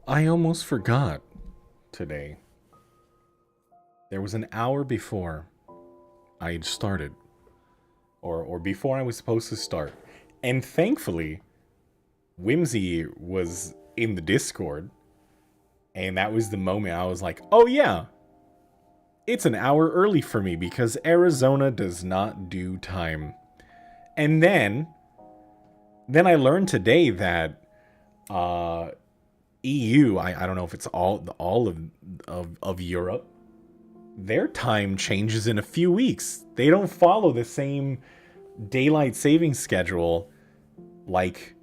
I almost forgot today. There was an hour before I had started, or before I was supposed to start. And thankfully, Whimsy was in the Discord, and that was the moment I was like, oh yeah, it's an hour early for me because Arizona does not do time. And then I learned today that EU, I don't know if it's all of Europe, their time changes in a few weeks. They don't follow the same daylight saving schedule like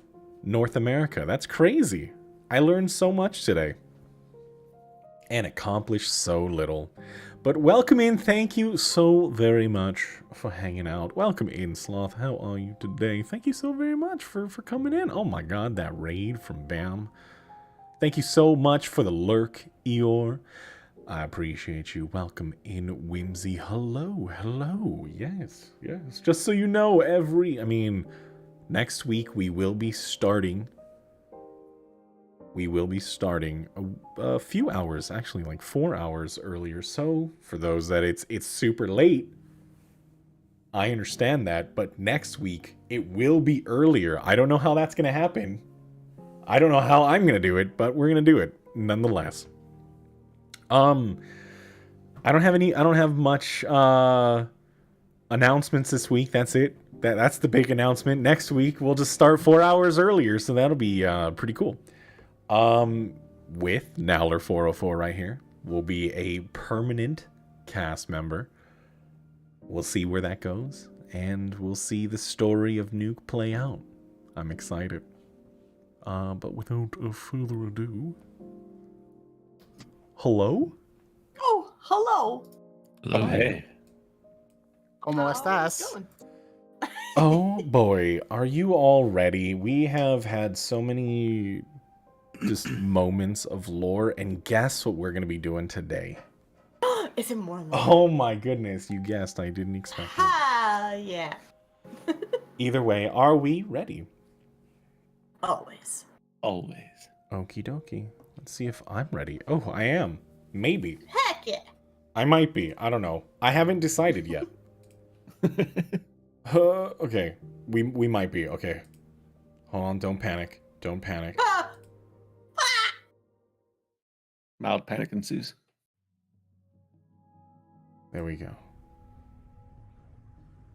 North America. That's crazy. I learned so much today and accomplished so little. But welcome in. Thank you so very much for hanging out. Welcome in, Sloth. How are you today? Thank you so very much for coming in. Oh my god, that raid from Bam. Thank you so much for the lurk, Eeyore. I appreciate you. Welcome in, Whimsy. Hello, hello. Yes, yes. Just so you know, next week we will be starting. We will be starting a few hours, actually like 4 hours earlier. So for those that it's super late, I understand that. But next week it will be earlier. I don't know how that's gonna happen. I don't know how I'm gonna do it, but we're gonna do it nonetheless. I don't have much announcements this week. That's it. That's the big announcement. Next week we'll just start 4 hours earlier, so that'll be pretty cool. With Nowler404 right here will be a permanent cast member. We'll see where that goes, and we'll see the story of Nuke play out. I'm excited. But without further ado... Hello? Oh, hello. Oh, hey. ¿Cómo estás? Oh boy, are you all ready? We have had so many just moments of lore, and guess what we're going to be doing today? Is it more lore? Oh my goodness, you guessed. I didn't expect it. Yeah. Either way, are we ready? Always. Always. Okie dokie. Let's see if I'm ready. Oh, I am. Maybe. Heck yeah. I might be. I don't know. I haven't decided yet. Okay. We might be. Okay. Hold on. Don't panic. Don't panic. Mild panic ensues. There we go.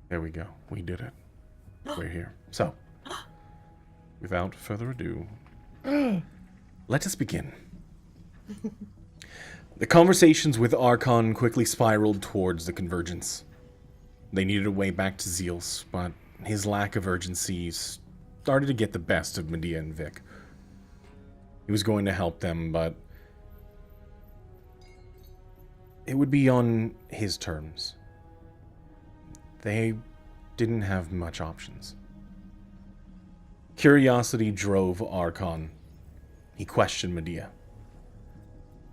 There we go. We did it. We're here. So, without further ado, let us begin. The conversations with Archon quickly spiraled towards the Convergence. They needed a way back to Zeals, but his lack of urgency started to get the best of Medea and Vic. He was going to help them, but it would be on his terms. They didn't have much options. Curiosity drove Archon. He questioned Medea.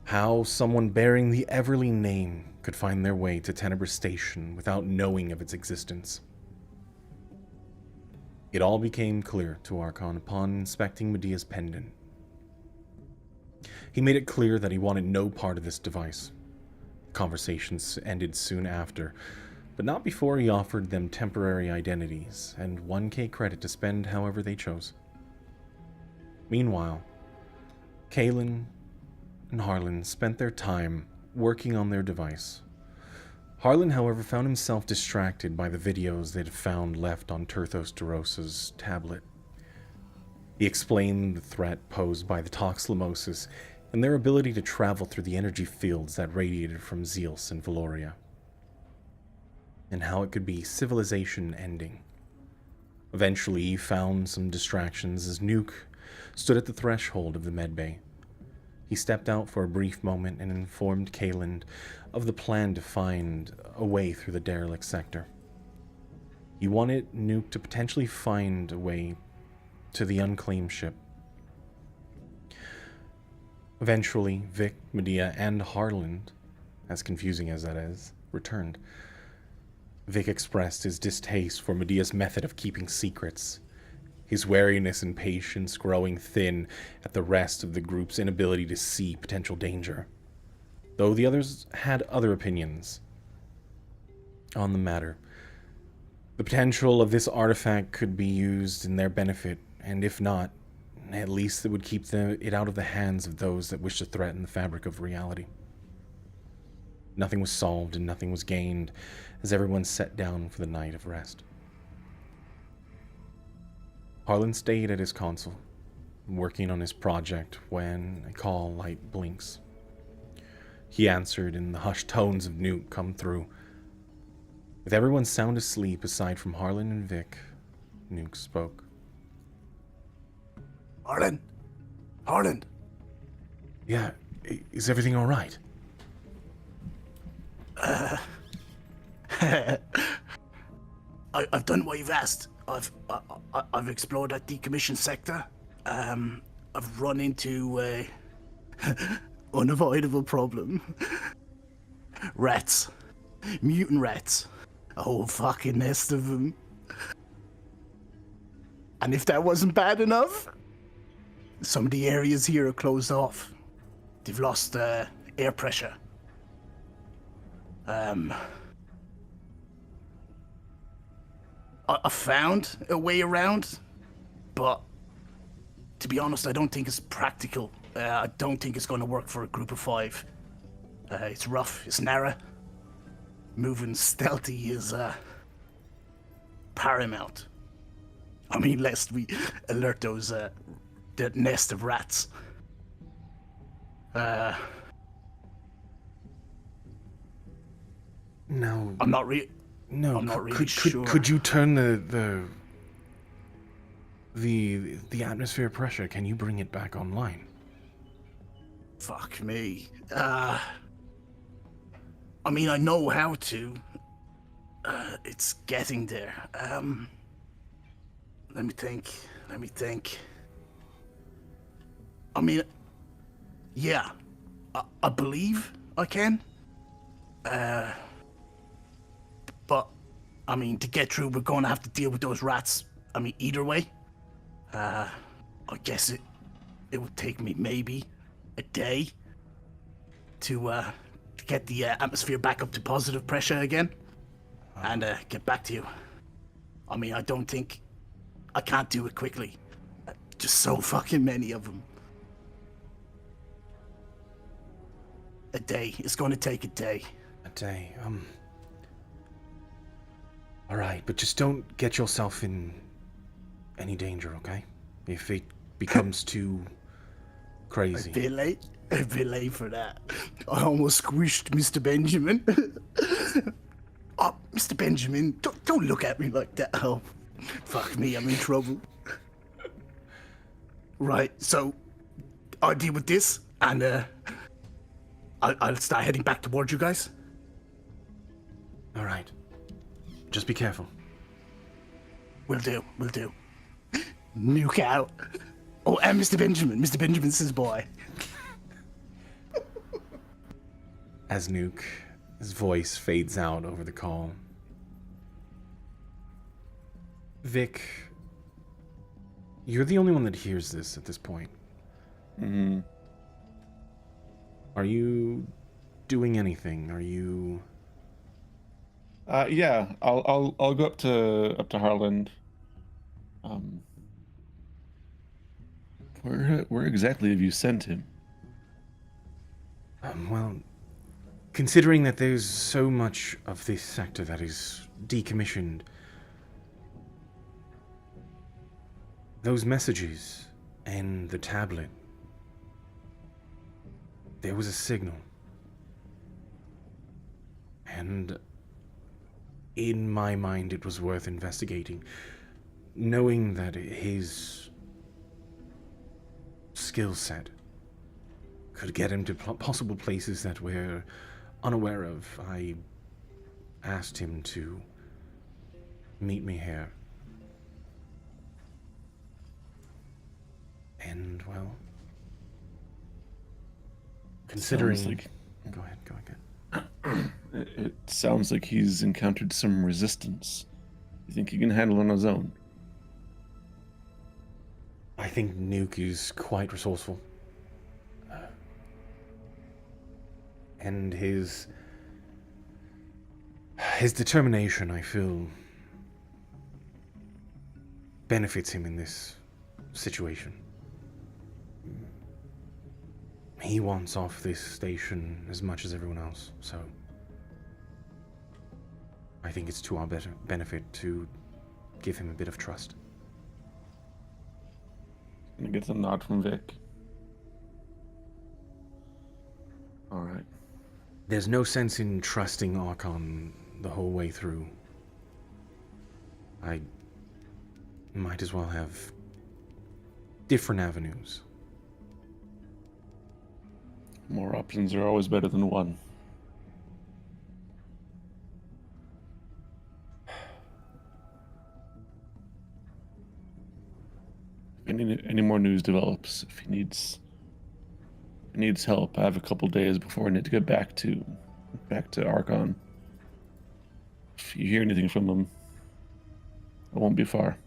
How someone bearing the Everly name could find their way to Tenebrous Station without knowing of its existence. It all became clear to Archon upon inspecting Medea's pendant. He made it clear that he wanted no part of this device. Conversations ended soon after, but not before he offered them temporary identities and 1k credit to spend however they chose. Meanwhile, Kaelin and Harlan spent their time working on their device. Harlan, however, found himself distracted by the videos they'd found left on Turthos Derosa's tablet. He explained the threat posed by the Toxlamosis and their ability to travel through the energy fields that radiated from Zeals and Valoria, and how it could be civilization ending. Eventually, he found some distractions as Nuke stood at the threshold of the medbay. He stepped out for a brief moment and informed Kaelin of the plan to find a way through the Derelict sector. He wanted Nuke to potentially find a way to the unclaimed ship. Eventually, Vic, Medea, and Harlan, as confusing as that is, returned. Vic expressed his distaste for Medea's method of keeping secrets, his wariness and patience growing thin at the rest of the group's inability to see potential danger, though the others had other opinions on the matter. The potential of this artifact could be used in their benefit, and if not, at least it would keep it out of the hands of those that wish to threaten the fabric of reality. Nothing was solved and nothing was gained as everyone sat down for the night of rest. Harlan stayed at his console, working on his project, when a call light blinks. He answered, and the hushed tones of Nuke come through. With everyone sound asleep aside from Harlan and Vic, Nuke spoke. Harlan? Harlan? Yeah, is everything all right? I've done what you've asked. I've explored that decommissioned sector. I've run into a unavoidable problem. Rats. Mutant rats. A whole fucking nest of them. And if that wasn't bad enough, some of the areas here are closed off. They've lost air pressure. I found a way around, but to be honest, I don't think it's practical. I don't think it's going to work for a group of 5. It's rough, it's narrow. Moving stealthy is paramount. I mean, lest we alert those that nest of rats. No. I'm not No, I'm not really could sure. could you turn the atmosphere pressure? Can you bring it back online? Fuck me. I mean, I know how to. It's getting there. Let me think. I mean, yeah, I believe I can. But, I mean, to get through, we're going to have to deal with those rats. I mean, either way. I guess it would take me maybe a day to get the atmosphere back up to positive pressure again, and get back to you. I mean, I can't do it quickly. Just so fucking many of them. A day. It's going to take a day. A day. All right, but just don't get yourself in any danger, okay? If it becomes too crazy. A bit late for that. I almost squished Mr. Benjamin. Oh, Mr. Benjamin, don't look at me like that. Oh, fuck me, I'm in trouble. Right, so I'll deal with this, and I'll start heading back towards you guys. All right. Just be careful. Will do. Nuke out. Oh, and Mr. Benjamin. Mr. Benjamin's his boy. As Nuke, his voice fades out over the call. Vic, you're the only one that hears this at this point. Mm-hmm. Are you doing anything? Are you... Yeah, I'll go up to Harland. Where exactly have you sent him? Well, considering that there's so much of this sector that is decommissioned, those messages and the tablet, there was a signal. And in my mind, it was worth investigating, knowing that his skill set could get him to possible places that we're unaware of. I asked him to meet me here. And, well, considering... Go ahead. It sounds like he's encountered some resistance. You think he can handle it on his own? I think Nuke is quite resourceful. And his determination, I feel, benefits him in this situation. He wants off this station as much as everyone else, so I think it's to our benefit to give him a bit of trust. Gonna get a nod from Vic. All right. There's no sense in trusting Archon the whole way through. I might as well have different avenues. More options are always better than one. If any more news develops, if he needs help, I have a couple days before I need to get back to Archon. If you hear anything from him, I won't be far.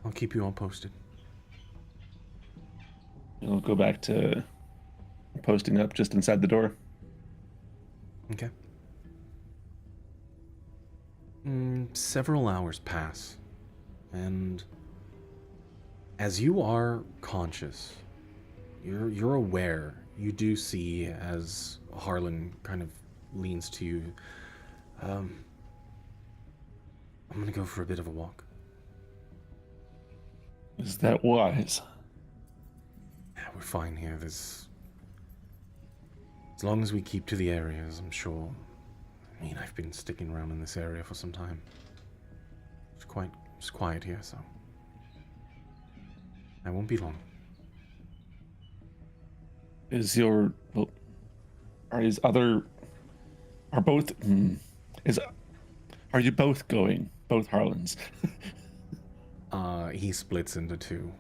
I'll keep you all posted. I'll go back to posting up just inside the door. Okay. Several hours pass, and as you are conscious, you're aware. You do see as Harlan kind of leans to you. I'm gonna go for a bit of a walk. Is that wise? Yeah, we're fine here. As long as we keep to the areas, I'm sure I mean, I've been sticking around in this area for some time. It's quiet here, so I won't be long. Is your well, are his other are both is are you both going? Both Harlans? He splits into two.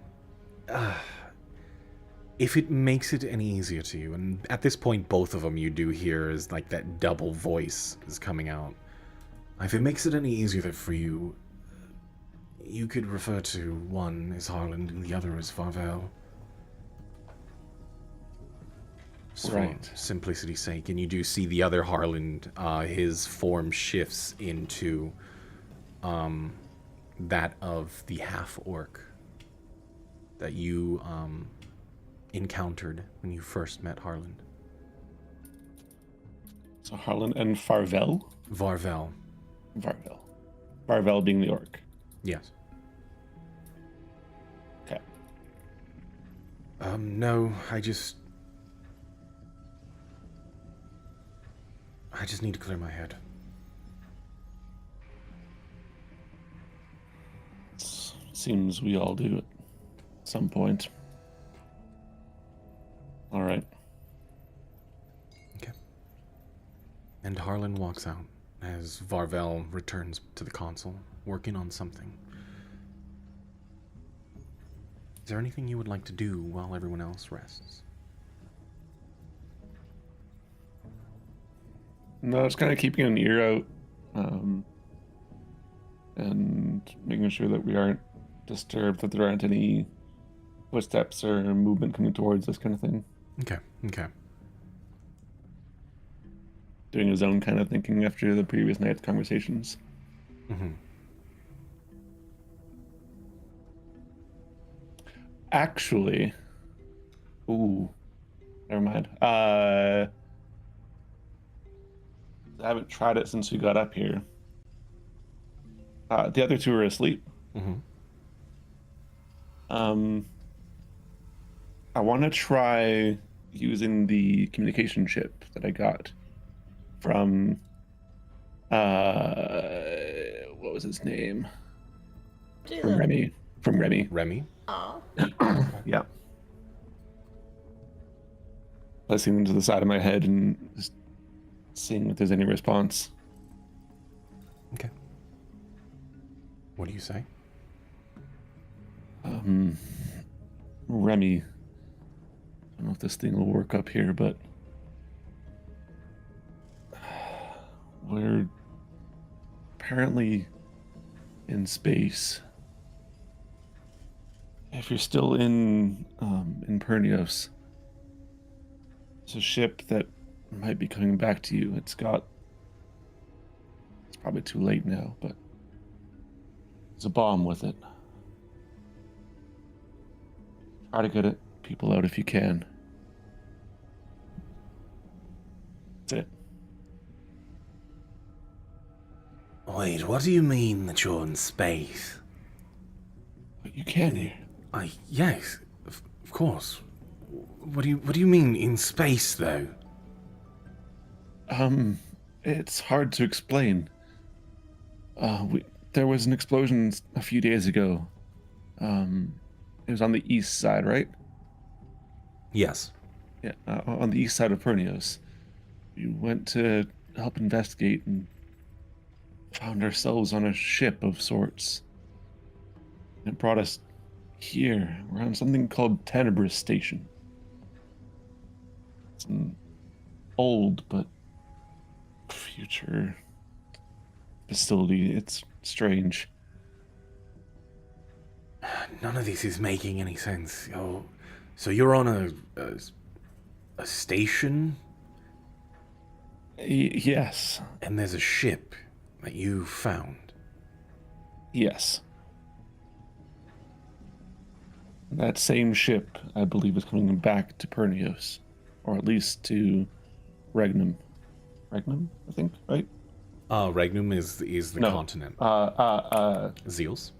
If it makes it any easier to you, and at this point both of them you do hear is like that double voice is coming out. If it makes it any easier for you, you could refer to one as Harland and the other as Farvel. For Right. simplicity's sake, and you do see the other Harland, his form shifts into that of the half-orc that you encountered when you first met Harland. So Harlan and Farvel? Varvel. Varvel. Varvel being the orc. Yes. Okay. No, I just need to clear my head. Seems we all do at some point. All right. Okay. And Harlan walks out as Varvel returns to the console, working on something. Is there anything you would like to do while everyone else rests? No, it's kind of keeping an ear out, and making sure that we aren't disturbed, that there aren't any footsteps or movement coming towards us, kind of thing. Okay. Doing his own kind of thinking after the previous night's conversations. Mm-hmm. Actually, ooh, never mind. I haven't tried it since we got up here. The other two are asleep. Mm-hmm. I want to try using the communication chip that I got from what was his name? From Remy. From Remy. Remy? Oh. Yeah. Listening to the side of my head and just seeing if there's any response. Okay. What do you say? Remy. I don't know if this thing will work up here, but we're apparently in space. If you're still in Pernios, it's a ship that might be coming back to you. It's probably too late now, but there's a bomb with it. Try to get people out if you can. That's it. Wait, what do you mean that you're in space? But you can here. Yes, of course. What do you mean in space, though? It's hard to explain. There was an explosion a few days ago. It was on the east side, right? Yes. Yeah, on the east side of Pernios. We went to help investigate and found ourselves on a ship of sorts. It brought us here. We're on something called Tenebris Station. It's an old but future facility. It's strange. None of this is making any sense. Oh, so you're on a station, Yes. and there's a ship that you found. Yes. That same ship, I believe, is coming back to Pernios. Or at least to Regnum. Regnum, I think, right? Regnum is the No. continent. Zeals.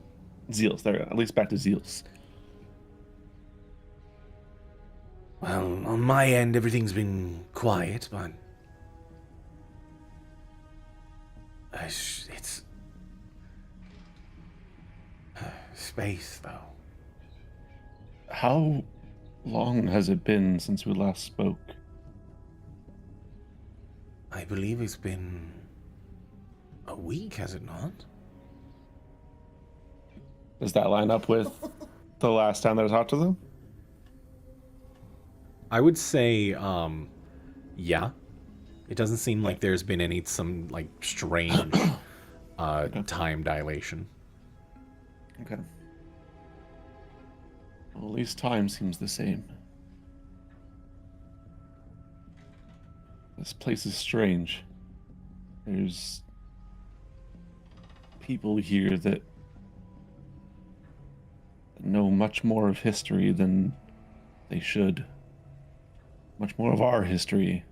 Zeals, there, at least back to Zeals. Well, on my end, everything's been quiet, but It's space, though. How long has it been since we last spoke? I believe it's been a week, has it not? Does that line up with the last time that I talked to them? I would say, yeah. It doesn't seem like there's been some strange time dilation. Okay. Well, at least time seems the same. This place is strange. There's people here that know much more of history than they should. Much more of our history.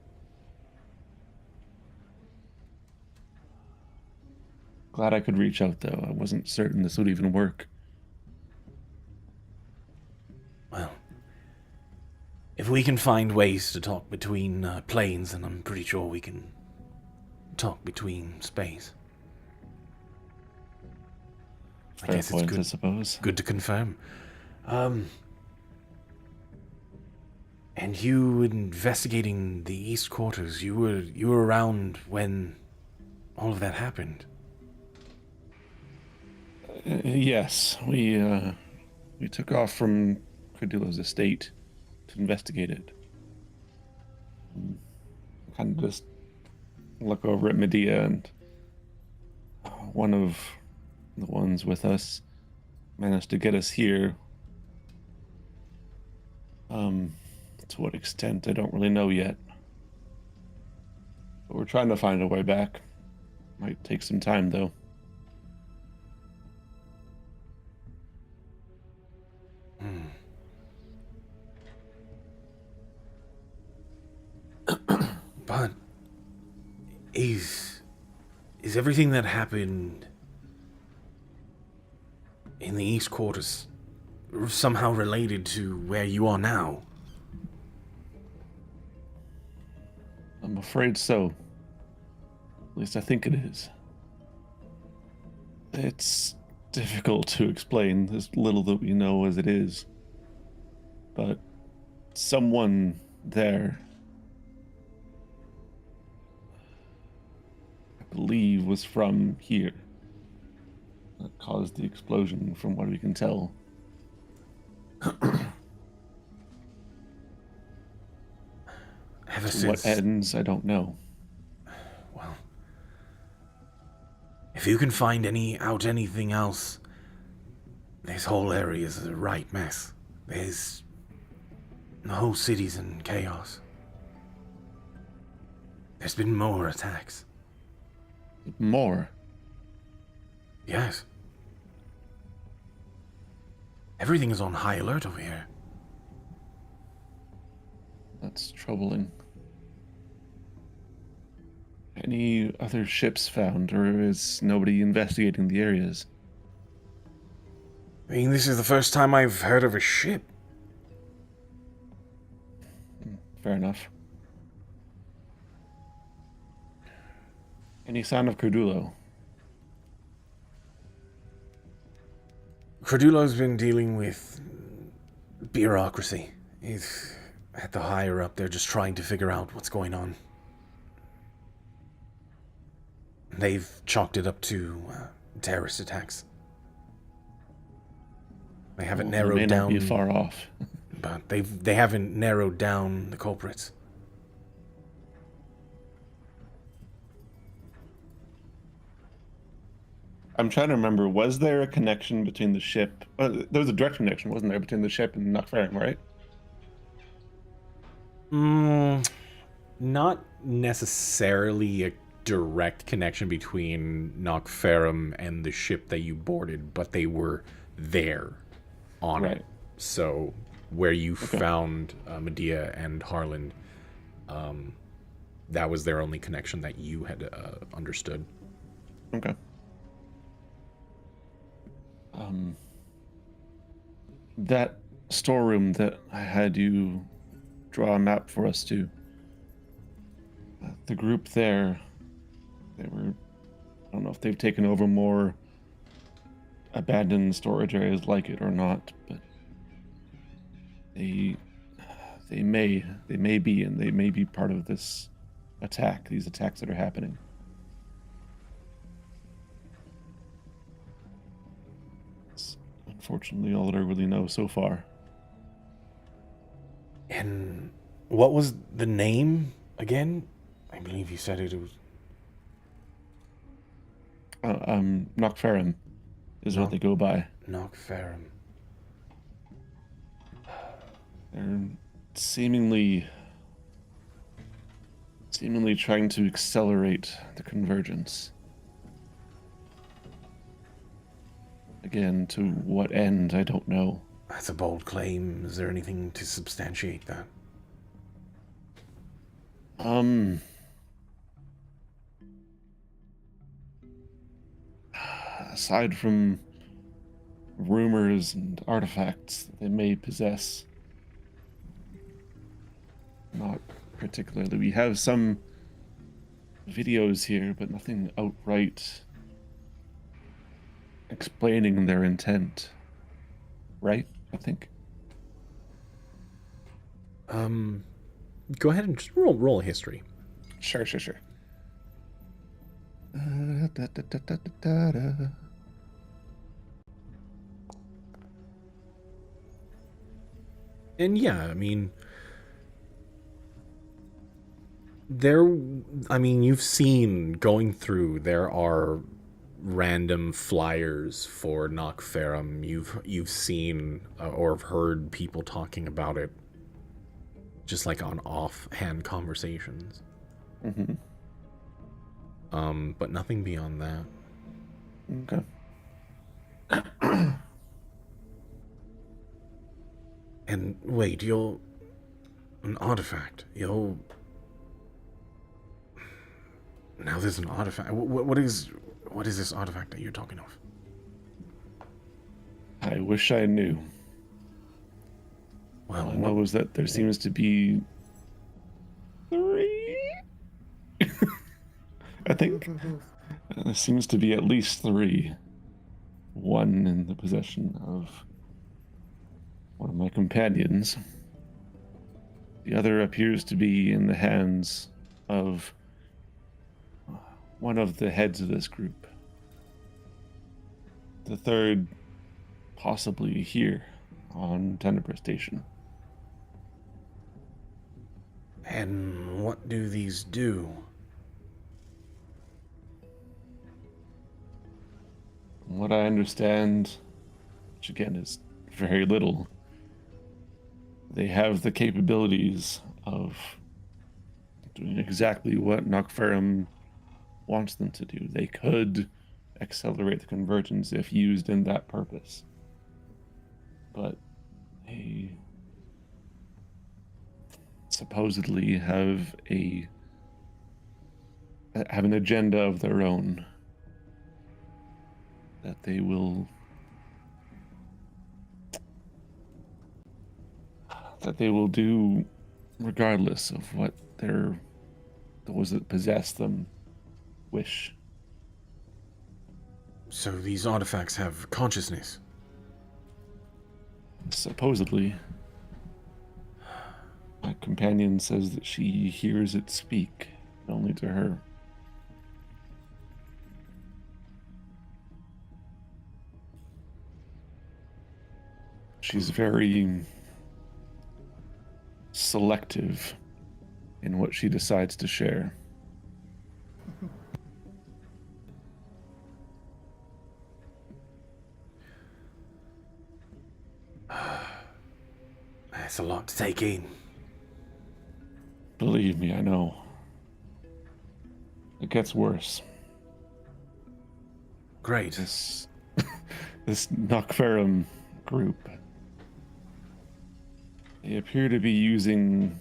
Glad I could reach out, though. I wasn't certain this would even work. Well, if we can find ways to talk between planes, then I'm pretty sure we can talk between space. Fair guess it's point, good. I suppose. Good to confirm. And you investigating the East Quarters, you were around when all of that happened. Yes, we took off from Credullo's estate to investigate it. Kind of just look over at Medea, and one of the ones with us managed to get us here. To what extent, I don't really know yet. But we're trying to find a way back. Might take some time, though. But is everything that happened in the East Quarters somehow related to where you are now? I'm afraid so. At least I think it is. It's difficult to explain, as little that we know as it is. But someone there, I believe, was from here. That caused the explosion, from what we can tell. Ever To since what ends, I don't know. Well, if you can find anything else, this whole area is a right mess. The whole city's in chaos. There's been more attacks. More? Yes. Everything is on high alert over here. That's troubling. Any other ships found, or is nobody investigating the areas? I mean, this is the first time I've heard of a ship. Fair enough. Any sign of Credullo? Credullo's been dealing with bureaucracy. He's at the higher up. They're just trying to figure out what's going on. They've chalked it up to terrorist attacks. They haven't narrowed may down. Not be far off. But they haven't narrowed down the culprits. I'm trying to remember, was there a connection between the ship? There was a direct connection, wasn't there, between the ship and Nuke Finds, right? Not necessarily a direct connection between Nuke Finds and the ship that you boarded, but they were there on it. So where you found Medea and Harlan, that was their only connection that you had understood. Okay. That storeroom that I had you draw a map for us to, the group there, they were I don't know if they've taken over more abandoned storage areas like it or not, but they may be, and they may be part of this attack, these attacks that are happening. It's unfortunately all that I really know so far. And what was the name again? I believe you said it was Knockferrum is what they go by. Nuke Finds. They're seemingly trying to accelerate the convergence. Again, to what end, I don't know. That's a bold claim. Is there anything to substantiate that? Aside from rumors and artifacts that they may possess, not particularly. We have some videos here, but nothing outright explaining their intent. Right? I think. Go ahead and just roll a history. Sure. And yeah, I mean, you've seen going through, there are random flyers for Knockferrum. You've seen or heard people talking about it, just like on offhand conversations. Mm-hmm. But nothing beyond that. Okay. And wait, an artifact. Now there's an artifact. What is this artifact that you're talking of? I wish I knew. Well, All I know is that there seems to be 3. I think there seems to be at least 3. One in the possession of one of my companions. The other appears to be in the hands of one of the heads of this group. The third possibly here on Tenebrae Station. And what do these do? From what I understand, which again is very little, they have the capabilities of doing exactly what Knockferrum wants them to do. They could accelerate the convergence if used in that purpose. But they supposedly have an agenda of their own that they will do regardless of what those that possess them wish. So these artifacts have consciousness? Supposedly. My companion says that she hears it speak, only to her. She's very selective in what she decides to share. That's a lot to take in. Believe me, I know. It gets worse. Great. This Knockferrum group, they appear to be using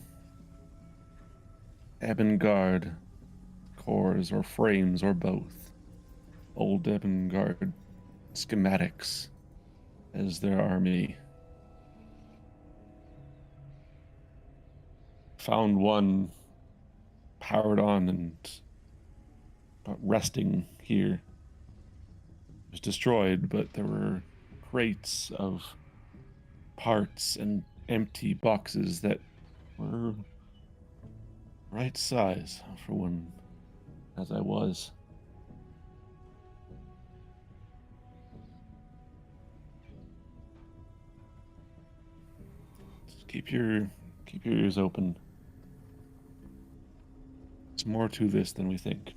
Ebon-Guard cores or frames or both. Old Ebon-Guard schematics as their army. Found one powered on and resting here. It was destroyed, but there were crates of parts and empty boxes that were right size for one as I was. Just keep your ears open. There's more to this than we think.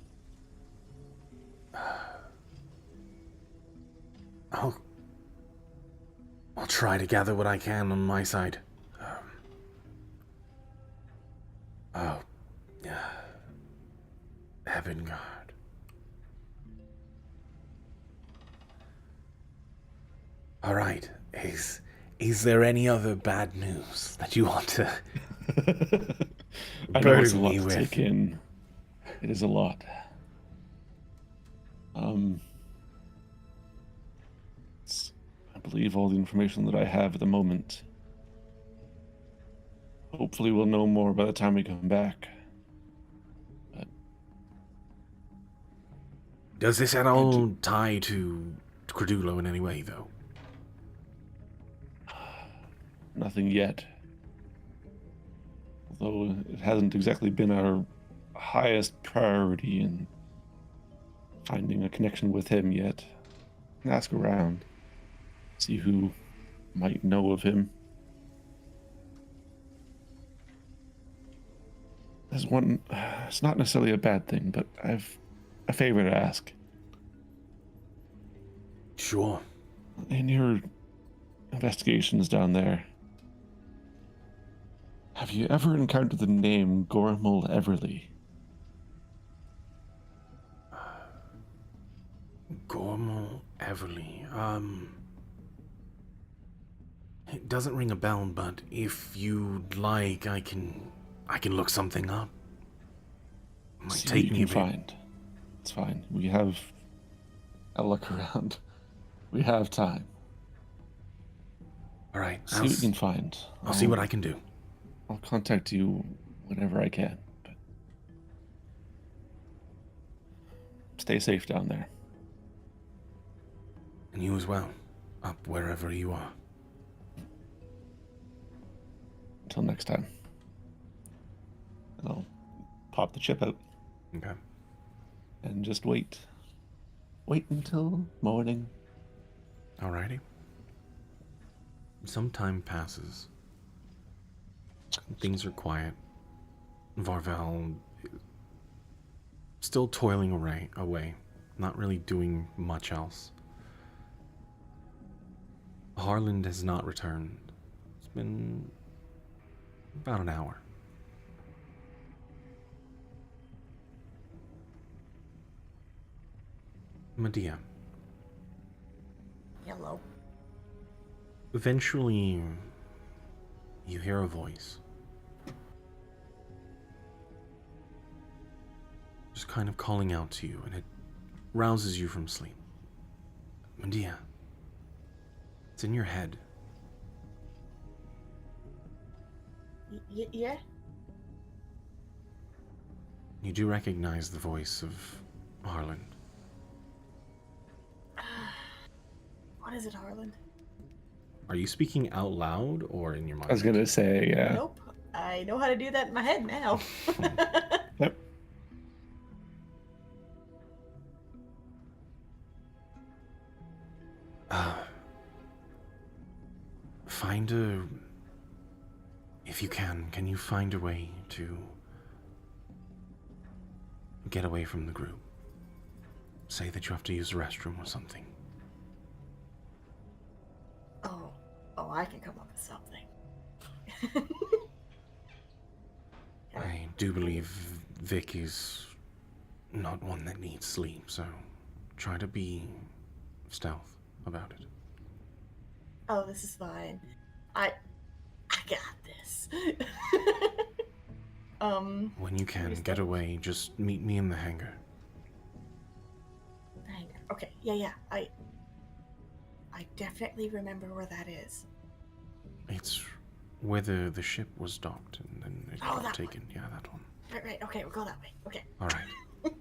I'll try to gather what I can on my side. Yeah. Heaven guard. All right. Is there any other bad news that you want to I know it's a burden lot me to with? take in. It is a lot. I believe all the information that I have at the moment. Hopefully we'll know more by the time we come back. But Does this at all tie to Credulo in any way, though? nothing yet. Although it hasn't exactly been our highest priority in finding a connection with him yet. Ask around. See who might know of him. There's one, it's not necessarily a bad thing, but I've a favor to ask. Sure. In your investigations down there, have you ever encountered the name Gormal Everly? Gormal Everly. It doesn't ring a bell, but if you'd like, I can look something up. Might See take what me you a can bit. find. It's fine. We have a look around. We have time. All right. See what you can find. I'll see what I can do. I'll contact you whenever I can. But stay safe down there. And you as well. Up wherever you are. Until next time. And I'll pop the chip out Okay. and just wait. Wait until morning. Alrighty. Some time passes. Things are quiet. Varvel still toiling away, not really doing much else. Harland has not returned. It's been about an hour. Medea. Hello. Eventually, you hear a voice. Just kind of calling out to you, and it rouses you from sleep. Medea. It's in your head. Yeah? You do recognize the voice of Harland. What is it, Harland? Are you speaking out loud or in your mind? I was gonna say, yeah. Nope. I know how to do that in my head now. Yep. If you can you find a way to get away from the group? Say that you have to use the restroom or something. Oh, I can come up with something. I do believe Vic is not one that needs sleep, so try to be stealth about it. Oh, this is fine. I got this. When you can, get away. Just meet me in the hangar. Hang on. Okay, yeah. I definitely remember where that is. It's where the ship was docked and then it Oh, got that taken. Yeah, that one. Right. Okay, we'll go that way. Okay. All right.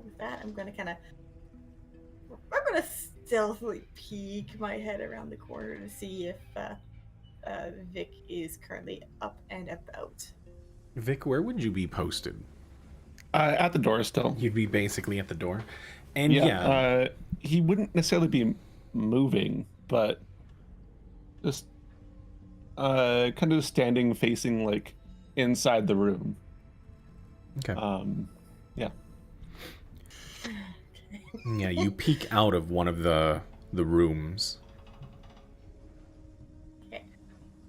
with that, I'm gonna stealthily peek my head around the corner to see if Vic is currently up and about. Vic, where would you be posted? At the door still. You'd be basically at the door. And yeah, He wouldn't necessarily be moving, but just kind of standing facing like inside the room. okay. Yeah. Yeah, you peek out of one of the rooms. Okay.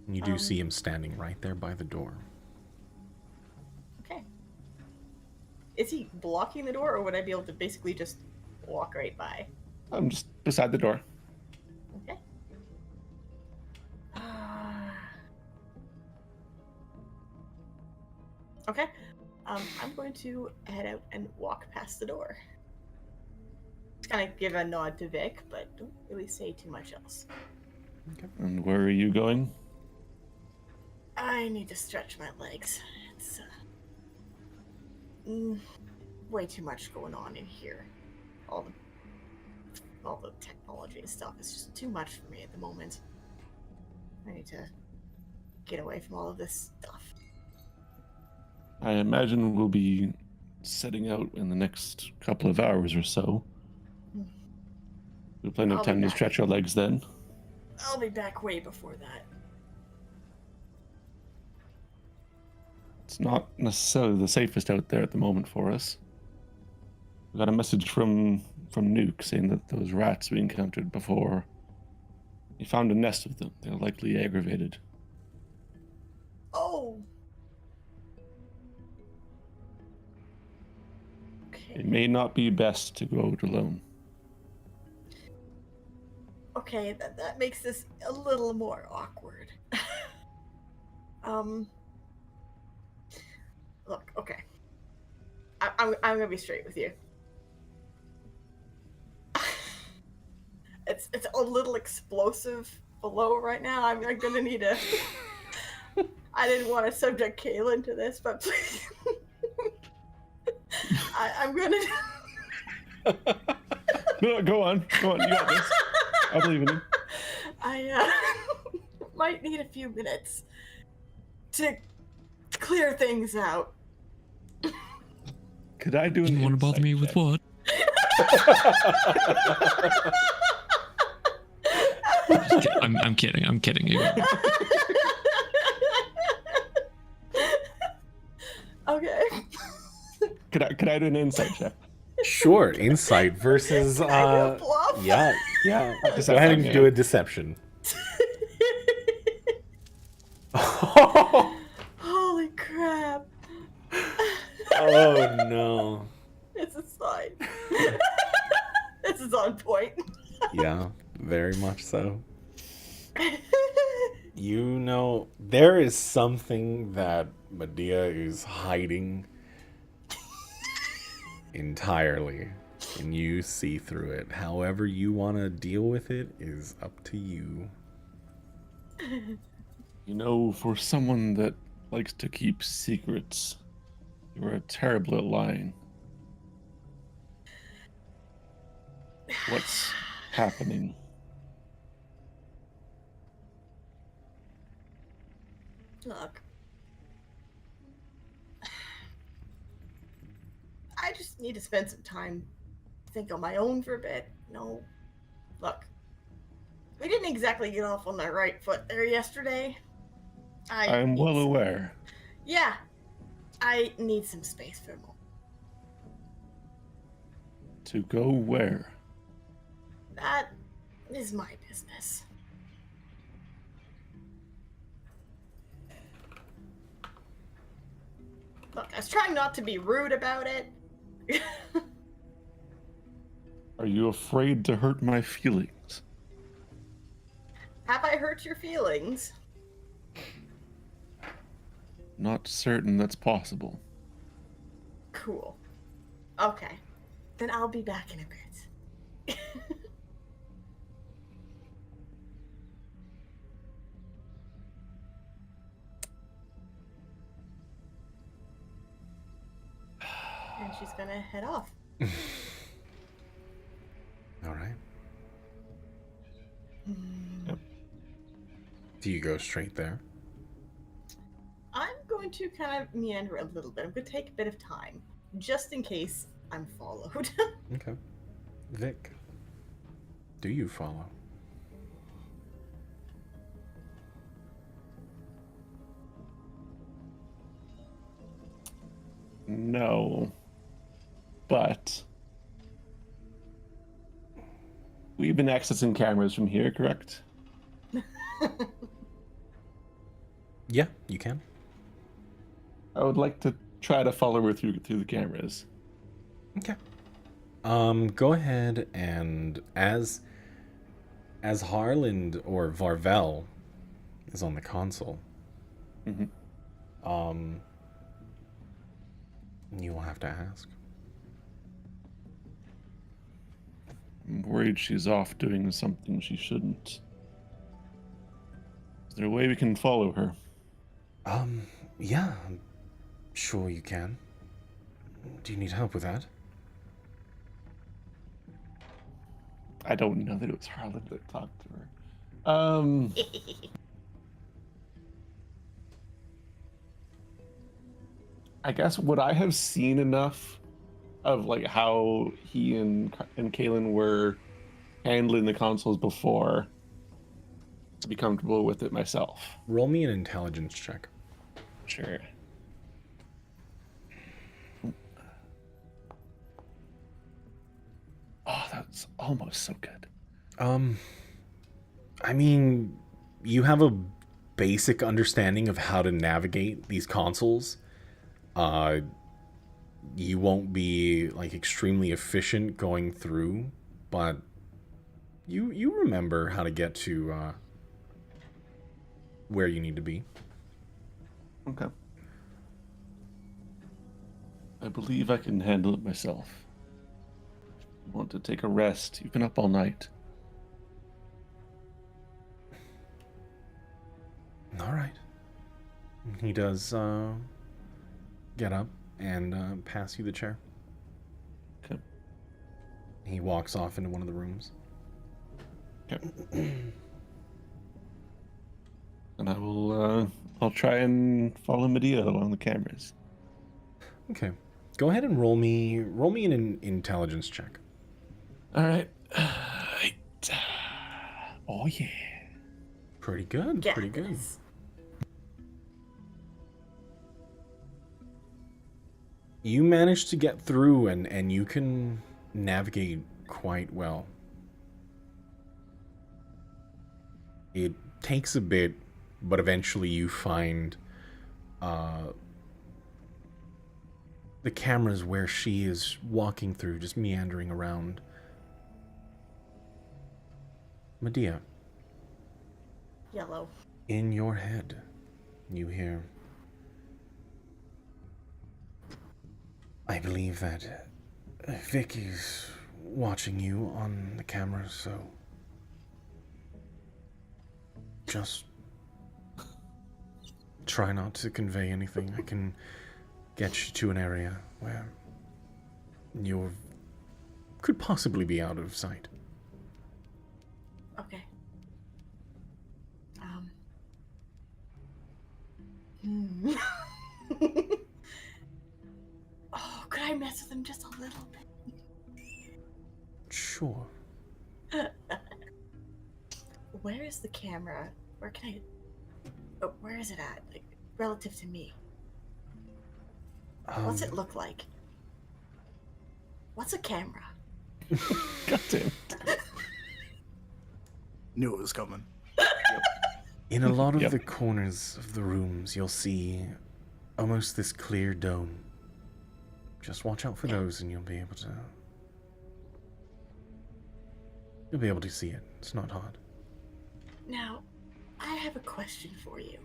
You do see him standing right there by the door. Okay. Is he blocking the door, or would I be able to basically just walk right by? I'm just beside the door. Okay. Okay. I'm going to head out and walk past the door. Just kind of give a nod to Vic, but don't really say too much else. And where are you going? I need to stretch my legs. It's way too much going on in here. All the technology and stuff is just too much for me at the moment. I need to get away from all of this stuff. I imagine we'll be setting out in the next couple of hours or so. We'll plenty of I'll be time to back. stretch our legs then. I'll be back way before that. It's not necessarily the safest out there at the moment for us. We got a message from Nuke saying that those rats we encountered before, he found a nest of them. They're likely aggravated. Oh. It Okay. may not be best to go out alone. Okay, that makes this a little more awkward. Look, okay. I'm gonna be straight with you. It's a little explosive below right now. I'm gonna need a. I didn't want to subject Kaylin to this, but please. I'm gonna. No, go on. You got this. I believe in you. I might need a few minutes to clear things out. Could I do an You want to bother insight me with check? what? I'm kidding. I'm kidding. Okay. Could I do an insight check? Sure, insight versus Can I do a bluff? yeah. Go Deception, ahead and yeah. do a deception. Holy crap. Oh no. It's a sign. This is on point. Yeah, very much so. You know, there is something that Medea is hiding entirely, and you see through it. However you want to deal with it is up to you. You know, for someone that likes to keep secrets, you're terrible at lying. What's happening? Look. I just need to spend some time to think on my own for a bit. No. Look. We didn't exactly get off on the right foot there yesterday. I'm need well some- aware. Yeah. I need some space for a moment. To go where? That is my business. Look, I was trying not to be rude about it. Are you afraid to hurt my feelings? Have I hurt your feelings? Not certain that's possible. Cool. Okay. Then I'll be back in a bit. And she's gonna head off. All right. Yep. Do you go straight there? I'm going to kind of meander a little bit. I'm going to take a bit of time, just in case I'm followed. Okay. Vic, do you follow? No. But we've been accessing cameras from here, correct? Yeah, you can. I would like to try to follow her through the cameras. Okay. Go ahead and as Harland or Varvel is on the console, Mm-hmm. you will have to ask. I'm worried she's off doing something she shouldn't. Is there a way we can follow her? Yeah, I'm sure you can. Do you need help with that? I don't know that it was Harlan that talked to her. I guess would I have seen enough of like how he and Kalen were handling the consoles before to be comfortable with it myself? Roll me an intelligence check. Sure. Oh, that's almost so good. I mean, you have a basic understanding of how to navigate these consoles. You won't be like extremely efficient going through, but you remember how to get to where you need to be. Okay. I believe I can handle it myself. You want to take a rest? You've been up all night. All right. He does get up and pass you the chair. Okay. He walks off into one of the rooms. Okay. And I will, I'll try and follow Medea along the cameras. Okay. Go ahead and roll me an intelligence check. All right. Oh, yeah. Pretty good. Get Pretty good. this. You managed to get through and you can navigate quite well. It takes a bit, but eventually you find the cameras where she is walking through, just meandering around. Medea, Yellow. in your head, you hear, I believe that Vic is watching you on the camera, so just try not to convey anything. I can get you to an area where you could possibly be out of sight. Okay. Oh, could I mess with him just a little bit? Sure. Where is the camera? Where can I... Oh, where is it at? Like, relative to me? What's it look like? What's a camera? God damn. Knew it was coming. In a lot of Yep. the corners of the rooms, you'll see almost this clear dome. Just watch out for those and you'll be able to see it. It's not hard. Now, I have a question for you.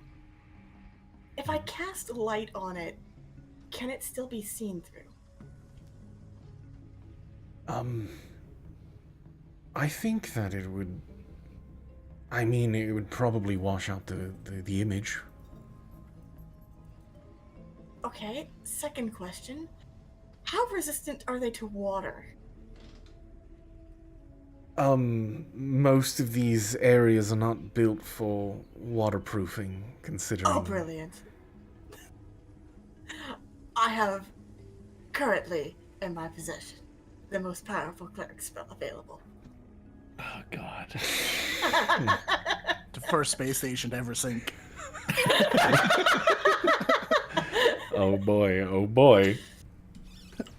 If I cast a light on it, can it still be seen through? I think that it would... I mean, it would probably wash out the image. Okay, second question. How resistant are they to water? Most of these areas are not built for waterproofing, considering... Oh, brilliant. I have currently in my possession the most powerful cleric spell available. Oh God. The first space station to ever sink. Oh boy, oh boy.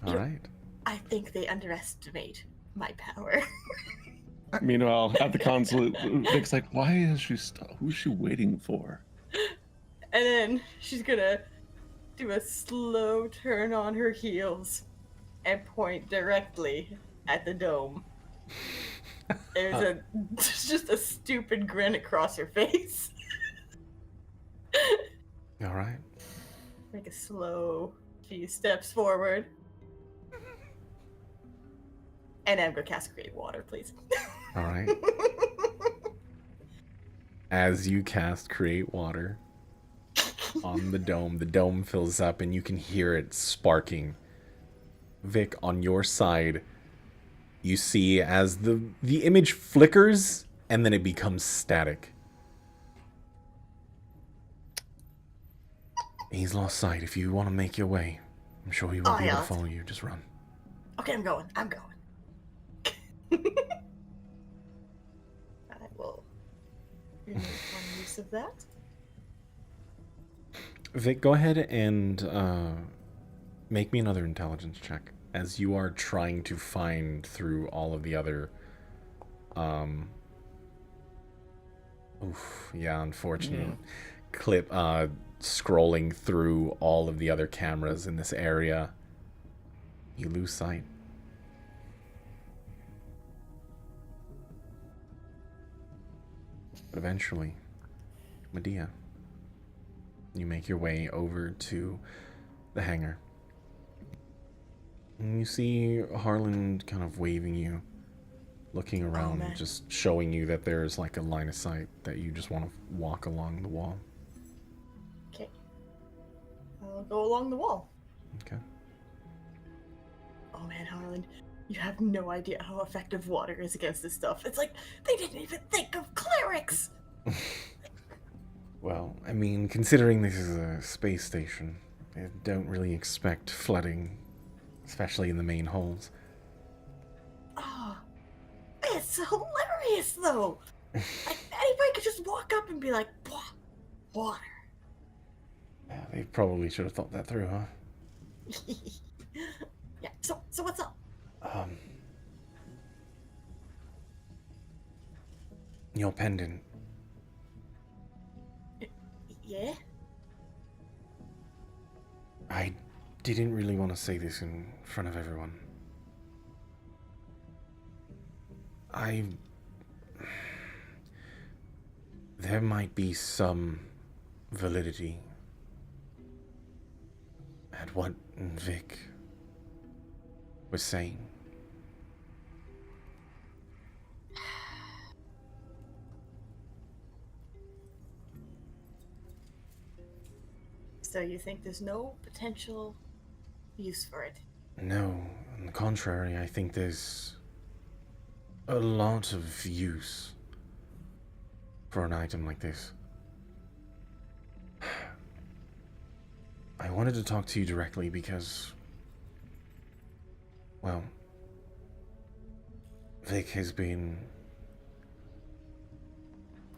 All right. I think they underestimate my power. Meanwhile, at the consulate, Vic's like, "Why is she? Who's she waiting for?" And then she's gonna do a slow turn on her heels and point directly at the dome. There's just a stupid grin across her face. All right. Make a slow few steps forward. And I'm gonna cast Create Water, please. All right. As you cast Create Water on the dome fills up and you can hear it sparking. Vic, on your side, you see as the image flickers and then it becomes static. He's lost sight. If you want to make your way, I'm sure he will be able to follow you. Just run. Okay, I'm going. I will remove one use of that. Vic, go ahead and make me another intelligence check as you are trying to find through all of the other unfortunate clip scrolling through all of the other cameras in this area. You lose sight. But eventually, Medea, you make your way over to the hangar. And you see Harlan kind of waving you, looking around, just showing you that there's like a line of sight that you just want to walk along the wall. Okay. I'll go along the wall. Okay. Oh man, Harlan, you have no idea how effective water is against this stuff. It's like, they didn't even think of clerics! Well, I mean, considering this is a space station, I don't really expect flooding, especially in the main holds. Oh, it's hilarious though! Like, anybody could just walk up and be like, water. Yeah, they probably should have thought that through, huh? Yeah, so what's up? Your pendant. Yeah? I didn't really want to say this in front of everyone. There might be some validity at what Vic was saying. So you think there's no potential use for it? No, on the contrary, I think there's a lot of use for an item like this. I wanted to talk to you directly because, well, Vic has been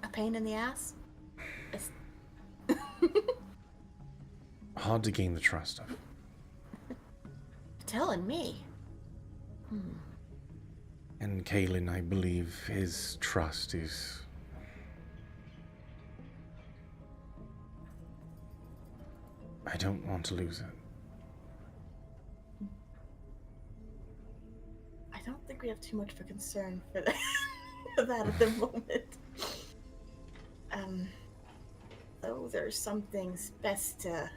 A pain in the ass? It's... hard to gain the trust of. Telling me. And Kalen, I believe his trust is... I don't want to lose it. I don't think we have too much of a concern for that, for that at the moment. Though there's some things best to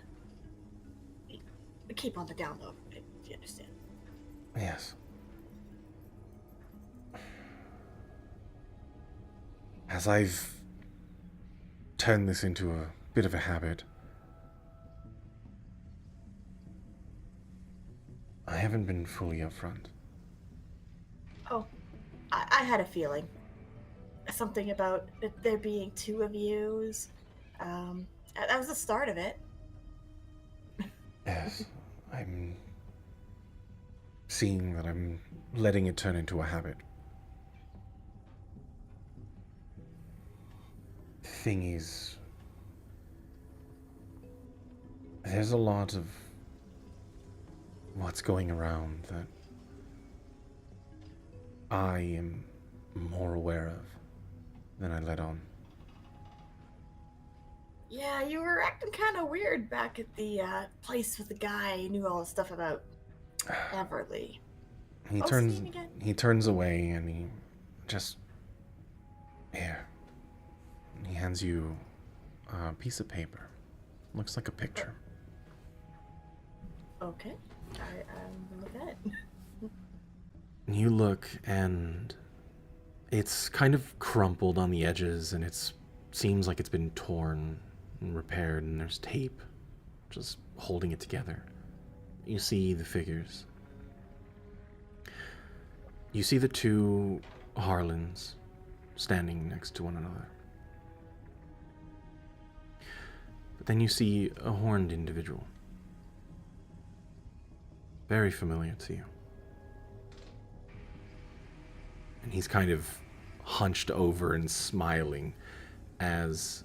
keep on the down low, if you understand. Yes. As I've turned this into a bit of a habit, I haven't been fully upfront. Oh, I had a feeling. Something about there being two of yous. That was the start of it. Yes, I'm seeing that I'm letting it turn into a habit. The thing is, there's a lot of what's going around that I am more aware of than I let on. Yeah, you were acting kind of weird back at the place with the guy who knew all the stuff about Everly. He Oh, turns Steve again? he turns away and he just here. He hands you a piece of paper. Looks like a picture. Okay, I'm gonna look at it. You look and it's kind of crumpled on the edges and it seems like it's been torn and repaired and there's tape just holding it together. You see the figures. You see the two Harlans standing next to one another. But then you see a horned individual. Very familiar to you. And he's kind of hunched over and smiling as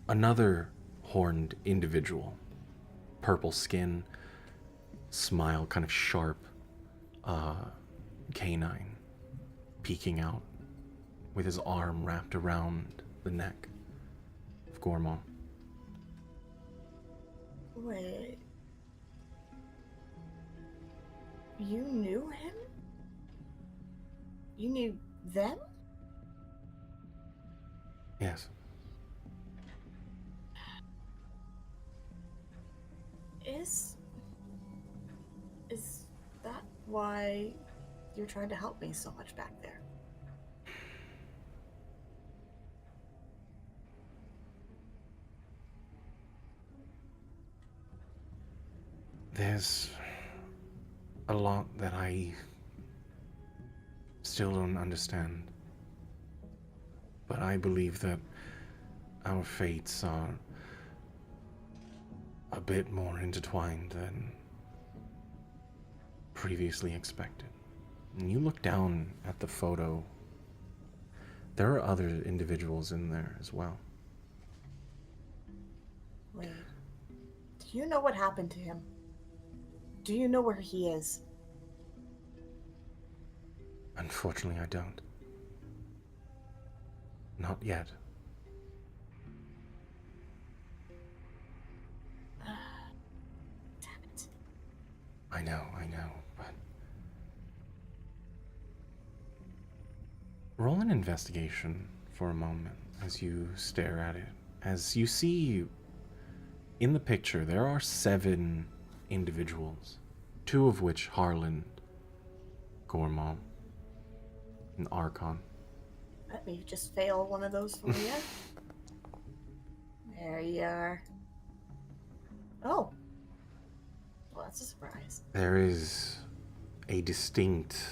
another horned individual, purple skin, smile, kind of sharp, canine, peeking out with his arm wrapped around the neck of Gormall. Wait. You knew him? You knew them? Yes. Is that why you're trying to help me so much back there? There's a lot that I still don't understand. But I believe that our fates are a bit more intertwined than previously expected. And you look down at the photo, there are other individuals in there as well. Wait. Do you know what happened to him? Do you know where he is? Unfortunately, I don't. Not yet. Damn it. I know, but... Roll an investigation for a moment as you stare at it. As you see, in the picture, there are 7 individuals, 2 of which Harlan, Gormall, and Archon. Let me just fail one of those for you. There you are. Oh. Well, that's a surprise. There is a distinct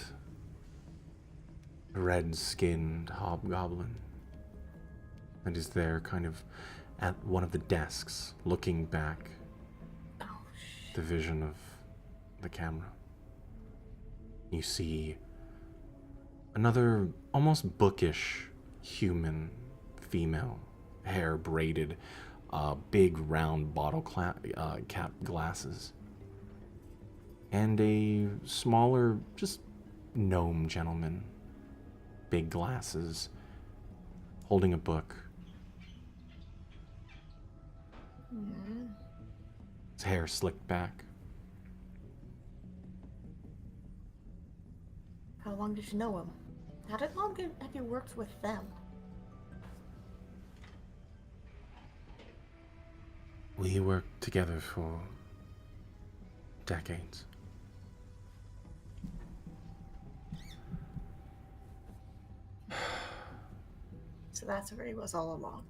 red-skinned hobgoblin that is there kind of at one of the desks looking back Oh, the vision of the camera. You see another almost bookish human female, hair braided, big round bottle cap glasses, and a smaller, just gnome gentleman, big glasses, holding a book. His hair slicked back. How long did you know him? How long have you worked with them? We worked together for decades. So that's where he was all along.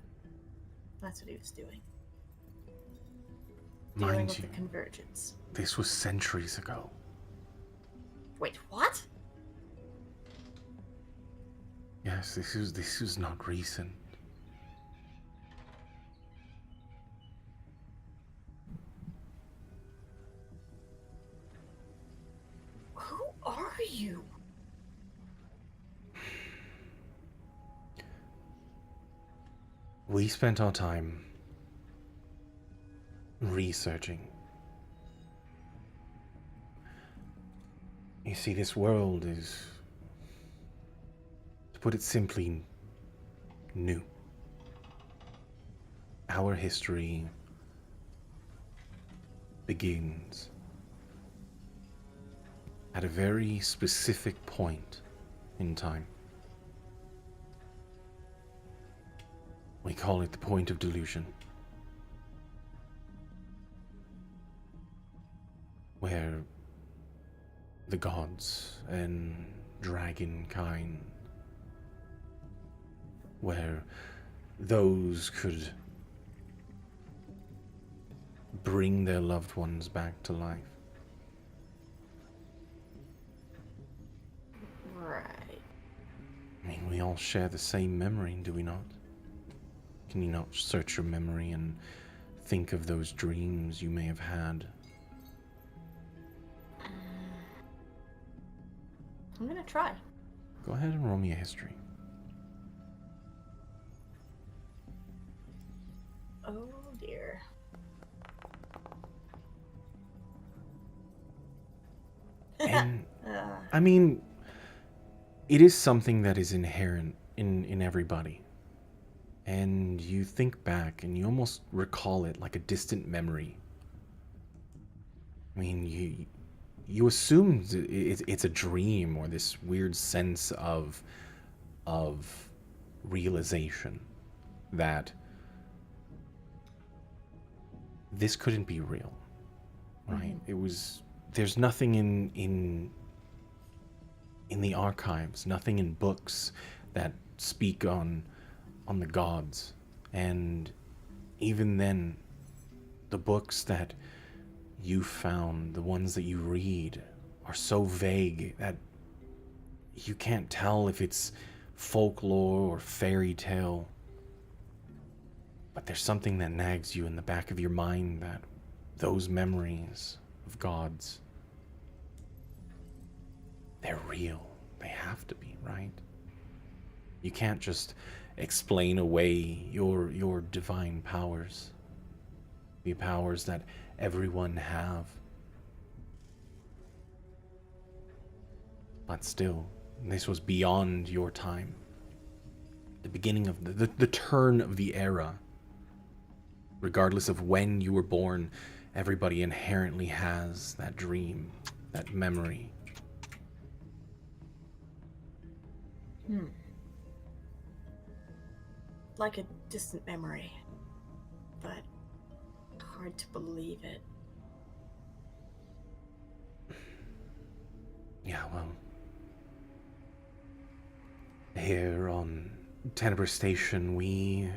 That's what he was doing. Dealing Mind with you, the Convergence. this was centuries ago. Wait, what? Yes, this was not recent. Who are you? We spent our time researching. You see, this world is, to put it simply, new. Our history begins at a very specific point in time. We call it the point of delusion, where the gods and Dragonkind, where those could bring their loved ones back to life. Right. I mean, we all share the same memory, do we not? Can you not search your memory and think of those dreams you may have had? I'm gonna try. Go ahead and roll me a history. Oh dear. And, I mean, it is something that is inherent in everybody. And you think back and you almost recall it like a distant memory. I mean, you assume it's a dream or this weird sense of realization that this couldn't be real, right? It was. There's nothing in the archives, nothing in books that speak on the gods, and even then, the books that you found, the ones that you read, are so vague that you can't tell if it's folklore or fairy tale. But there's something that nags you in the back of your mind that those memories of gods, they're real. They have to be, right? You can't just explain away your divine powers, the powers that everyone have. But still, this was beyond your time. The beginning of the turn of the era. Regardless of when you were born, everybody inherently has that dream, that memory. Like a distant memory, but hard to believe it. Yeah, well, here on Tenebrae Station, we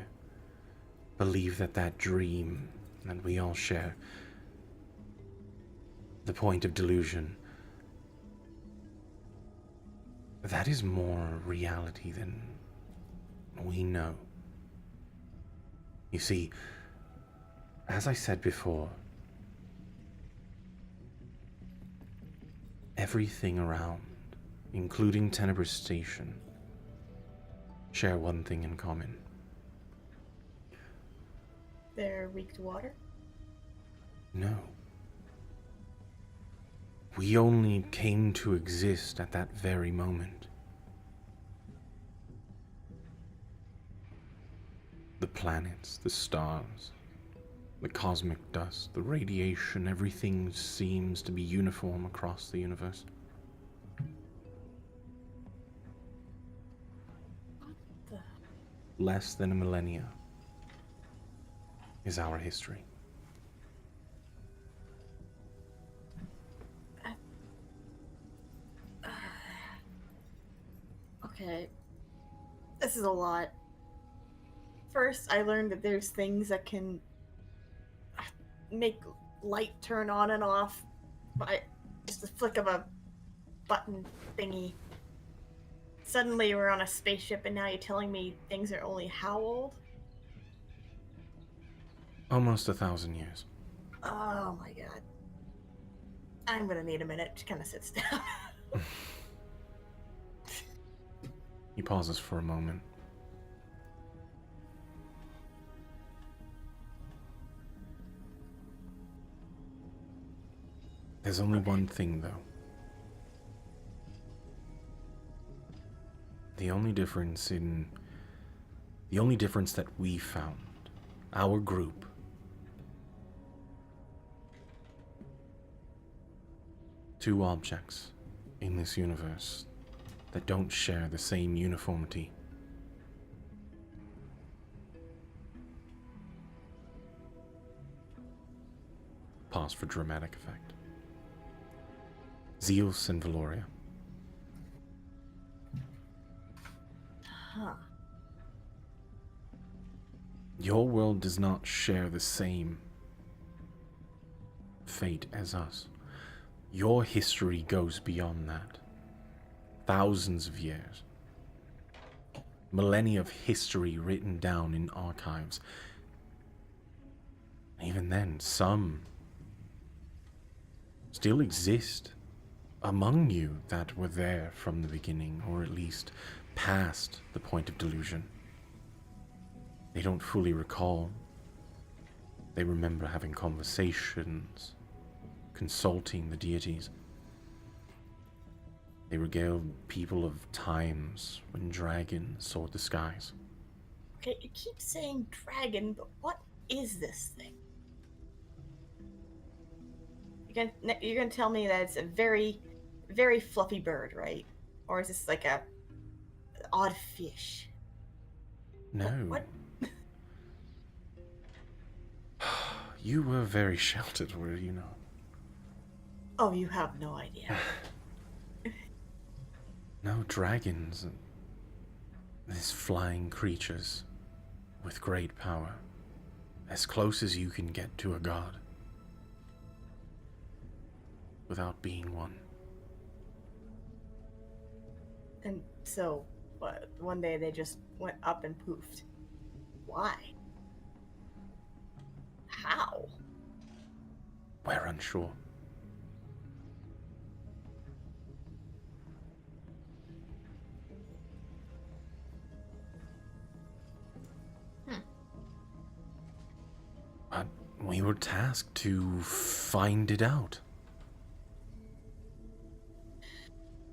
believe that dream that we all share, the point of delusion, that is more reality than we know. You see, as I said before, everything around, including Tenebrae Station, share one thing in common. They're weak to water? No. We only came to exist at that very moment. The planets, the stars, the cosmic dust, the radiation, everything seems to be uniform across the universe. Less than a millennia is our history. Okay. This is a lot. First, I learned that there's things that can make light turn on and off by just the flick of a button thingy. Suddenly we're on a spaceship and now you're telling me things are only how old? Almost 1,000 years. Oh my god. I'm gonna need a minute. She kind of sits down. He pauses for a moment. There's only one thing, though. The only difference that we found, our group, two objects in this universe that don't share the same uniformity. Pause for dramatic effect. Zeus and Valoria. Huh. Your world does not share the same fate as us. Your history goes beyond that. Thousands of years. Millennia of history written down in archives. Even then, some still exist among you that were there from the beginning, or at least past the point of delusion. They don't fully recall. They remember having conversations, consulting the deities. They regaled people of times when dragons soared the skies. Okay, you keep saying dragon, but what is this thing? You're gonna tell me that it's a very, very fluffy bird, right? Or is this like a odd fish? No. What? You were very sheltered, were you not? Oh, you have no idea. No, dragons. These flying creatures with great power. As close as you can get to a god. Without being one. And so, what? One day they just went up and poofed. Why? How? We're unsure. But we were tasked to find it out.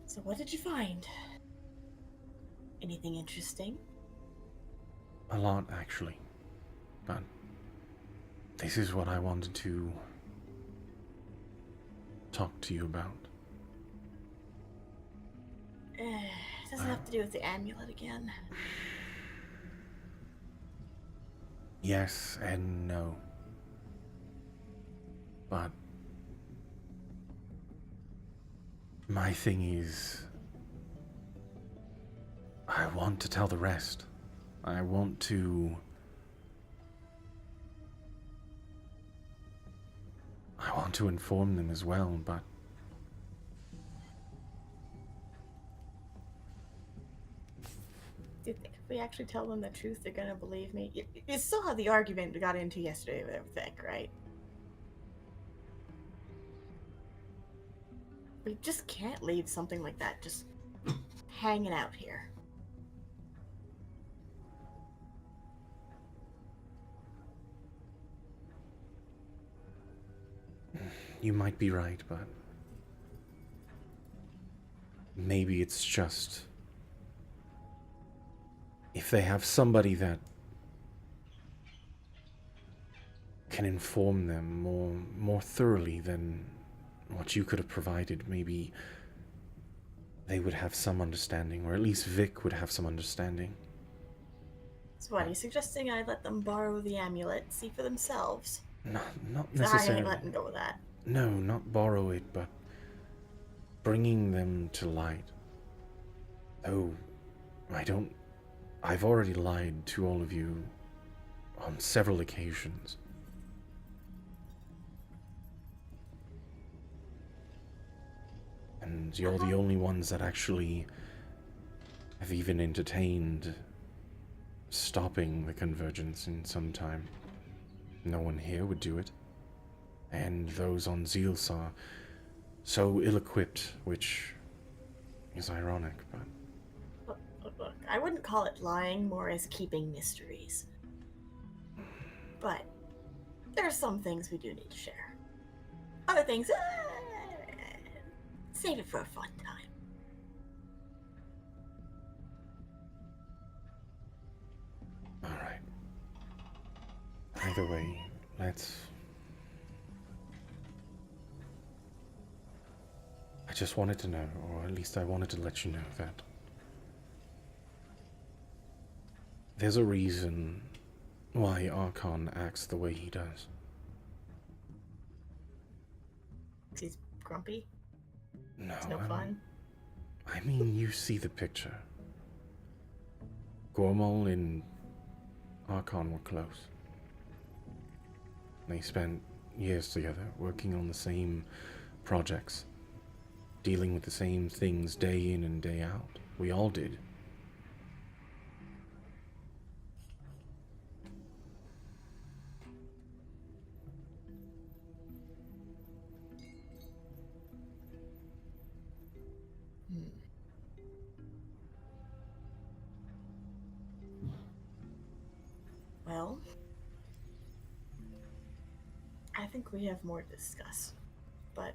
So what did you find? Anything interesting? A lot, actually. But this is what I wanted to talk to you about. Does it have to do with the amulet again? Yes and no. But my thing is, I want to tell the rest. I want to inform them as well, but Do you think if we actually tell them the truth, they're gonna believe me? You saw how the argument we got into yesterday with everything, right? We just can't leave something like that just hanging out here. you might be right, but maybe it's just if they have somebody that can inform them more thoroughly than what you could have provided, maybe they would have some understanding, or at least Vic would have some understanding. So what, are you suggesting I let them borrow the amulet, see for themselves? Not I necessarily. ain't letting go of that. No, not borrow it, but bringing them to light. Oh, I've already lied to all of you on several occasions. And And you're the only ones that actually have even entertained stopping the Convergence in some time. No one here would do it. And those on Zeal saw so ill-equipped, which is ironic, but... Look, I wouldn't call it lying, more as keeping mysteries. But there are some things we do need to share. Other things, save it for a fun time. Alright. Either way, let's... I just wanted to know, or at least I wanted to let you know that there's a reason why Archon acts the way he does. He's grumpy. No, It's no fun. I mean, you see the picture. Gormal and Archon were close. They spent years together, working on the same projects, dealing with the same things day in and day out. We all did. Well, I think we have more to discuss, but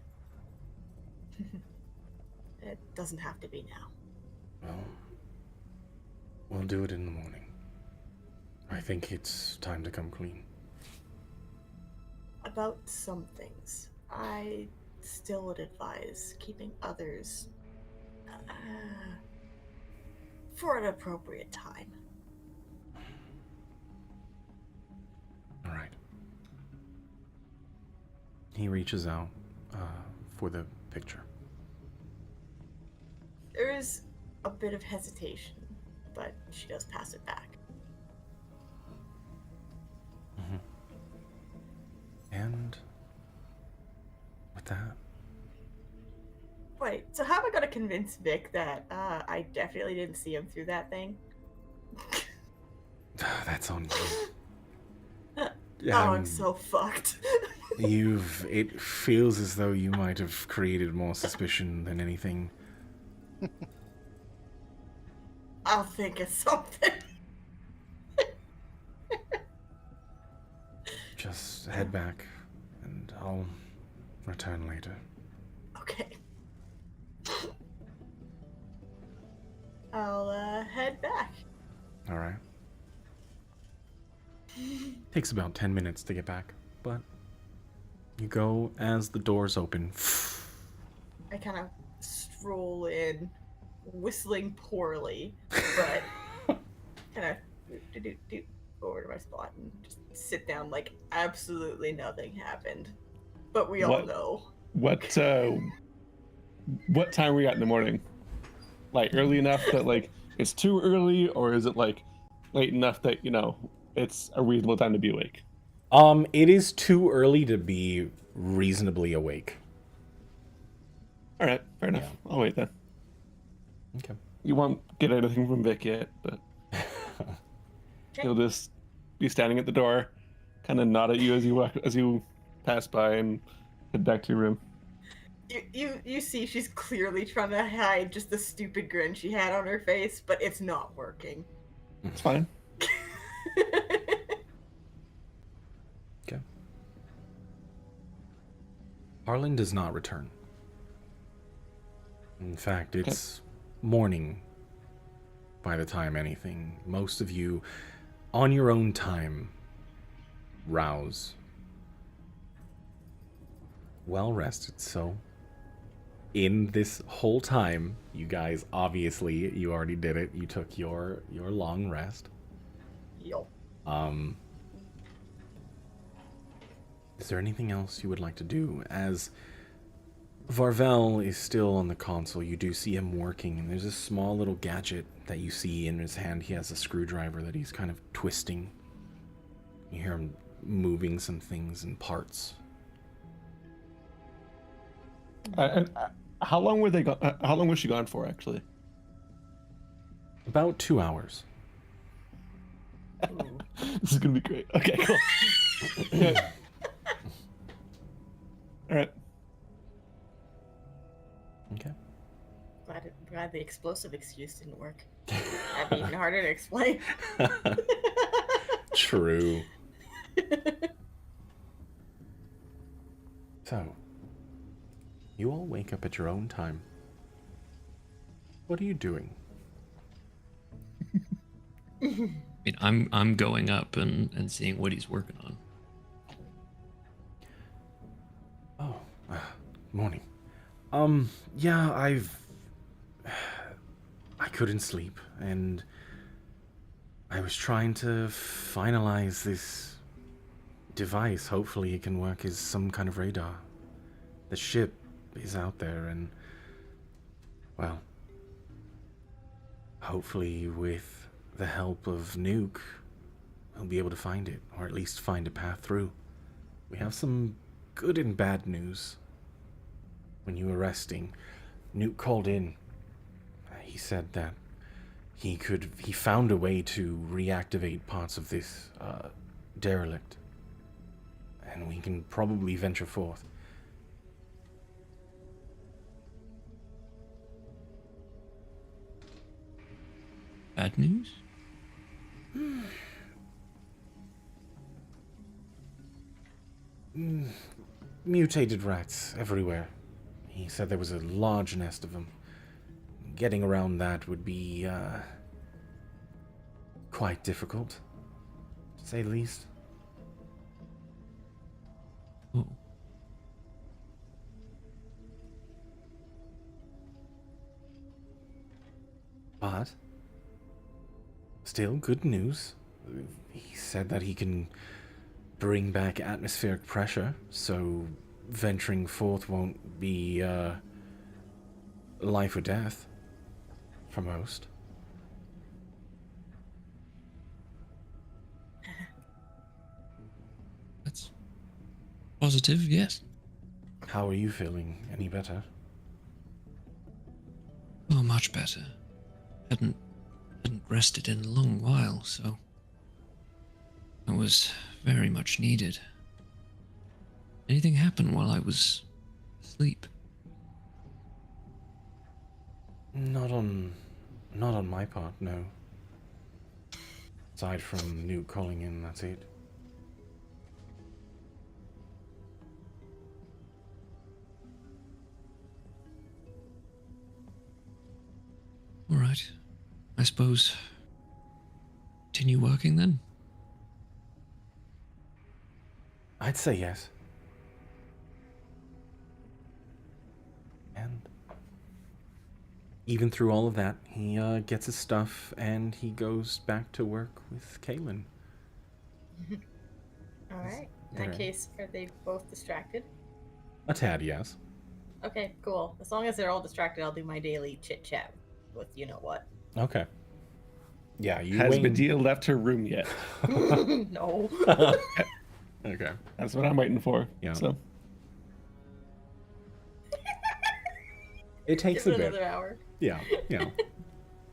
it doesn't have to be now. Well, we'll do it in the morning. I think it's time to come clean. About some things, I still would advise keeping others for an appropriate time. All right. He reaches out for the picture. There is a bit of hesitation, but she does pass it back. Mm-hmm. And with that, Wait, so how am I gonna convince Vic that I definitely didn't see him through that thing? that's on you. Oh, I'm so fucked. It feels as though you might have created more suspicion than anything. I'll think of something. Just head back, and I'll return later. Okay. I'll head back. All right. Takes about 10 minutes to get back, but you go as the doors open. I kind of stroll in, whistling poorly, but kind of do over to my spot and just sit down like absolutely nothing happened. But we all know. What time we got in the morning? Like early enough that like it's too early, or is it like late enough that it's a reasonable time to be awake? It is too early to be reasonably awake. All right, fair enough. Yeah. I'll wait then. Okay. You won't get anything from Vic yet, but he'll just be standing at the door, kind of nod at you as you pass by and head back to your room. You see she's clearly trying to hide just the stupid grin she had on her face, but it's not working. It's fine. Okay. Harlan does not return. In fact, it's morning by the time anything. Most of you, on your own time, rouse. Well rested, so in this whole time, you guys, obviously, you already did it. You took your long rest. Yup. Is there anything else you would like to do? As Varvel is still on the console, you do see him working, and there's a small little gadget that you see in his hand. He has a screwdriver that he's kind of twisting. You hear him moving some things and parts. How long were they gone? How long was she gone for, actually? About 2 hours. Ooh. This is gonna be great. Okay, cool. Yeah. All right. Okay. Glad the explosive excuse didn't work. That'd be even harder to explain. True. So, you all wake up at your own time. What are you doing? I mean, I'm going up and seeing what he's working on. Oh, morning. Yeah, I couldn't sleep, and I was trying to finalize this device. Hopefully it can work as some kind of radar. The ship is out there, and, well, hopefully with the help of Nuke, we'll be able to find it, or at least find a path through. We have some good and bad news. When you were resting, Nuke called in. He said that he found a way to reactivate parts of this derelict, and we can probably venture forth. Bad news? Mutated rats everywhere. He said there was a large nest of them. Getting around that would be quite difficult, to say the least. Oh. But still good news. He said that he can bring back atmospheric pressure, so venturing forth won't be life or death for most. That's positive, yes. How are you feeling? Any better? Oh, much better. Hadn't rested in a long while, so it was very much needed. Anything happen while I was asleep? Not on my part, no. Aside from Nuke calling in, that's it. All right. I suppose continue working then? I'd say yes. And even through all of that, he gets his stuff and he goes back to work with Kaylin. All right. In that There. case, are they both distracted? A tad, yes. Okay, cool. As long as they're all distracted, I'll do my daily chit chat with you know what. Okay. Yeah, you Has wait. Medea left her room yet? No. Okay. That's what I'm waiting for. Yeah. So It takes Give a it bit. another hour. Yeah.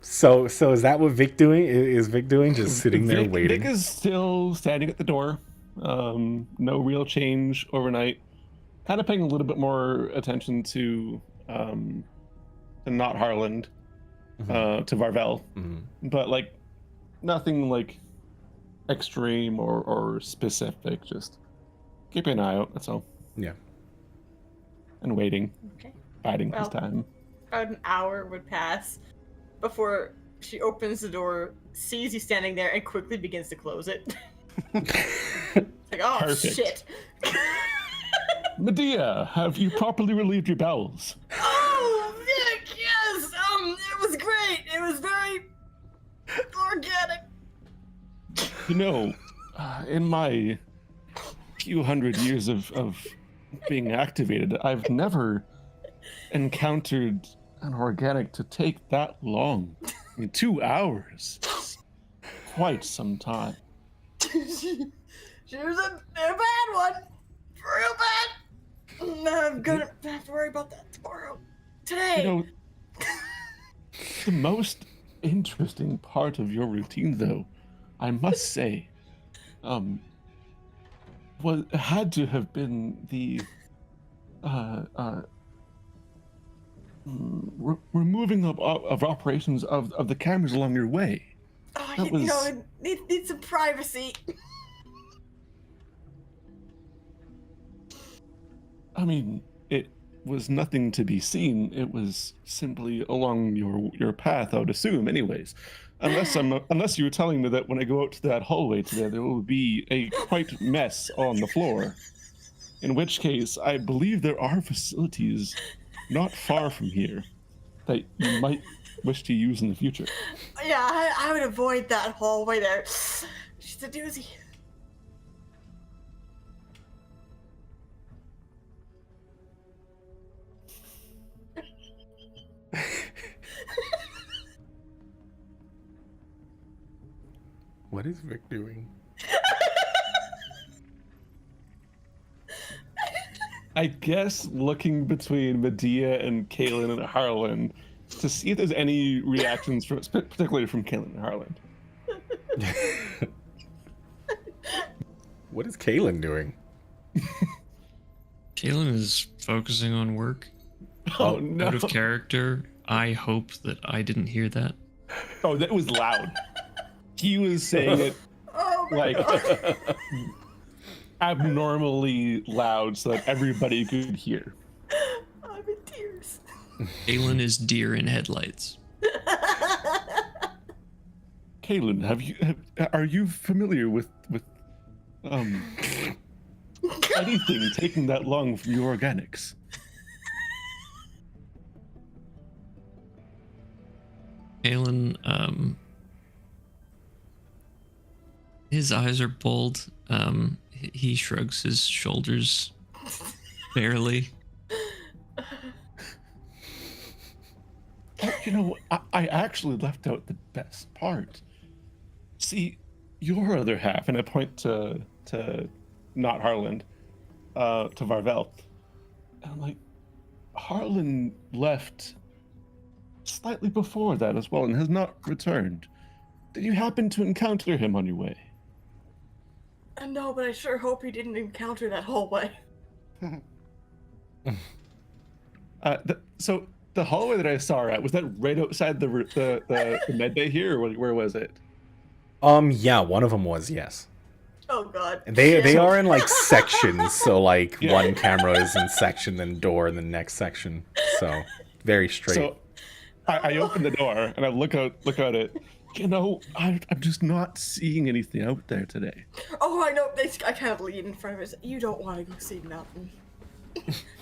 So is that what Vic doing? Is Vic doing just sitting there waiting? Vic is still standing at the door. No real change overnight. Kind of paying a little bit more attention to not Harland, to Varvel, but like nothing like extreme or specific. Just keeping an eye out. That's all. Yeah. And waiting, Okay. biding his Well. time. About an hour would pass before she opens the door, sees you standing there, and quickly begins to close it. It's like, oh Perfect. shit. Medea, have you properly relieved your bowels? Oh, Vic, yes. It was great. It was very organic. You know, in my few hundred years of being activated, I've never encountered an organic to take that long. I mean, 2 hours. Quite some time. She was a bad one. Real bad. I'm gonna have to worry about that tomorrow. Today. You know, the most interesting part of your routine, though, I must say, had to have been the removing of operations of the cameras along your way. Oh, That you know, was- it needs some privacy. I mean, it was nothing to be seen. It was simply along your path, I would assume, anyways. Unless you were telling me that when I go out to that hallway today, there will be a quite mess on the floor. In which case, I believe there are facilities not far from here that you might wish to use in the future. Yeah, I would avoid that hallway there. She's a doozy. What is Vic doing? I guess looking between Medea and Kaylin and Harlan to see if there's any reactions, particularly from Kaylin and Harlan. What is Kaylin doing? Kaylin is focusing on work. Oh no! Out of character. I hope that I didn't hear that. Oh, that was loud. He was saying it Oh my like god. abnormally loud so that everybody could hear. I'm in tears. Kaylin is deer in headlights. Kaylin, are you familiar with anything taking that long from your organics? Kaylin, his eyes are bold. He shrugs his shoulders barely. You know, I actually left out the best part. See, your other half, and I point to not Harlan, to Varvel. And I'm like, Harlan left slightly before that as well and has not returned. Did you happen to encounter him on your way? No, but I sure hope he didn't encounter that hallway. So the hallway that I saw her at, was that right outside the med bay here, or where was it? Yeah, one of them was, yes. Oh god. They are in like sections, so like Yeah. one camera is in section, then door, and the next section. So very straight. So I open the door and I look out at. You know, I'm just not seeing anything out there today. Oh, I know. I kind of lean in front of us. You don't want to go see nothing.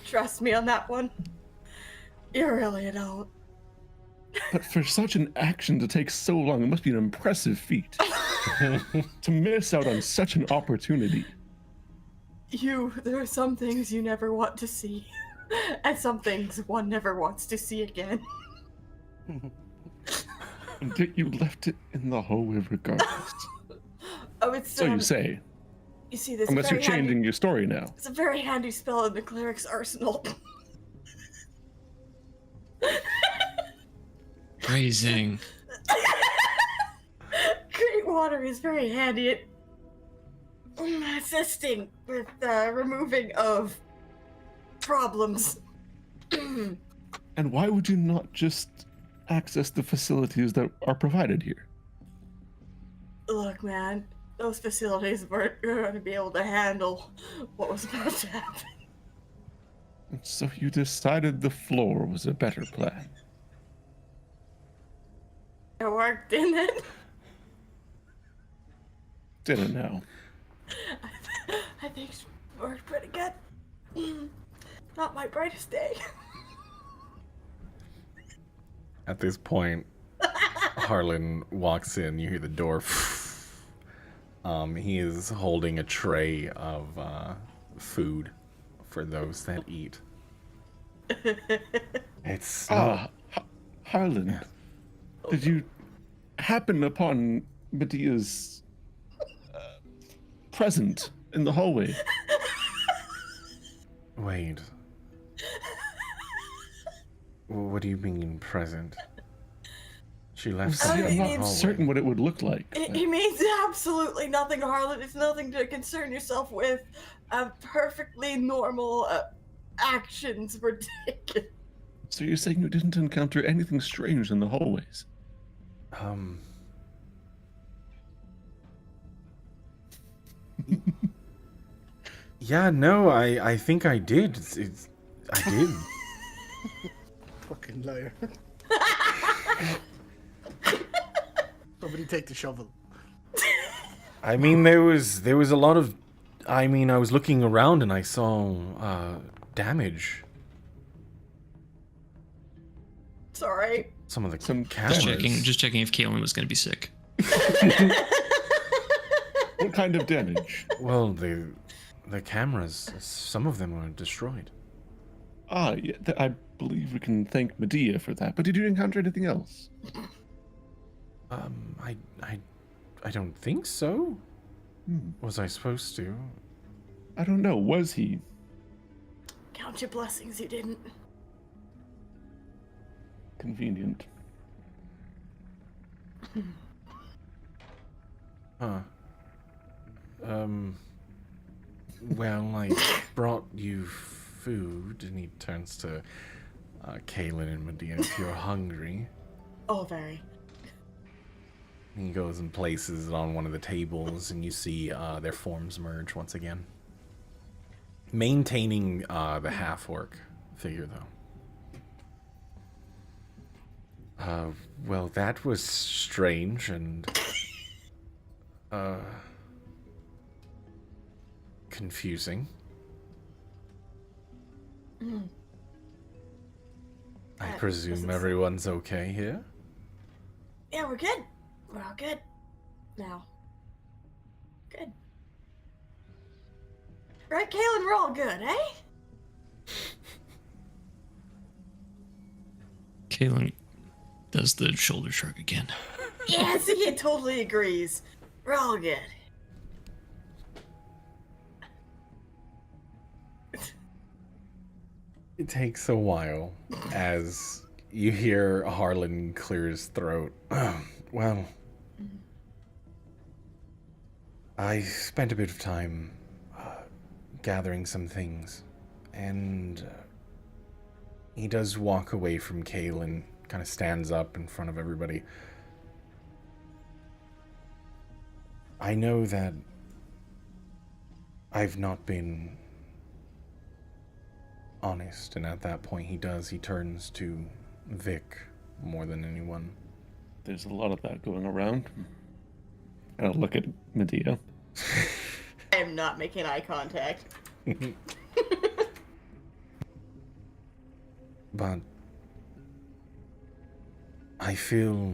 Trust me on that one. You really don't. But for such an action to take so long, it must be an impressive feat. To miss out on such an opportunity. There are some things you never want to see. And some things one never wants to see again. And yet you left it in the hallway regardless. Oh, it's So you say. You see, this Unless you're very handy, changing your story now. it's a very handy spell in the cleric's arsenal. Phrasing. Great water is very handy at assisting with removing of problems. And why would you not just access the facilities that are provided here? Look, man, those facilities weren't going to be able to handle what was about to happen. And so you decided the floor was a better plan. It worked, didn't it? Didn't know. I think it worked pretty good. Not my brightest day. At this point, Harlan walks in. You hear the door. He is holding a tray of food for those that eat. It's Harlan, did you happen upon Medea's present in the hallway? wait. What do you mean present? She left See, something I'm in the not hallway. certain what it would look like. It means absolutely nothing, Harlan. It's nothing to concern yourself with. Perfectly normal actions were taken. So you're saying you didn't encounter anything strange in the hallways? Yeah, no, I think I did. I did. Fucking liar. Somebody take the shovel. I mean, there was a lot of. I mean, I was looking around and I saw damage. Sorry. Some of the Some cameras. Just checking if Kaelin was going to be sick. What kind of damage? Well, the cameras. Some of them were destroyed. Ah, yeah, I believe we can thank Medea for that. But did you encounter anything else? I don't think so. Was I supposed to? I don't know. Was he? Count your blessings, you didn't. Convenient. Huh. Well, I brought you food, and he turns to Kaelin and Medea if you're hungry. Oh, very. He goes and places it on one of the tables, and you see their forms merge once again. Maintaining the half-orc figure, though. Well, that was strange, and confusing. I presume everyone's okay here? Yeah, we're good. We're all good. Now. Good. Right, Kaelin, we're all good, eh? Kaelin does the shoulder shrug again. Yeah, see, he totally agrees. We're all good. It takes a while as you hear Harlan clear his throat. Well, I spent a bit of time gathering some things, and he does walk away from Kaelin, kind of stands up in front of everybody. I know that I've not been honest, and at that point he turns to Vic more than anyone. There's a lot of that going around. And I'll look at Medea. I am not making eye contact. But I feel,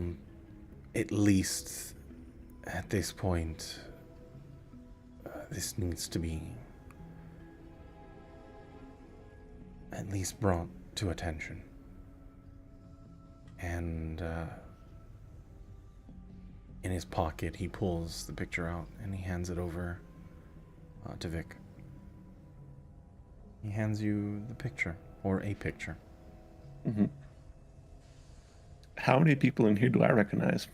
at least at this point, this needs to be at least brought to attention. And in his pocket, he pulls the picture out and he hands it over to Vic. He hands you the picture, or a picture. Mm-hmm. How many people in here do I recognize?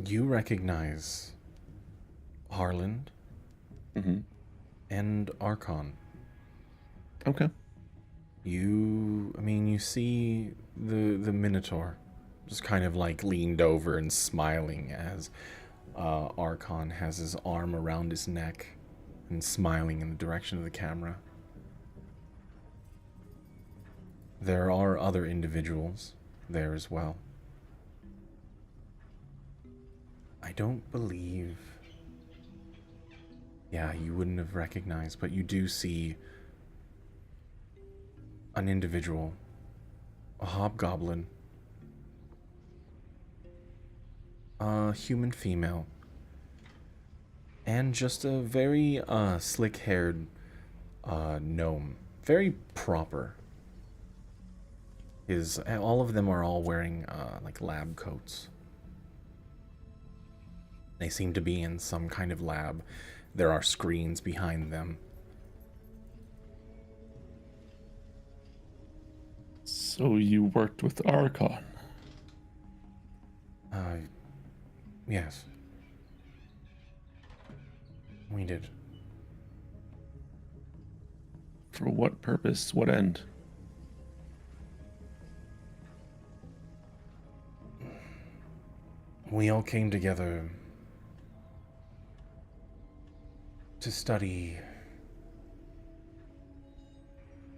You recognize Harland and Archon. Okay. You see the Minotaur just kind of like leaned over and smiling as Archon has his arm around his neck and smiling in the direction of the camera. There are other individuals there as well. I don't believe... Yeah, you wouldn't have recognized, but you do see an individual, a hobgoblin, a human female, and just a very slick-haired gnome. Very proper. All of them are all wearing like lab coats. They seem to be in some kind of lab. There are screens behind them. So you worked with Archon. Yes. We did. For what purpose? What end? We all came together to study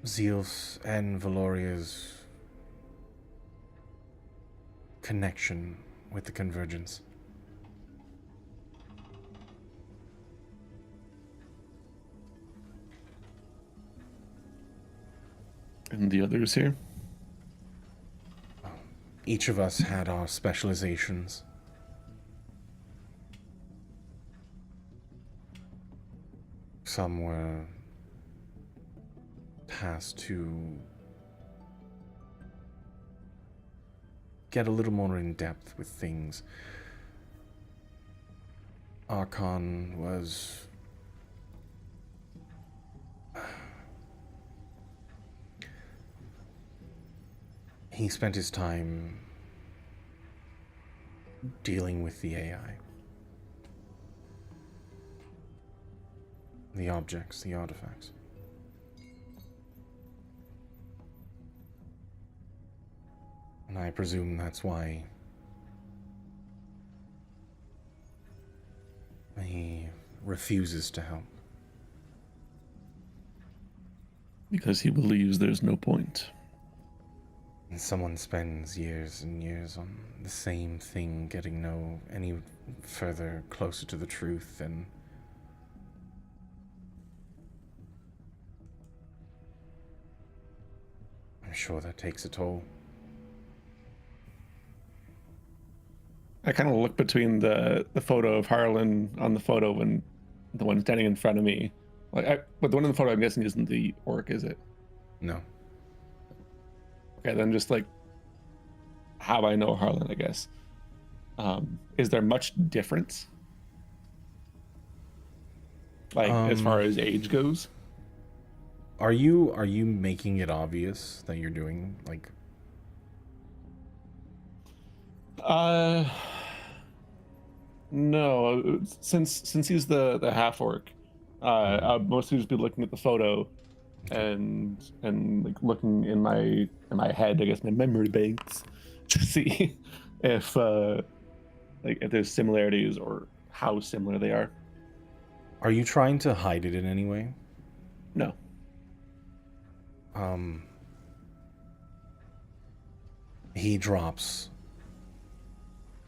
Zeus and Valoria's connection with the Convergence. And the others here? Each of us had our specializations. Some were tasked to get a little more in depth with things. Archon was he spent his time dealing with the AI. The objects, the artifacts. And I presume that's why he refuses to help. Because he believes there's no point. And someone spends years and years on the same thing, getting no any further closer to the truth, and I'm sure that takes a toll. I kind of look between the photo of Harlan on the photo and the one standing in front of me. But the one in the photo, I'm guessing, isn't the orc, is it? No. Okay, then just like how I know Harlan, I guess. Is there much difference? Like as far as age goes? Are you making it obvious that you're doing like? No. Since he's the half orc, I'll mostly just be looking at the photo, and like looking in my head, I guess my memory banks, to see if like if there's similarities or how similar they are. Are you trying to hide it in any way? No. He drops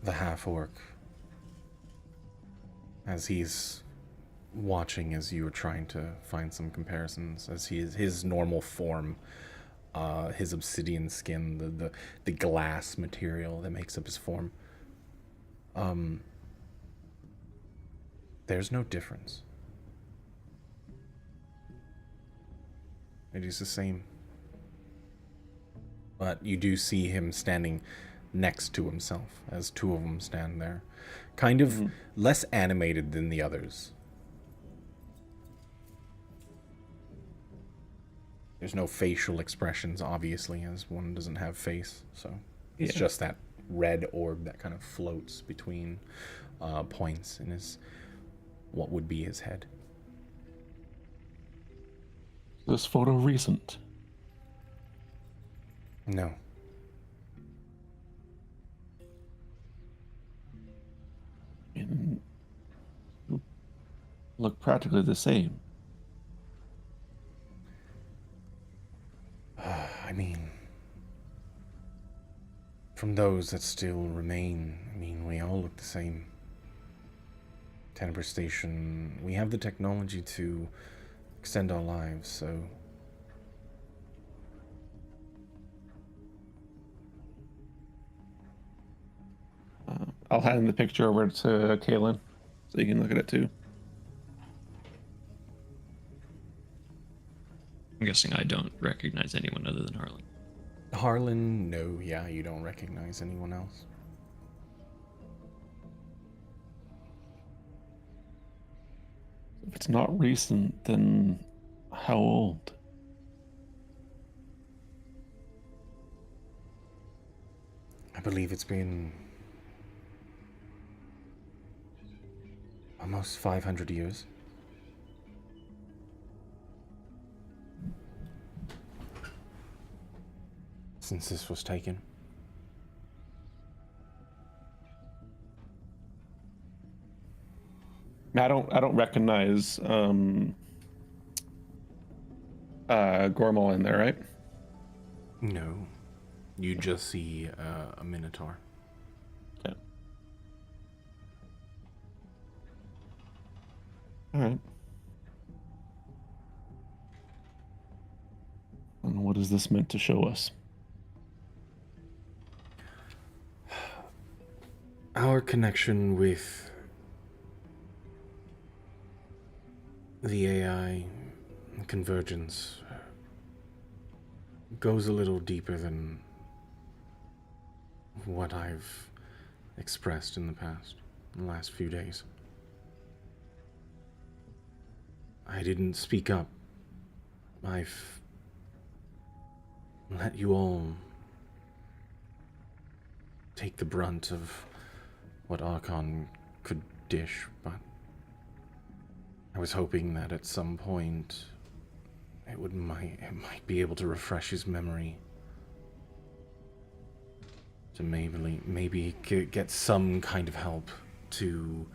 the half orc as he's watching as you are trying to find some comparisons, as his normal form, his obsidian skin, the glass material that makes up his form. There's no difference. It is the same. But you do see him standing next to himself as two of them stand there. Kind of less animated than the others. There's no facial expressions, obviously, as one doesn't have face. So it's just that red orb that kind of floats between points in his, what would be his head. This photo recent? No. And look practically the same. I mean, from those that still remain, I mean, we all look the same. Tenebris Station, we have the technology to extend our lives, so I'll hand the picture over to Kaylin so you can look at it too. I'm guessing I don't recognize anyone other than Harlan. Harlan, no, yeah, you don't recognize anyone else. If it's not recent, then how old? believe it's been almost 500 years. Since this was taken. I don't recognize Gormal in there, right? No. You just see a minotaur. Okay. All right. And what is this meant to show us? Our connection with the AI Convergence goes a little deeper than what I've expressed in the past, in the last few days. I didn't speak up. I've let you all take the brunt of what Archon could dish, but I was hoping that at some point it might be able to refresh his memory, to maybe get some kind of help to,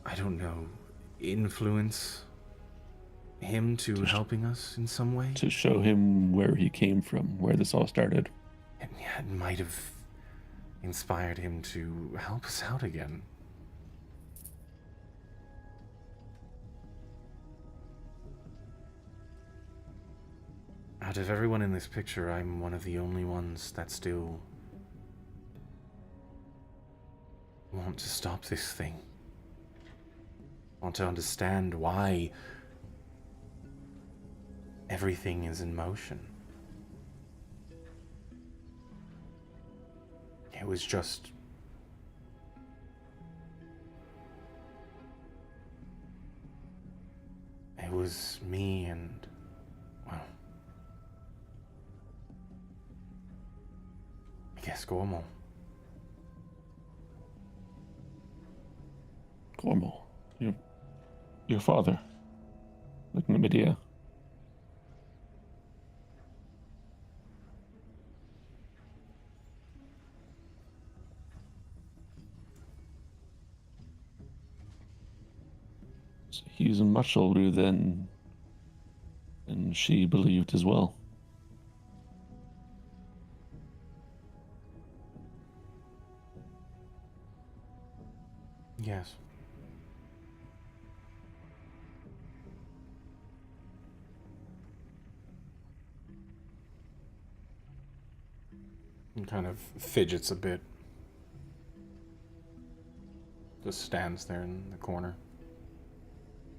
I don't know, influence him to helping us in some way. To show him where he came from, where this all started. And yeah, it might have inspired him to help us out again. Out of everyone in this picture, I'm one of the only ones that still want to stop this thing. Want to understand why everything is in motion. It was just it was me and, well, I guess Gormal. Gormal, your father, looking at Medea. So he's much older than she believed as well. Yes. And kind of fidgets a bit. Just stands there in the corner.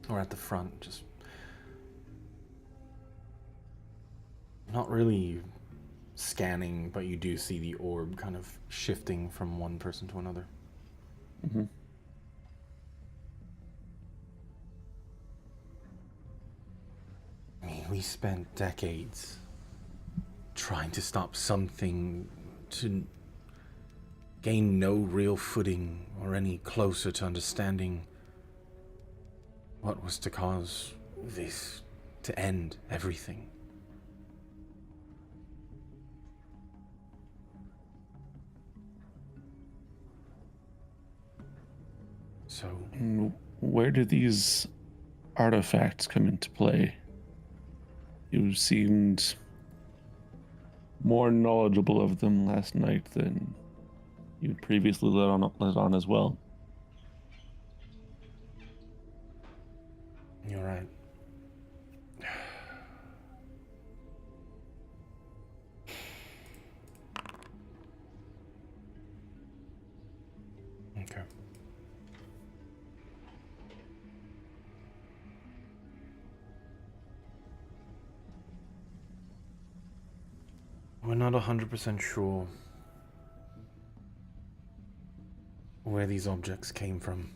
Or at the front, just not really scanning, but you do see the orb kind of shifting from one person to another. Mm-hmm. I mean, we spent decades trying to stop something to gain no real footing or any closer to understanding what was to cause this to end everything. So, where do these artifacts come into play? You seemed more knowledgeable of them last night than you'd previously let on as well. You're right. Okay. We're not 100% sure where these objects came from.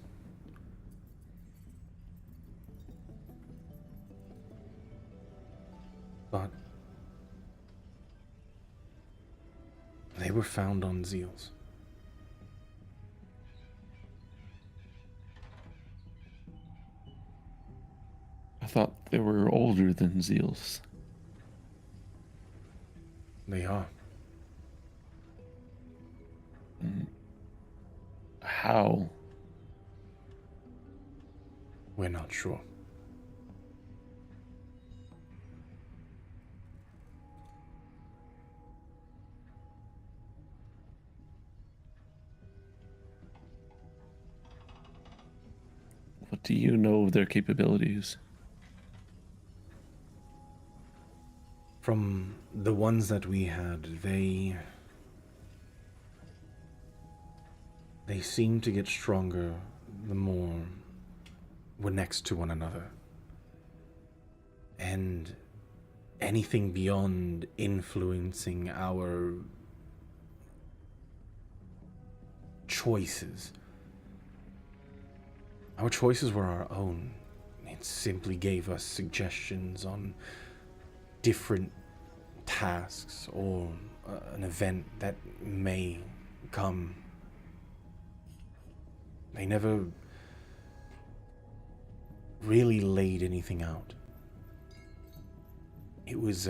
But They were found on Zeals. I thought they were older than Zeals. They are. How? We're not sure. What do you know of their capabilities? From the ones that we had, they seem to get stronger the more we're next to one another. And anything beyond influencing our choices. Our choices were our own. It simply gave us suggestions on different tasks or an event that may come. They never really laid anything out. It was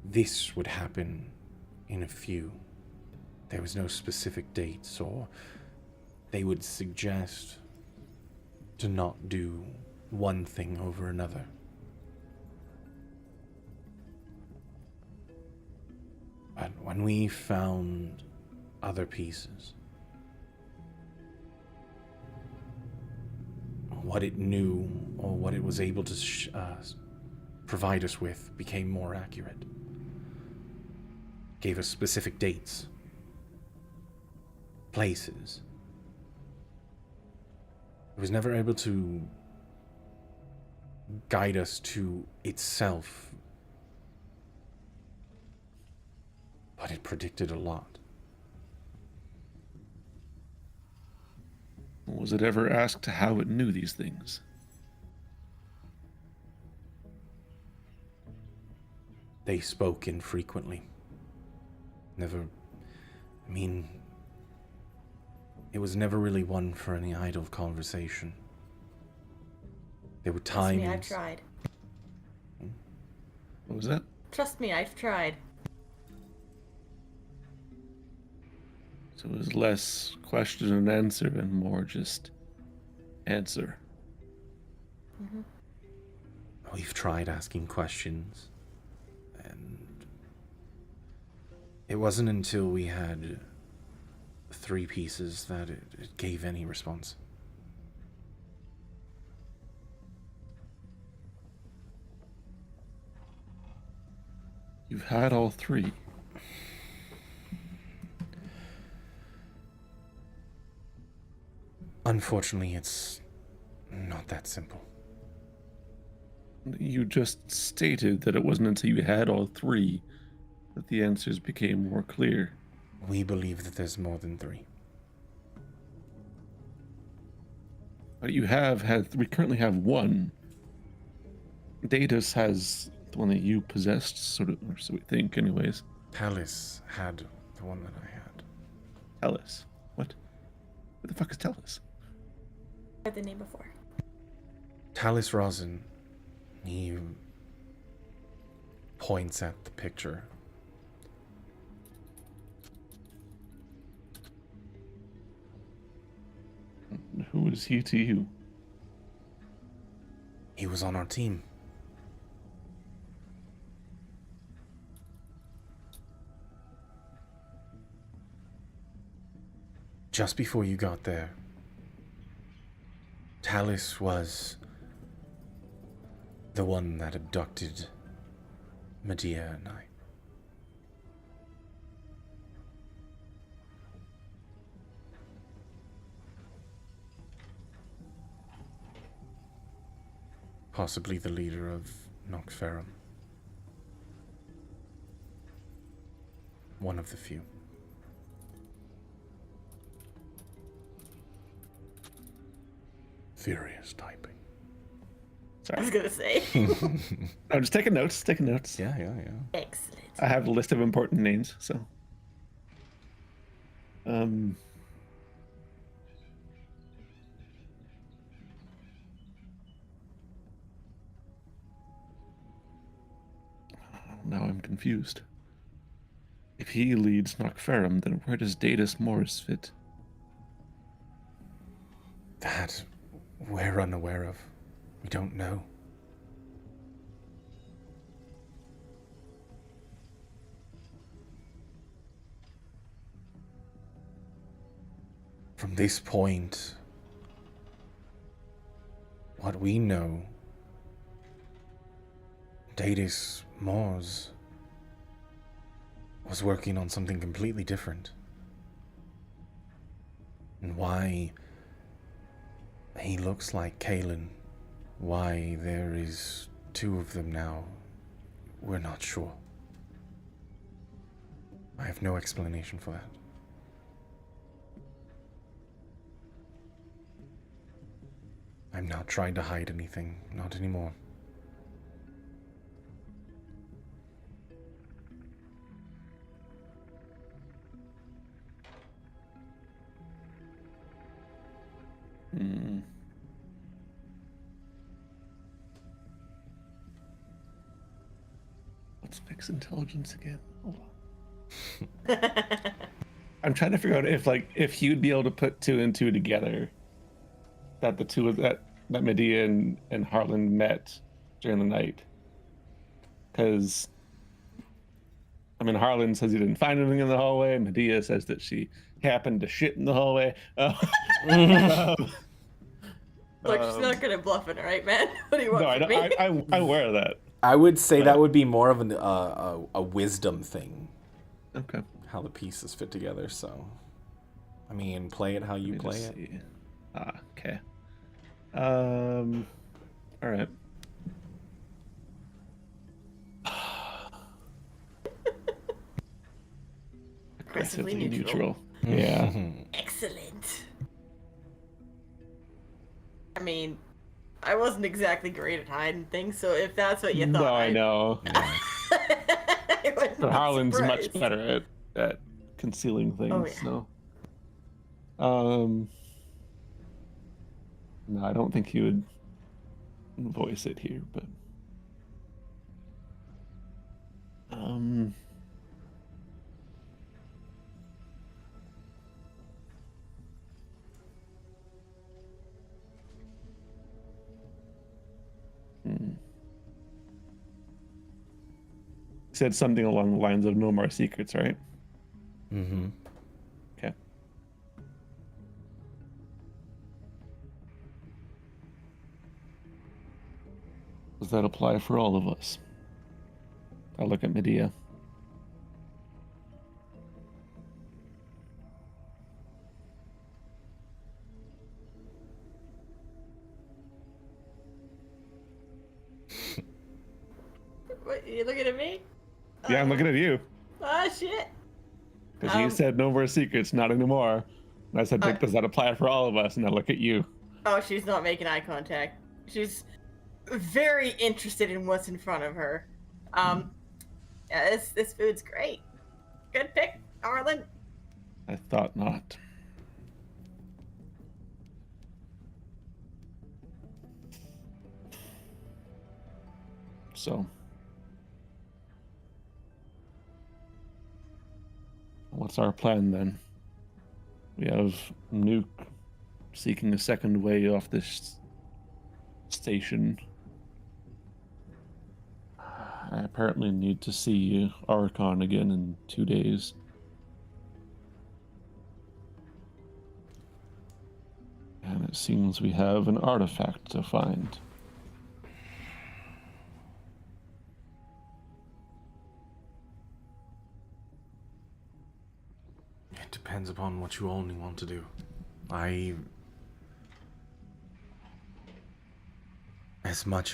this would happen in a few. There was no specific dates, or they would suggest to not do one thing over another. But when we found other pieces, what it knew or what it was able to provide us with became more accurate. Gave us specific dates, places. It was never able to guide us to itself, but it predicted a lot. Was it ever asked how it knew these things? They spoke infrequently. It was never really one for any idle conversation. There were Trust times... me, I've tried. What was that? Trust me, I've tried. So it was less question and answer and more just answer. Mm-hmm. We've tried asking questions, and it wasn't until we had 3 pieces that it gave any response. You've had all 3. Unfortunately, it's not that simple. You just stated that it wasn't until you had all 3 that the answers became more clear. We believe that there's more than 3. But you have had, we currently have 1. Datus has the one that you possessed, sort of, or so we think anyways. Talus had the one that I had. Tellus. What? What the fuck is Tellus? Heard the name before. Talus Rosin. He points at the picture. Who is he to you? He was on our team. Just before you got there, Talus was the one that abducted Medea and I. Possibly the leader of Nox Ferrum. One of the few. Furious typing. I was gonna say. I'm just taking notes, Yeah. Excellent. I have a list of important names, so. Now I'm confused. If he leads Knockferrum, then where does Daedus Morris fit? That we're unaware of. We don't know. From this point, what we know, Daedus Morris was working on something completely different. And why he looks like Kalen, why there is two of them now, we're not sure. I have no explanation for that. I'm not trying to hide anything, not anymore. Let's fix intelligence again. Hold on. I'm trying to figure out if he would be able to put two and two together. That the two of that Medea and Harlan met during the night. Because I mean, Harlan says he didn't find anything in the hallway. Medea says that she happened to shit in the hallway. Look, she's not good at bluffing, right, man? What do you want No, from me? I'm aware of that. I would say that would be more of a wisdom thing. Okay. How the pieces fit together, so... I mean, play it how you play it. See. Okay. All right. Aggressively neutral. Yeah. Excellent. I mean, I wasn't exactly great at hiding things, so if that's what you thought, No, I know. I wouldn't But be Harlan's surprised. much better at concealing things. Oh, yeah. So, no, I don't think he would voice it here, but said something along the lines of "No more secrets," right? Mm-hmm. Okay. Does that apply for all of us? I look at Medea. What, you looking at me? Yeah, I'm looking at you. Ah, shit. Because you said no more secrets, not anymore. And I said, does that apply for all of us? And I look at you. Oh, she's not making eye contact. She's very interested in what's in front of her. Yeah, this food's great. Good pick, Arlen. I thought not. So, what's our plan then? We have Nuke seeking a second way off this station. I apparently need to see Archon again in 2 days. And it seems we have an artifact to find. It depends upon what you only want to do. As much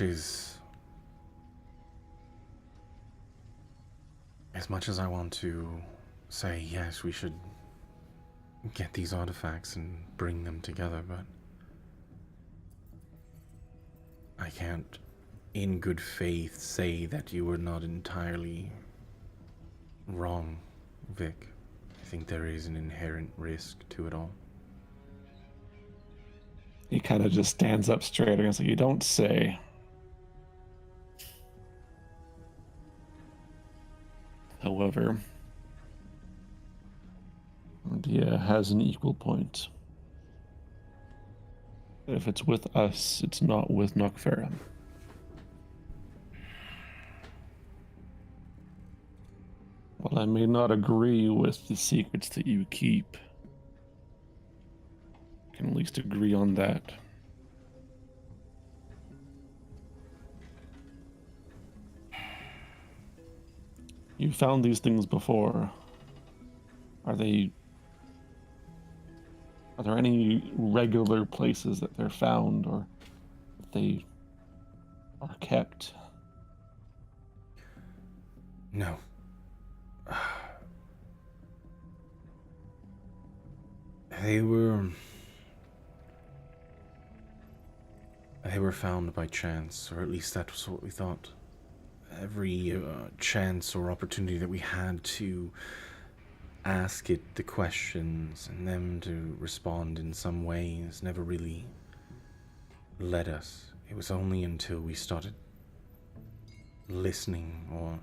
as I want to say, yes, we should get these artifacts and bring them together, but I can't, in good faith, say that you were not entirely wrong, Vic. I think there is an inherent risk to it all. He kind of just stands up straight and like, you don't say. However, Dia has an equal point. If it's with us, it's not with Nuke. While I may not agree with the secrets that you keep, I can at least agree on that. You found these things before. Are there any regular places that they're found or that they are kept? No. They were found by chance, or at least that was what we thought. Every chance or opportunity that we had to ask it the questions and them to respond in some ways never really led us. It was only until we started listening or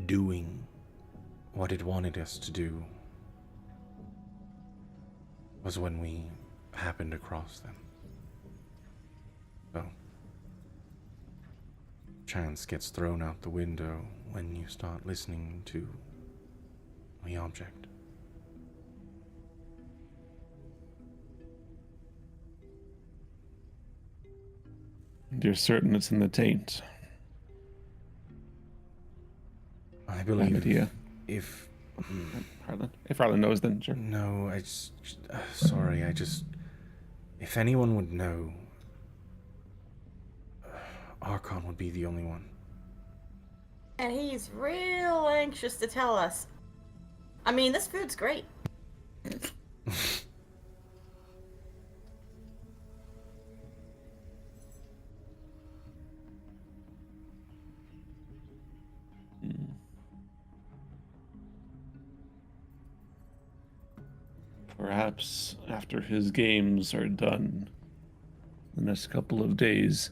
doing what it wanted us to do was when we happened across them. So, chance gets thrown out the window when you start listening to the object. You're certain it's in the taint? I believe Idea. if Harlan. If Harlan knows, then sure. no, sorry, if anyone would know, Archon would be the only one. And he's real anxious to tell us. I mean, this food's great. Perhaps after his games are done, the next couple of days,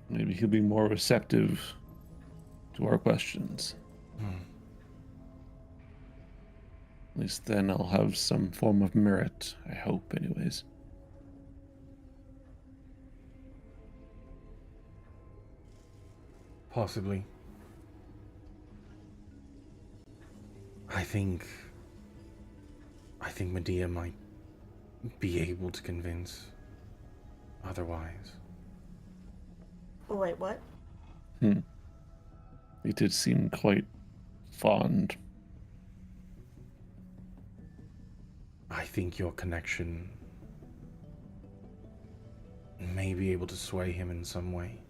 maybe he'll be more receptive to our questions. At least then I'll have some form of merit, I hope, anyways. Possibly. I think Medea might be able to convince otherwise. Wait, what? He did seem quite fond. I think your connection may be able to sway him in some way,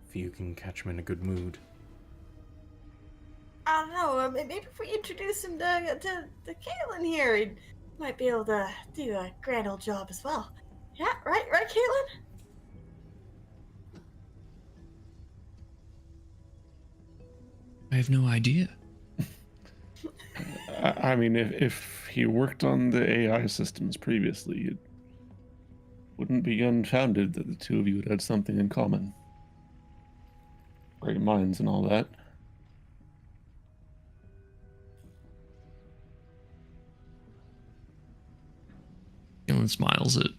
if you can catch him in a good mood. I don't know. Maybe if we introduce him to Caitlin here, he might be able to do a grand old job as well. Yeah, right, Caitlin? I have no idea. I mean, if he worked on the AI systems previously, it wouldn't be unfounded that the two of you would have something in common. Great minds and all that. Gillen smiles at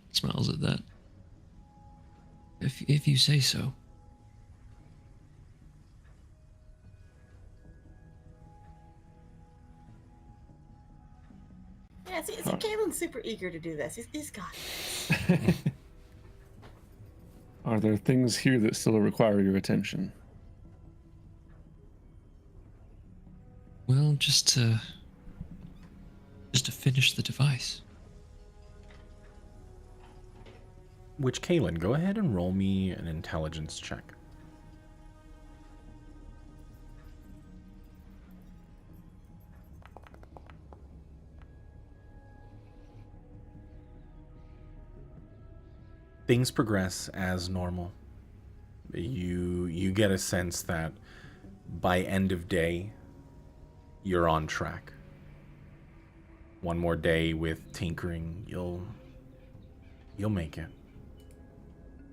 that. If you say so. Yeah, see, Caitlin's super eager to do this. He's got it. Are there things here that still require your attention? Well, just to finish the device. Which, Kaylin, go ahead and roll me an intelligence check. Things progress as normal. You get a sense that by end of day, you're on track. One more day with tinkering, you'll make it.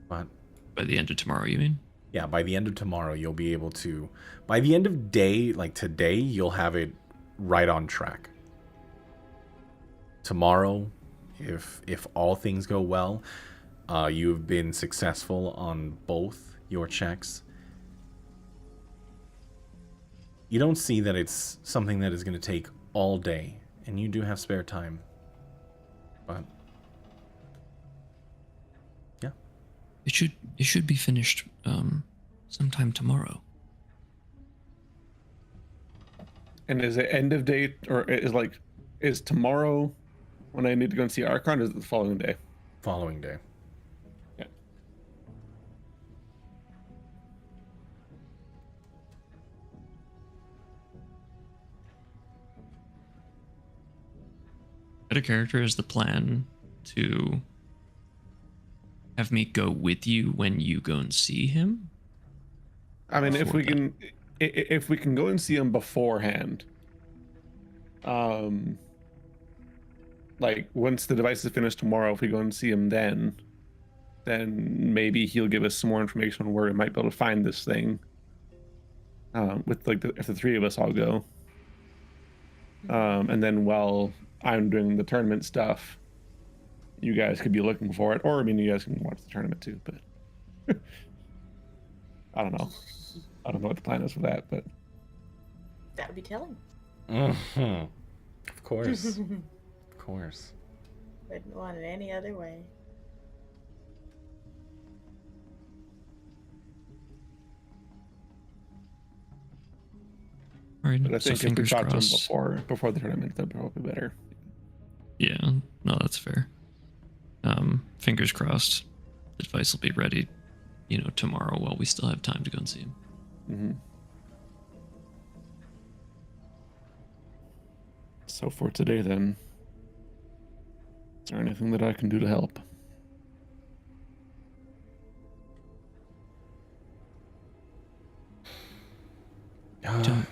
But By the end of tomorrow, you mean? yeah, by the end of tomorrow, you'll be able to. By the end of day, like today, you'll have it right on track. Tomorrow, if all things go well, you've been successful on both your checks. You don't see that it's something that is going to take all day, and you do have spare time. But yeah, It should be finished sometime tomorrow. And is it end of day, or is tomorrow when I need to go and see Archon, or is it the following day? following day. Yeah. Out of character, is the plan to have me go with you when you go and see him? I mean, if Before we can, if we can go and see him beforehand, like once the device is finished tomorrow, if we go and see him then maybe he'll give us some more information on where we might be able to find this thing. With like if the three of us all go, and then while I'm doing the tournament stuff, you guys could be looking for it, or I mean, you guys can watch the tournament too. But I don't know. I don't know what the plan is for that, but That would be telling. Mm-hmm. Of course. Of course. Wouldn't want it any other way. All right, I so think if we fingers talk to him crossed. before the tournament, that'd probably be better. Yeah, no, that's fair. Fingers crossed. The device will be ready, tomorrow while we still have time to go and see him. Mm-hmm. So for today, then, is there anything that I can do to help? Don't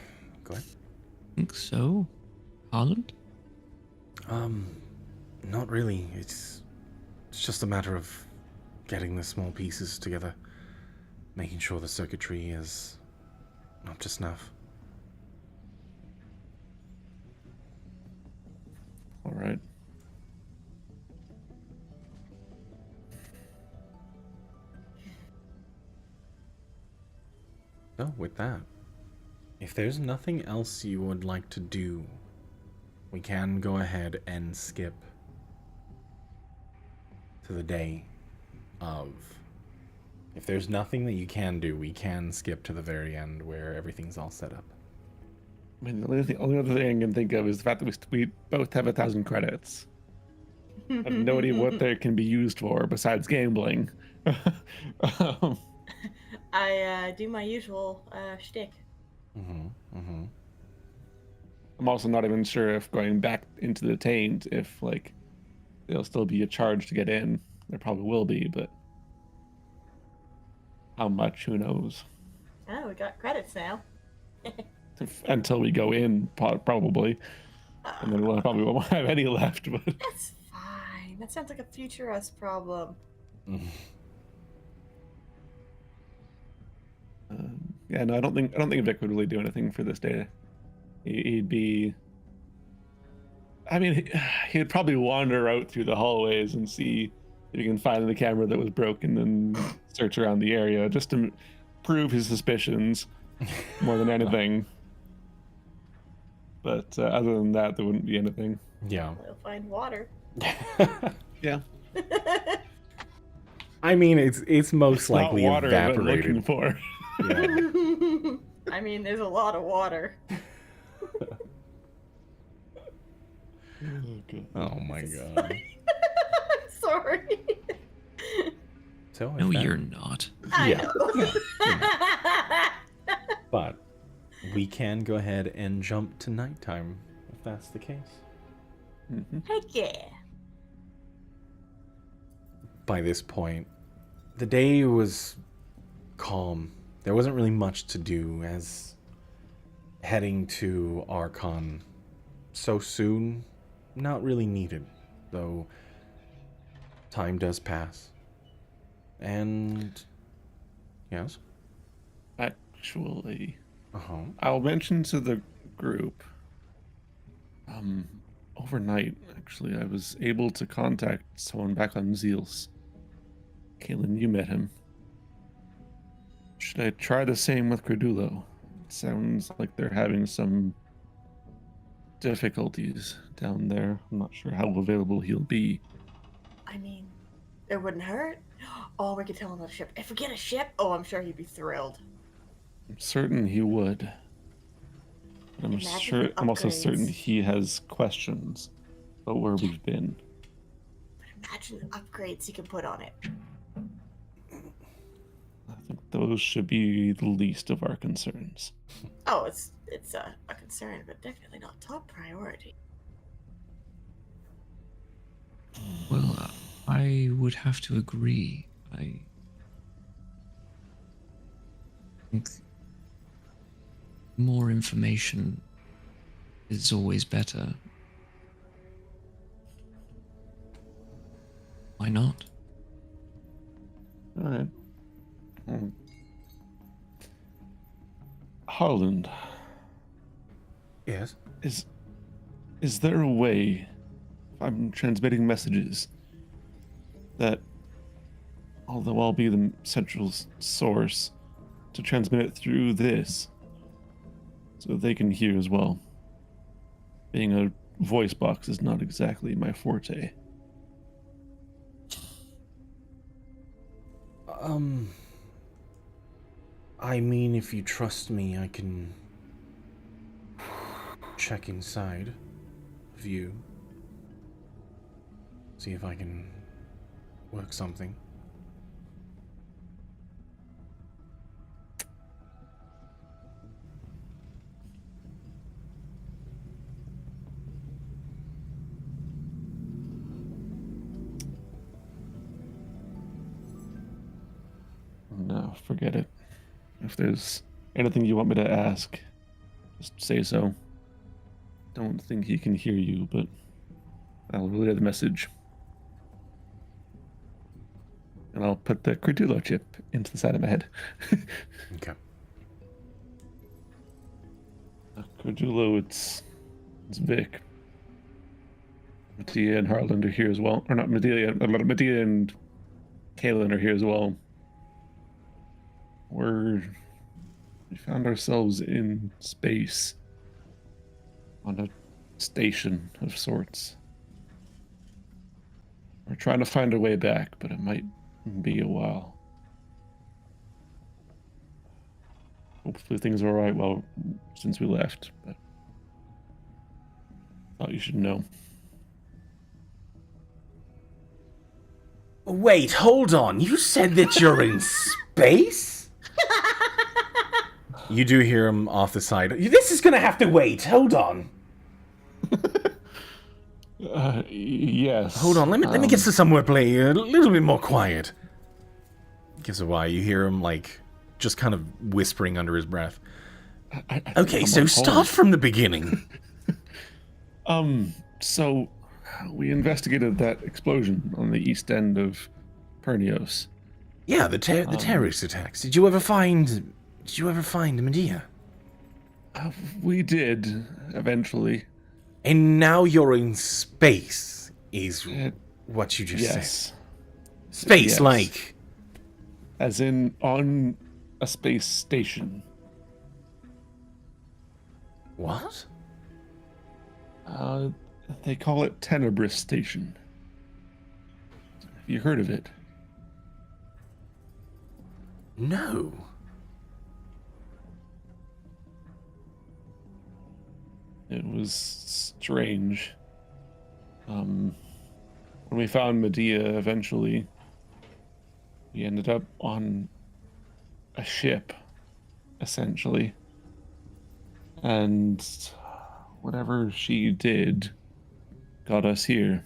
Go ahead. think so, Holland? Not really. It's just a matter of getting the small pieces together, making sure the circuitry is up to snuff. All right. So, with that, if there's nothing else you would like to do, we can go ahead and skip to the day of. If there's nothing that you can do, we can skip to the very end where everything's all set up. I mean, the only other thing I can think of is the fact that we both have 1,000 credits. I have no idea what they can be used for besides gambling. I do my usual shtick. I'm also not even sure if going back into the taint, if like there'll still be a charge to get in. There probably will be, but how much? Who knows? Oh, we got credits now. Until we go in, probably, and then we'll probably won't have any left. But That's fine. That sounds like a future us problem. yeah, no, I don't think Vic would really do anything for this day. He'd be. I mean, he'd probably wander out through the hallways and see if he can find the camera that was broken and search around the area just to prove his suspicions more than anything. But other than that, there wouldn't be anything. Yeah. We'll find water. Yeah. I mean, it's most likely not water that I'm evaporated. looking for. Yeah. I mean, there's a lot of water. Oh my god. I'm sorry. So No, if that- you're not. I Yeah. know. But we can go ahead and jump to nighttime if that's the case. Heck yeah. By this point, the day was calm. There wasn't really much to do as heading to Archon so soon, not really needed, though time does pass. And yes? Actually, Uh-huh. I'll mention to the group. Overnight, actually, I was able to contact someone back on Zeals. Kaylin, you met him. Should I try the same with Credulo? It sounds like they're having some difficulties down there. I'm not sure how available he'll be. I mean, it wouldn't hurt. Oh, we could tell him about a ship. If we get a ship, oh, I'm sure he'd be thrilled. I'm certain he would. I'm Imagine the I'm also certain upgrades. he has questions about where we've been. Imagine the upgrades he could put on it. I think those should be the least of our concerns. Oh, it's a concern, but definitely not top priority. Well, I would have to agree. I think more information is always better. Why not? All right. Harland, Yes? is there a way, if I'm transmitting messages, that, although I'll be the central source, to transmit it through this, so they can hear as well? Being a voice box is not exactly my forte. I mean, if you trust me, I can check inside of you. See if I can work something. No, forget it. If there's anything you want me to ask, just say so. Don't think he can hear you, but I'll relay the message. And I'll put the Credulo chip into the side of my head. Okay. Credulo, it's Vic. Medea and Harland are here as well. Or not Medea and Kaylin are here as well. We found ourselves in space on a station of sorts. We're trying to find our way back, but it might be a while. Hopefully things are alright since we left, but thought you should know. Wait, hold on. You said that you're in space? You do hear him off the side. This is gonna have to wait. Hold on. Yes. Hold on. Let me get to somewhere play a little bit more quiet. Gives a why. You hear him like just kind of whispering under his breath. Okay, so start from the beginning. So we investigated that explosion on the east end of Pernios. Yeah, the terrorist attacks. Did you ever find Medea? We did eventually. And now you're in space, is Uh, what you just said. Yes. Space, Yes. like. As in on a space station. What? They call it Tenebris Station. Have you heard of it? No. It was strange. When we found Medea eventually, we ended up on a ship, essentially. And whatever she did got us here.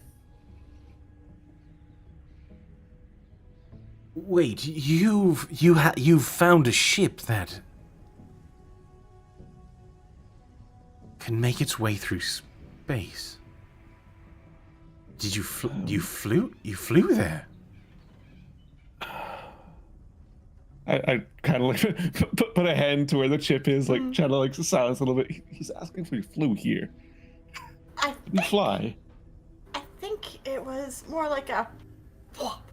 Wait, you've found a ship that. can make its way through space. Did you you flew there? I kind of like put a hand to where the chip is, like trying to like silence a little bit. He's asking if we flew here. I Did we fly? think it was more like a plop.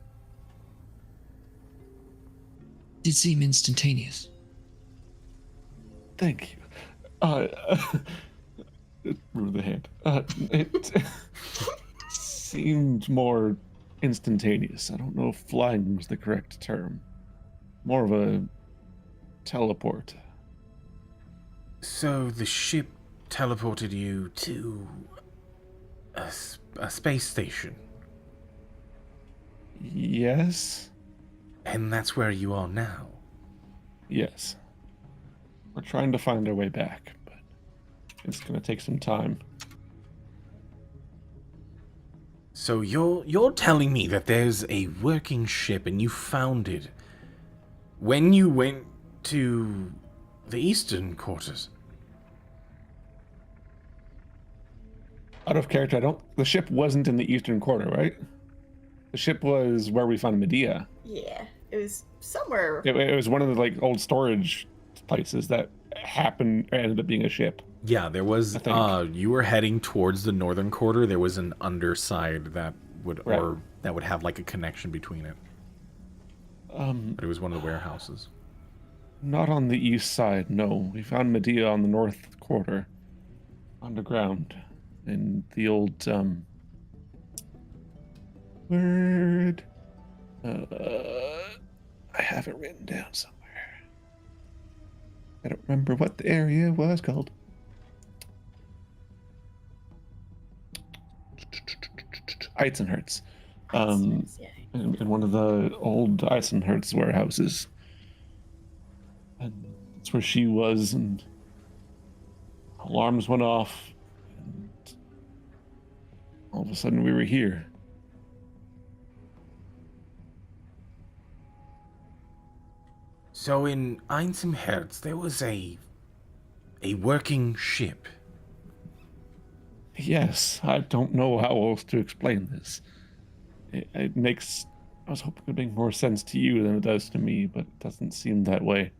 Did seem instantaneous. Thank you. Ruined the hand. It seemed more instantaneous. I don't know if flying was the correct term. More of a teleport. So the ship teleported you to a space station, Yes. and that's where you are now. Yes. We're trying to find our way back, but it's gonna take some time. So you're telling me that there's a working ship and you found it when you went to the eastern quarters? Out of character, the ship wasn't in the eastern quarter, right? The ship was where we found Medea. Yeah, it was somewhere. It was one of the like old storage places that ended up being a ship. Yeah, there was. I think. You were heading towards the northern quarter. There was an underside that would have like a connection between it. But it was one of the warehouses. Not on the east side, no. We found Medea on the north quarter, underground, in the old word. I have it written down somewhere. I don't remember what the area was called. Eisenherz. Yeah. In one of the old Eisenherz warehouses. And that's where she was, and alarms went off, and all of a sudden we were here. So in Eisenherz, there was a working ship. Yes, I don't know how else to explain this. It makes... I was hoping it would make more sense to you than it does to me, but it doesn't seem that way.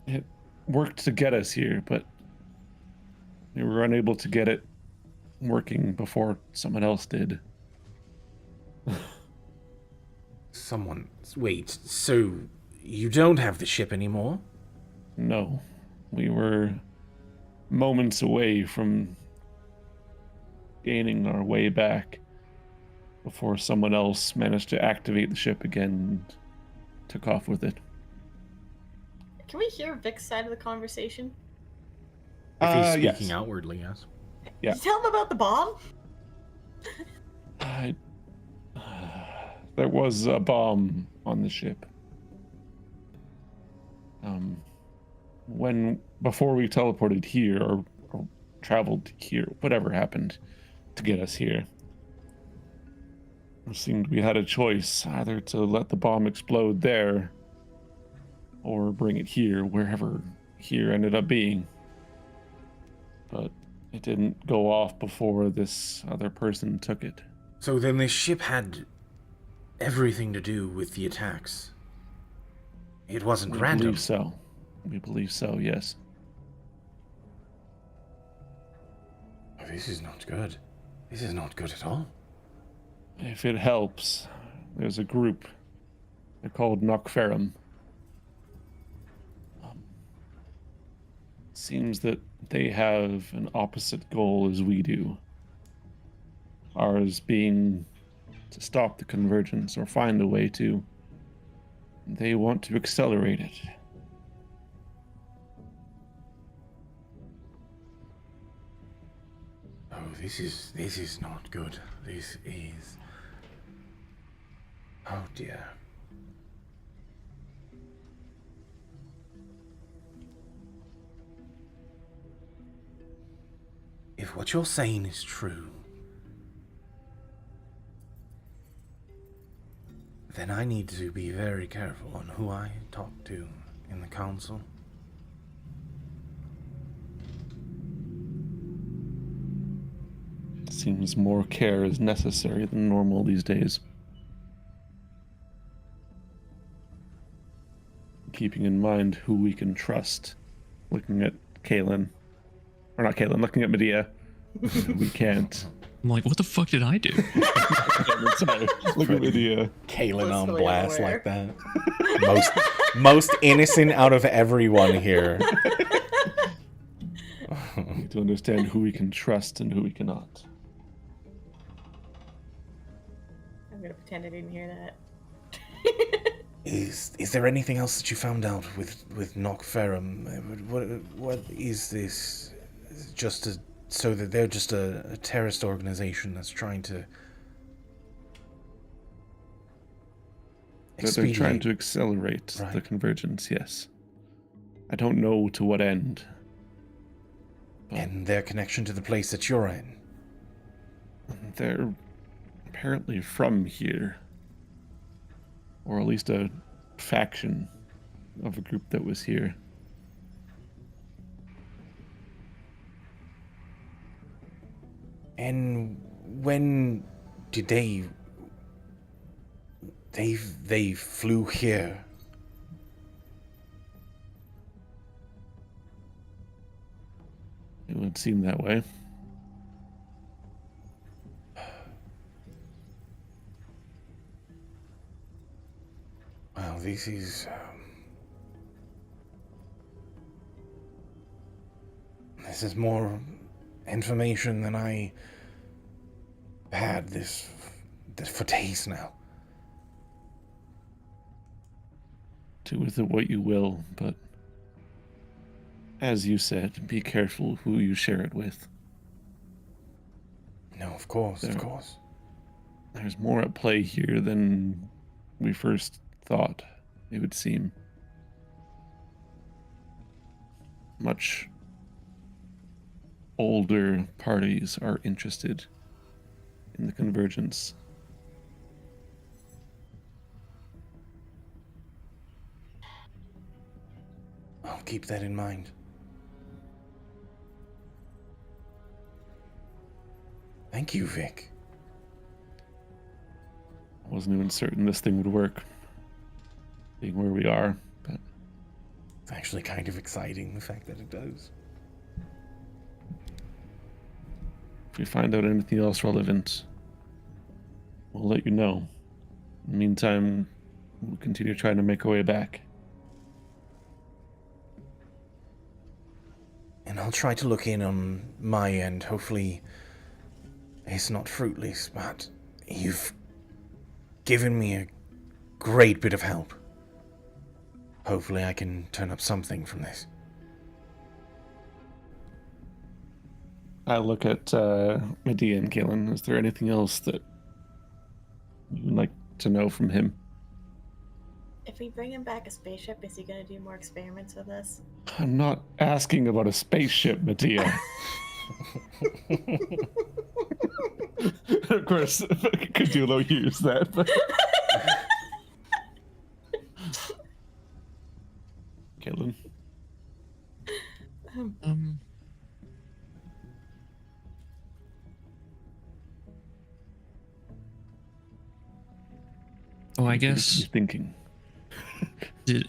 It worked to get us here, but we were unable to get it working before someone else did. Wait, so you don't have the ship anymore? No, we were moments away from gaining our way back before someone else managed to activate the ship again and took off with it. Can we hear Vic's side of the conversation? If he's speaking Yes. outwardly, yes. Yeah. Did you tell him about the bomb? There was a bomb on the ship. Before we teleported here or traveled here, whatever happened to get us here, it seemed we had a choice, either to let the bomb explode there or bring it here, wherever here ended up being. But it didn't go off before this other person took it. So then this ship had everything to do with the attacks. It wasn't We random. believe so. We believe so, yes. Oh, this is not good. This is not good at all. If it helps, there's a group. They're called Nuke Finds. Seems that they have an opposite goal as we do. Ours being to stop the convergence or find a way to. They want to accelerate it. Oh, this is not good. This is... Oh dear. If what you're saying is true, then I need to be very careful on who I talk to in the council. seems more care is necessary than normal these days. Keeping in mind who we can trust. Looking at Kaylin. Or not Kaylin, looking at Medea. We can't. I'm like, what the fuck did I do? Sorry. Look at Medea. Kaylin on Blissfully blast unaware. like that. Most innocent out of everyone here. We need to understand who we can trust and who we cannot. I'm gonna pretend I didn't hear that. Is there anything else that you found out with Nuke Finds? What is this? So that they're just a terrorist organization that's trying to That they're trying to accelerate the convergence, yes. I don't know to what end. And their connection to the place that you're in. They're apparently from here. Or at least a faction of a group that was here. And when did they flew here? It would seem that way. Well, this is more information than I had this for days now. Do with it what you will, but as you said, be careful who you share it with. No, of course, of course. There's more at play here than we first thought, it would seem. Much older parties are interested in the convergence. I'll keep that in mind. Thank you, Vic. I wasn't even certain this thing would work, being where we are, but It's actually kind of exciting, the fact that it does. if we find out anything else relevant, we'll let you know. In the meantime, we'll continue trying to make our way back. And I'll try to look in on my end. Hopefully, it's not fruitless, but you've given me a great bit of help. Hopefully, I can turn up something from this. I look at Medea and Galen. Is there anything else that you'd like to know from him? If we bring him back a spaceship, is he gonna do more experiments with us? I'm not asking about a spaceship, Medea. Of course, Cadulo used that. But... Galen. Oh, I What guess are you thinking? did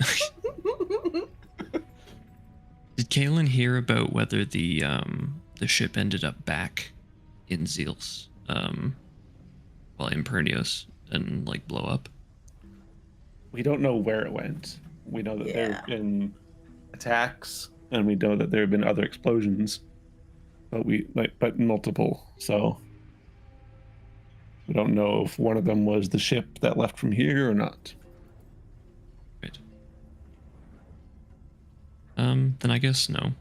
did Kaylin hear about whether the ship ended up back in Zeals, well, in Pernios, and like blow up? We don't know where it went. We know that there Yeah. have been attacks, and we know that there have been other explosions, but multiple. So we don't know if one of them was the ship that left from here or not. Right. Then I guess no.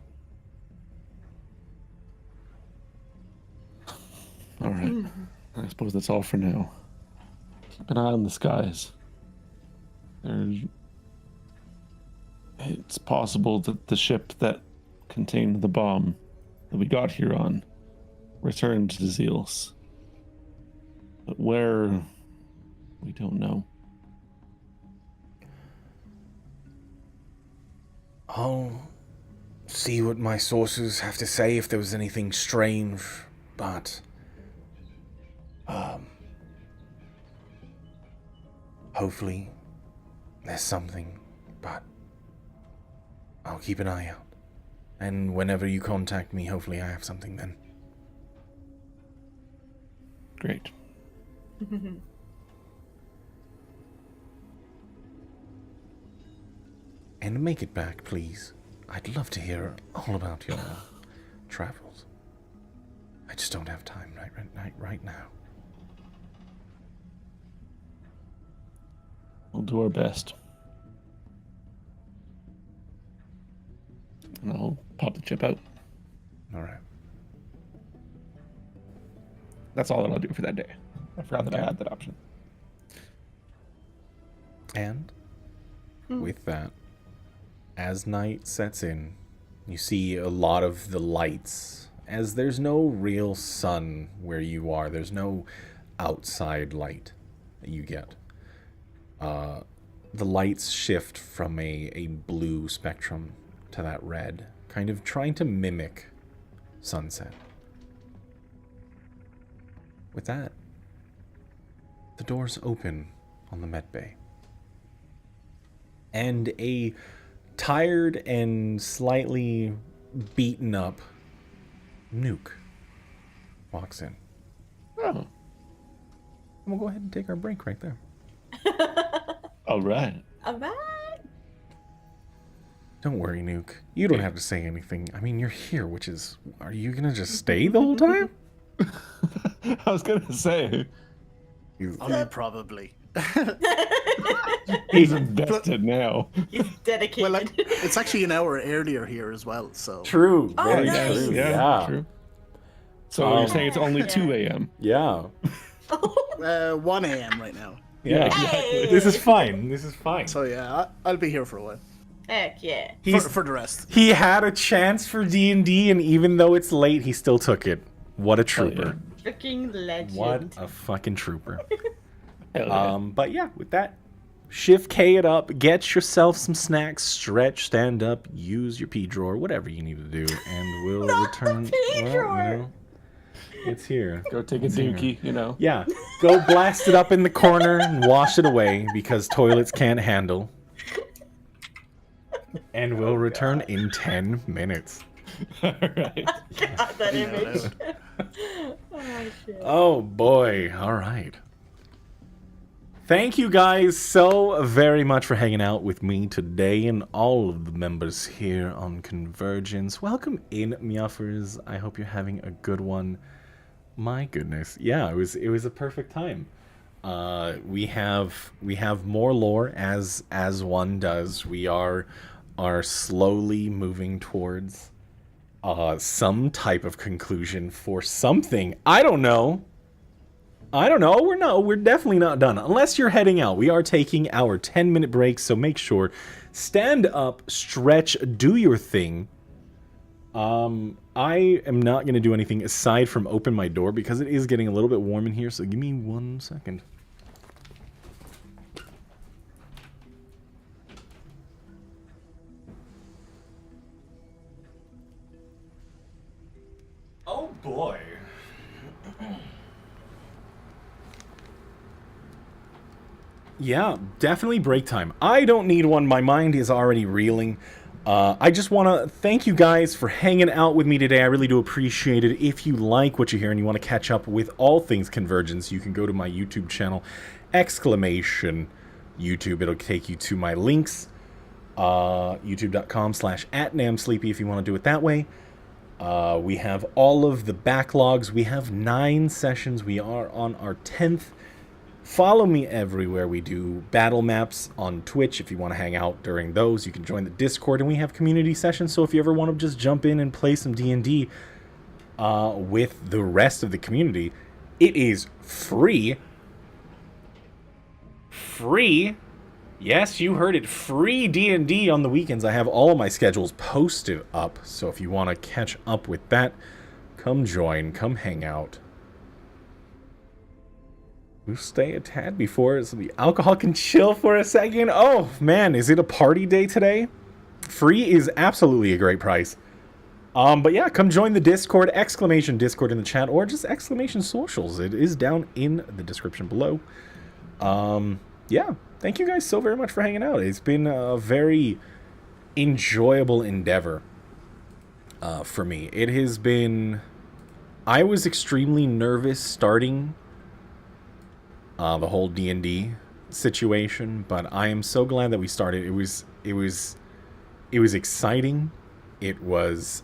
All right. I suppose that's all for now. Keep an eye on the skies. It's possible that the ship that contained the bomb that we got here on returned to Zeals. But where, we don't know. I'll see what my sources have to say if there was anything strange, but Hopefully, there's something, but I'll keep an eye out. And whenever you contact me, hopefully I have something then. Great. And make it back, please. I'd love to hear all about your travels. I just don't have time right now. We'll do our best. And I'll pop the chip out. All right. That's all that I'll do for that day. I forgot that I had that option. And with that, as night sets in, you see a lot of the lights, as there's no real sun where you are. There's no outside light that you get. The lights shift from a blue spectrum to that red, kind of trying to mimic sunset. With that, the doors open on the med bay. And a tired and slightly beaten up Nuke walks in. Oh, And we'll go ahead and take our break right there. all right. Alright. Don't worry, Nuke. You don't have to say anything. I mean, you're here, which is... Are you gonna just stay the whole time? I was gonna say I mean, probably. he's invested now. He's dedicated. Well, like, it's actually an hour earlier here as well, so... True. Oh, Very nice. true. Yeah, Yeah. true. So you're saying it's only Yeah. 2 a.m. Yeah. 1 a.m. right now. Yeah, Hey! This is fine. This is fine. So yeah, I'll be here for a while. Heck yeah. For the rest. He had a chance for D&D, and even though it's late, he still took it. What a trooper. Freaking legend. What a fucking trooper. Hell yeah. But yeah, with that, shift K it up, get yourself some snacks, stretch, stand up, use your pee drawer, whatever you need to do, and we'll Not return. the pee drawer. It's here. Go take a dookie, you know. Yeah, go blast it up in the corner and wash it away because toilets can't handle. And we'll return in 10 minutes. All right. God, that You image. know. Oh, shit. Oh boy, all right. Thank you guys so very much for hanging out with me today and all of the members here on Convergence. Welcome in, Meowfers. I hope you're having a good one. My goodness, yeah, it was a perfect time. We have more lore as one does. We are slowly moving towards some type of conclusion for something. I don't know. We're definitely not done. Unless you're heading out. We are taking our 10-minute break, so make sure, stand up, stretch, do your thing. I am not going to do anything aside from open my door because it is getting a little bit warm in here, so give me 1 second. Oh boy. Yeah, definitely break time. I don't need one. My mind is already reeling. I just want to thank you guys for hanging out with me today. I really do appreciate it. If you like what you hear and you want to catch up with all things Convergence, you can go to my YouTube channel, !YouTube. It'll take you to my links, youtube.com/@namsleepy if you want to do it that way. We have all of the backlogs. We have 9 sessions. We are on our 10th. Follow me everywhere. We do battle maps on Twitch. If you want to hang out during those, you can join the Discord, and we have community sessions. So if you ever want to just jump in and play some D&D with the rest of the community, it is free. Free. Yes, you heard it. Free D&D on the weekends. I have all of my schedules posted up. So if you want to catch up with that, come join. Come hang out. We'll stay a tad before so the alcohol can chill for a second. Oh, man, is it a party day today? Free is absolutely a great price. But yeah, come join the Discord, exclamation Discord in the chat, or just exclamation socials. It is down in the description below. Yeah, thank you guys so very much for hanging out. It's been a very enjoyable endeavor for me. It has been... I was extremely nervous starting the whole D&D situation, but I am so glad that we started. It was exciting. It was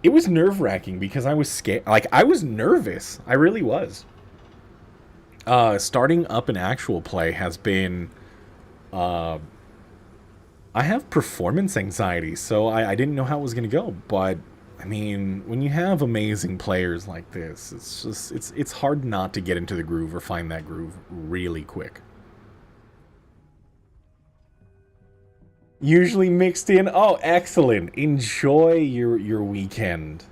nerve-wracking because I was scared. Like, I was nervous. I really was. Starting up an actual play has been... I have performance anxiety, so I didn't know how it was going to go. But, I mean, when you have amazing players like this, it's just... It's hard not to get into the groove or find that groove really quick. Usually mixed in. Oh, excellent. Enjoy your weekend.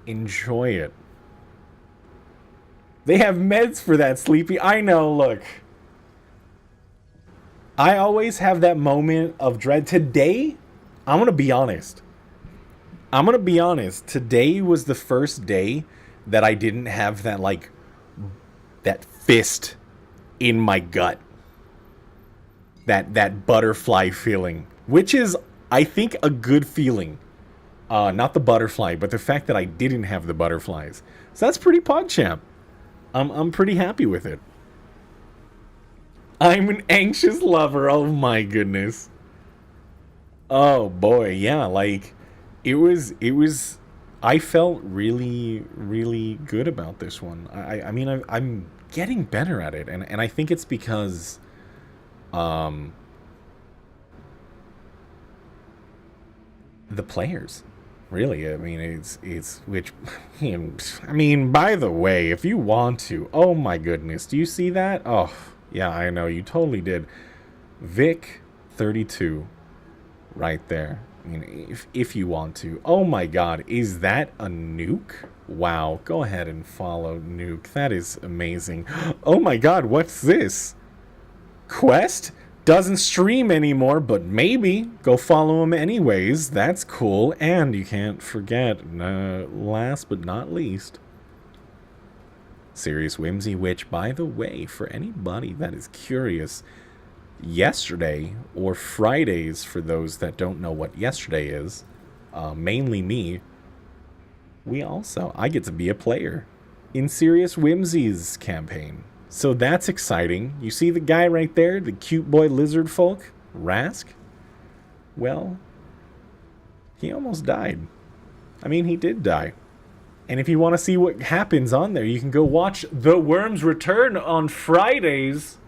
Enjoy it. They have meds for that, Sleepy. I know, look. I always have that moment of dread. Today, I'm going to be honest. Today was the first day that I didn't have that, like, that fist in my gut. That butterfly feeling, which is, I think, a good feeling. Not the butterfly, but the fact that I didn't have the butterflies. So that's pretty PogChamp. I'm pretty happy with it. I'm an anxious lover. Oh my goodness. Oh boy, yeah, like it was I felt really, really good about this one. I mean I'm getting better at it, and I think it's because the players, really. I mean, it's which, I mean, by the way, if you want to, oh my goodness, do you see that? Oh yeah, I know, you totally did. Vic 32 right there. I mean, if you want to. Oh my god, is that a Nuke? Wow, go ahead and follow Nuke. That is amazing. Oh my god, what's this? Quest doesn't stream anymore, but maybe go follow him anyways. That's cool. And you can't forget, last but not least, Serious Whimsy, which, by the way, for anybody that is curious, yesterday, or Fridays for those that don't know what yesterday is, mainly me, I get to be a player in Serious Whimsy's campaign. So that's exciting. You see the guy right there, the cute boy lizard folk, Rask? Well, he almost died. I mean, he did die. And if you want to see what happens on there, you can go watch The Worms Return on Fridays.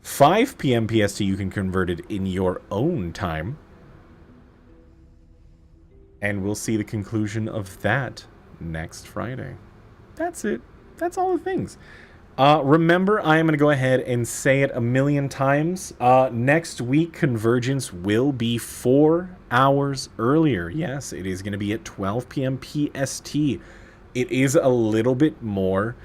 5 p.m. PST, you can convert it in your own time. And we'll see the conclusion of that next Friday. That's it. That's all the things. Remember, I am going to go ahead and say it a million times. Next week, Convergence will be 4 hours earlier. Yes, it is going to be at 12 p.m. PST. It is a little bit more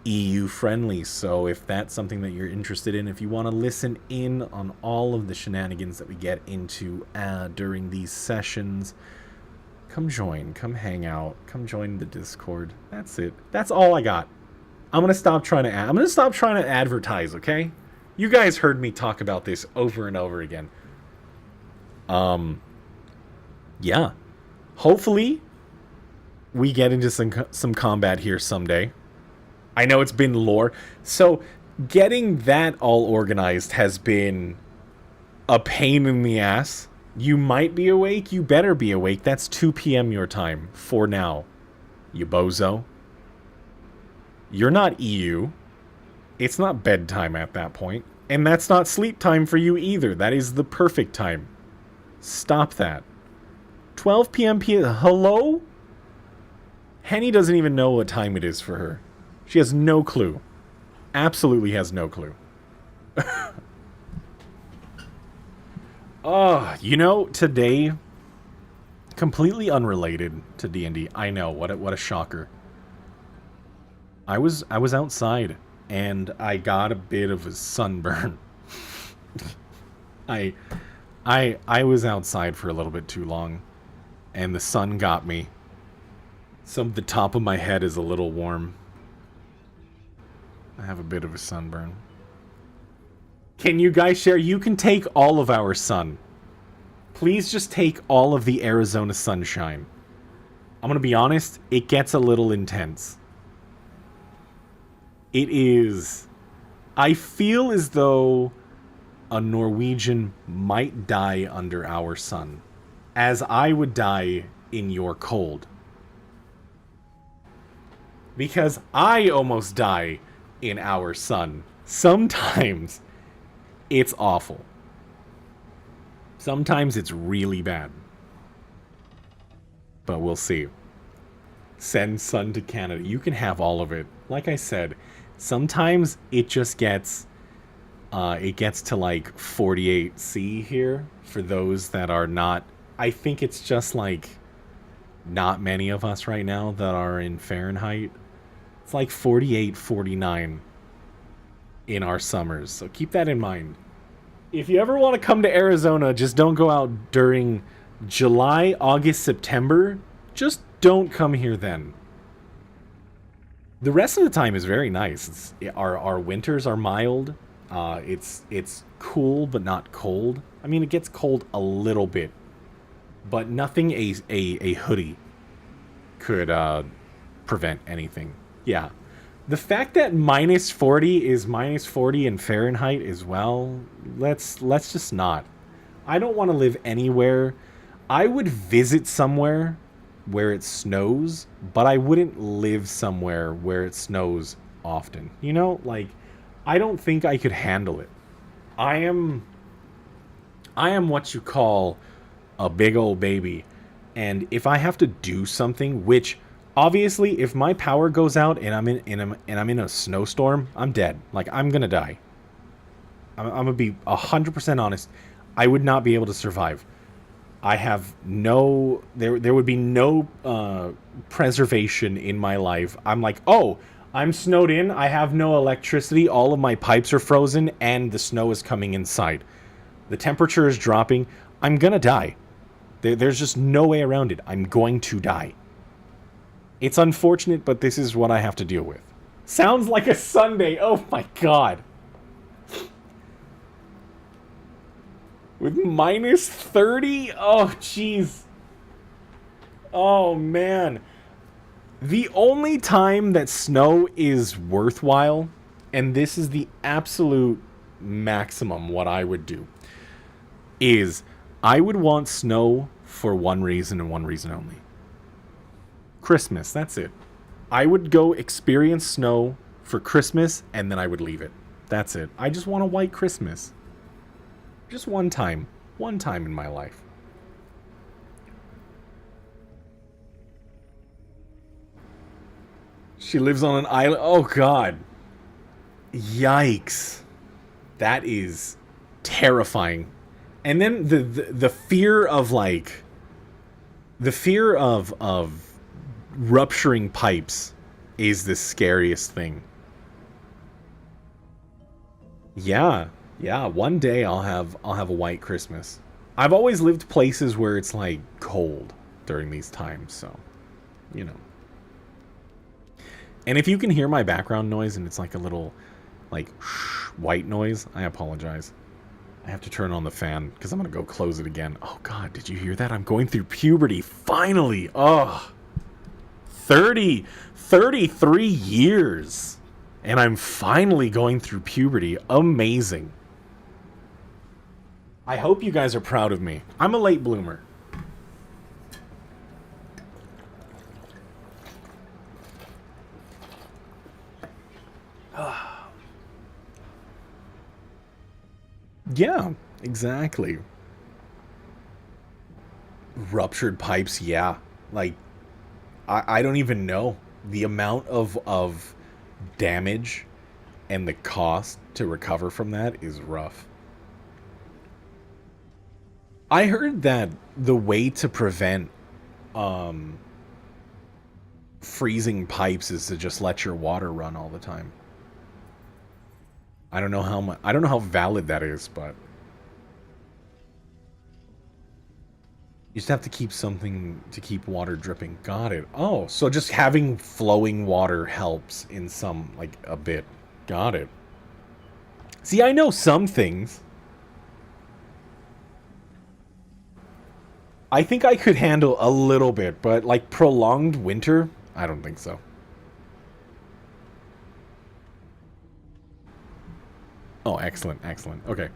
EU friendly, so if that's something that you're interested in, if you want to listen in on all of the shenanigans that we get into during these sessions, come join, come hang out, come join the Discord. That's it. That's all I got. I'm gonna stop trying to advertise, okay? You guys heard me talk about this over and over again. Yeah. Hopefully we get into some combat here someday. I know it's been lore. So getting that all organized has been a pain in the ass. You might be awake. You better be awake. That's 2 p.m. your time for now, you bozo. You're not EU. It's not bedtime at that point. And that's not sleep time for you either. That is the perfect time. Stop that. 12 p.m. Hello? Henny doesn't even know what time it is for her. She has no clue. Absolutely has no clue. You know, today, completely unrelated to D&D. I know, what a shocker. I was outside and I got a bit of a sunburn. I was outside for a little bit too long, and the sun got me. The top of my head is a little warm. I have a bit of a sunburn. Can you guys share? You can take all of our sun. Please just take all of the Arizona sunshine. I'm gonna be honest, it gets a little intense. It is... I feel as though a Norwegian might die under our sun, as I would die in your cold. Because I almost die in our sun. Sometimes it's awful. Sometimes it's really bad. But we'll see. Send sun to Canada. You can have all of it. Like I said, sometimes it just gets... it gets to like 48°C here for those that are not... I think it's just like not many of us right now that are in Fahrenheit. It's like 48, 49 in our summers. So keep that in mind. If you ever want to come to Arizona, just don't go out during July, August, September. Just don't come here then. The rest of the time is very nice. Our winters are mild. It's cool but not cold. I mean, it gets cold a little bit, but nothing a hoodie could prevent anything. Yeah. The fact that minus 40 is minus 40 in Fahrenheit as well, let's just not. I don't want to live anywhere. I would visit somewhere where it snows, but I wouldn't live somewhere where it snows often. You know, like, I don't think I could handle it. I am what you call a big old baby, and if I have to do something, which obviously if my power goes out and I'm in a snowstorm, I'm dead. Like, I'm gonna die. I'm gonna be 100% honest. I would not be able to survive. I have no... There would be no preservation in my life. I'm like, oh, I'm snowed in. I have no electricity. All of my pipes are frozen, and the snow is coming inside. The temperature is dropping. I'm gonna die. There's just no way around it. I'm going to die. It's unfortunate, but this is what I have to deal with. Sounds like a Sunday. Oh my god. With minus 30? Oh, jeez. Oh, man. The only time that snow is worthwhile, and this is the absolute maximum what I would do, is I would want snow for one reason and one reason only. Christmas, that's it. I would go experience snow for Christmas, and then I would leave it. That's it. I just want a white Christmas. Just one time. One time in my life. She lives on an island. Oh, God. Yikes. That is terrifying. And then the fear of, like... The fear of rupturing pipes is the scariest thing. Yeah. Yeah, one day I'll have a white Christmas. I've always lived places where it's like cold during these times, so you know. And if you can hear my background noise and it's like a little like white noise, I apologize. I have to turn on the fan because I'm gonna go close it again. Oh god, did you hear that? I'm going through puberty finally. Oh, 33 years. And I'm finally going through puberty. Amazing. I hope you guys are proud of me. I'm a late bloomer. Yeah, exactly. Ruptured pipes, yeah. Like, I don't even know. The amount of damage and the cost to recover from that is rough. I heard that the way to prevent freezing pipes is to just let your water run all the time. I don't know how valid that is, but You just have to keep something to keep water dripping. Got it. Oh, so just having flowing water helps in some, like, a bit. Got it. See, I know some things. I think I could handle a little bit, but, like, prolonged winter? I don't think so. Oh, excellent, excellent. Okay.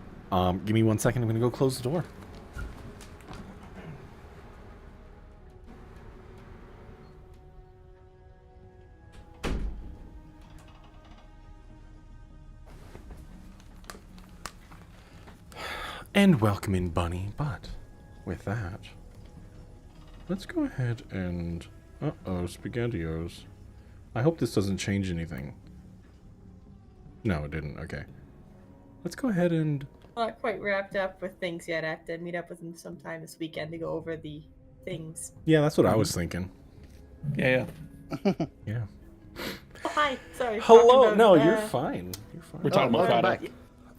Give me 1 second. I'm going to go close the door. And welcome in, Bunny. But with that, let's go ahead and... Uh-oh, SpaghettiOs. I hope this doesn't change anything. No, it didn't. Okay. Let's go ahead and... Not quite wrapped up with things yet. I have to meet up with him sometime this weekend to go over the things. Yeah, that's what I was thinking. Yeah. Yeah. Oh, hi. Sorry. Hello. talking No, about, you're fine. You're fine. We're talking about Friday.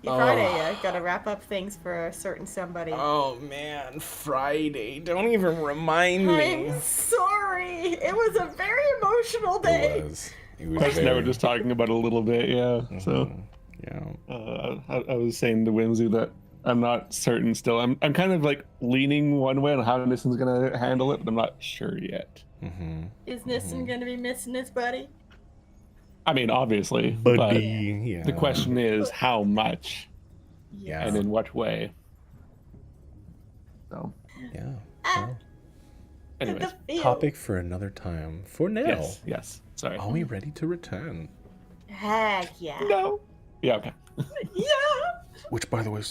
Friday. I gotta wrap up things for a certain somebody. Oh, man. Friday. Don't even remind me. I'm sorry. It was a very emotional day. It was. It was Chris and I were very- just talking about it a little bit, yeah. So Yeah. I was saying to Whimsy that I'm not certain still. I'm kind of like leaning one way on how Nissan's gonna handle it, but I'm not sure yet. Mm-hmm. Is Nissen gonna be missing his buddy? I mean, obviously, Buddy. Yeah. but the question is how much Yeah. and in what way. So, Yeah. Ah, Well, anyways, the field. topic for another time. For now, yes. Sorry. are we ready to return? Heck yeah. No. Yeah. Okay. Yeah. Which, by the way,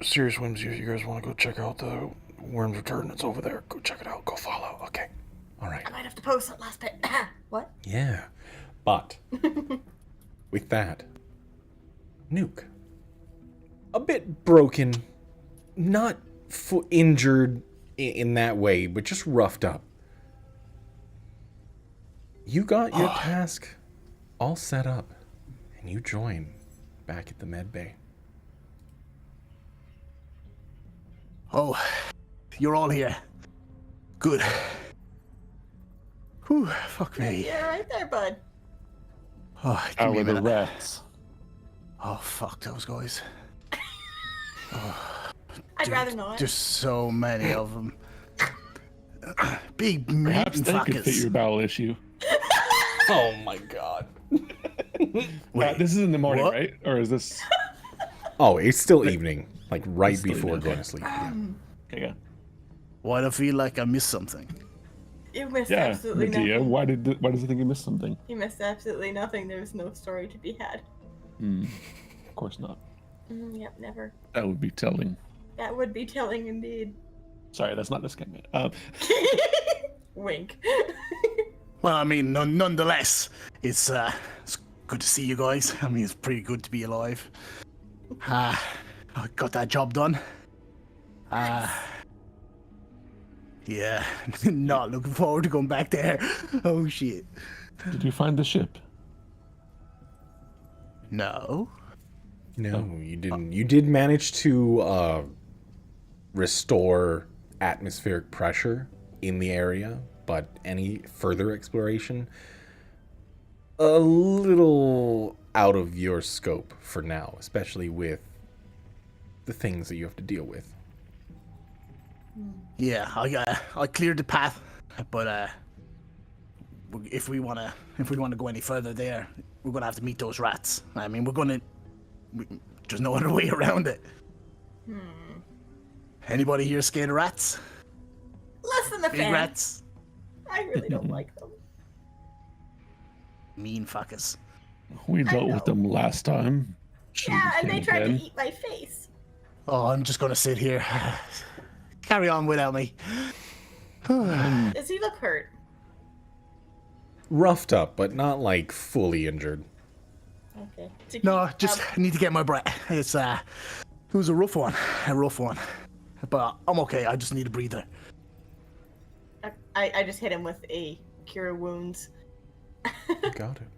serious whimsy. If you guys want to go check out the Worm's Return, it's over there. Go check it out. Go follow. Okay. All right. I might have to post that last bit. What? Yeah. But with that, Nuke, a bit broken, not injured in that way, but just roughed up. You got your task all set up, and you join back at the med bay. Oh, you're all here. Good. Whew, fuck me. Yeah, right there, bud. Oh, give How me were a the minute. rats? Oh, fuck those guys. I'd rather not. There's so many of them. Big Perhaps meaty they could fit your fuckers. bowel issue. Oh my god. This is in the morning, what? right? Or is this? Oh, it's still evening, like right It's still before evening, going okay. to sleep. Yeah. Okay, yeah. Why do I feel like I missed something? You missed Yeah, absolutely Medea, nothing. why does it think you missed something? You missed absolutely nothing. There was no story to be had. Of course not. Yep, never. That would be telling. That would be telling indeed. Sorry, that's not this game. Wink. Well, I mean, nonetheless, it's good to see you guys. I mean, it's pretty good to be alive. I got that job done. Yeah, not looking forward to going back there. Oh shit. Did you find the ship? No. No, you didn't. You did manage to restore atmospheric pressure in the area, but any further exploration, a little out of your scope for now, especially with the things that you have to deal with. Yeah, I cleared the path, but if we wanna go any further there, we're gonna have to meet those rats. I mean, there's no other way around it. Anybody here scared of rats? Less than a Big fan. rats? I really don't like them. Mean fuckers. We dealt know. with them last time. Shouldn't Yeah, and do they it tried again. to eat my face. Oh, I'm just gonna sit here. Carry on without me. Does he look hurt? Roughed up, but not like fully injured. Okay. To No, keep- just need to get my breath. It was a rough one, but I'm okay. I just need a breather. I just hit him with a cure wounds. Got it.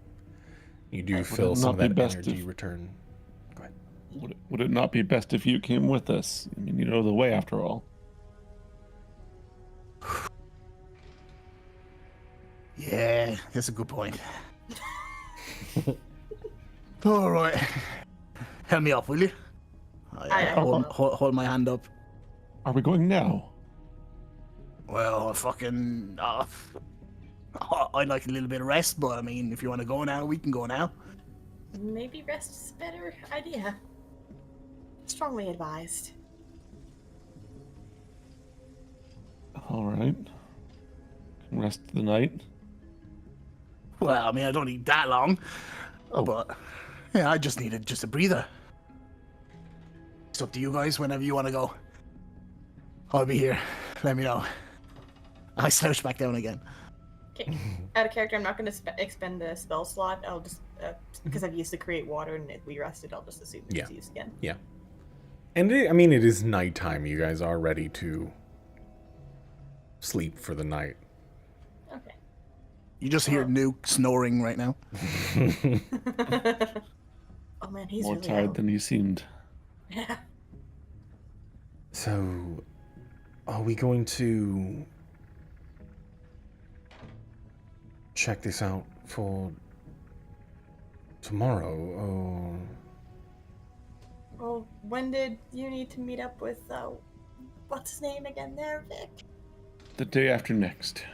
You do Would feel it some not of be that best energy if- return. Go ahead. Would it not be best if you came with us? I mean, you know the way after all. Yeah, that's a good point. All right. Help me up, will you? Hold my hand up. Are we going now? Well, fucking... I'd like a little bit of rest, but I mean, if you want to go now, we can go now. Maybe rest is a better idea. Strongly advised. All right. Rest of the night. Well, I mean, I don't need that long. But, yeah, I just needed just a breather. It's up to you guys whenever you want to go. I'll be here. Let me know. I slouch back down again. Okay. Out of character, I'm not going to expend the spell slot. I'll just, because I've used to create water and we rested, I'll just assume it's used again. Yeah. And it is nighttime. You guys are ready to sleep for the night. Okay. You just hear Nuke snoring right now. Oh man, he's More really tired out. than he seemed. Yeah. So, are we going to check this out for tomorrow? Or... Well, when did you need to meet up with, what's his name again there, Vic? The day after next.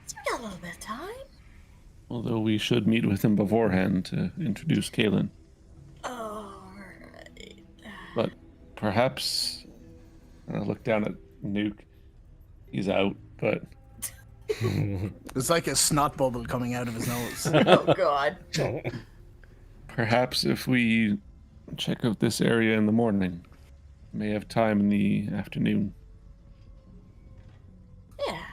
So we got a little bit of time. Although we should meet with him beforehand to introduce Kalen. Alright. But perhaps... I look down at Nuke. He's out, but... There's like a snot bubble coming out of his nose. Oh god. Perhaps if we check out this area in the morning, may have time in the afternoon. Yeah.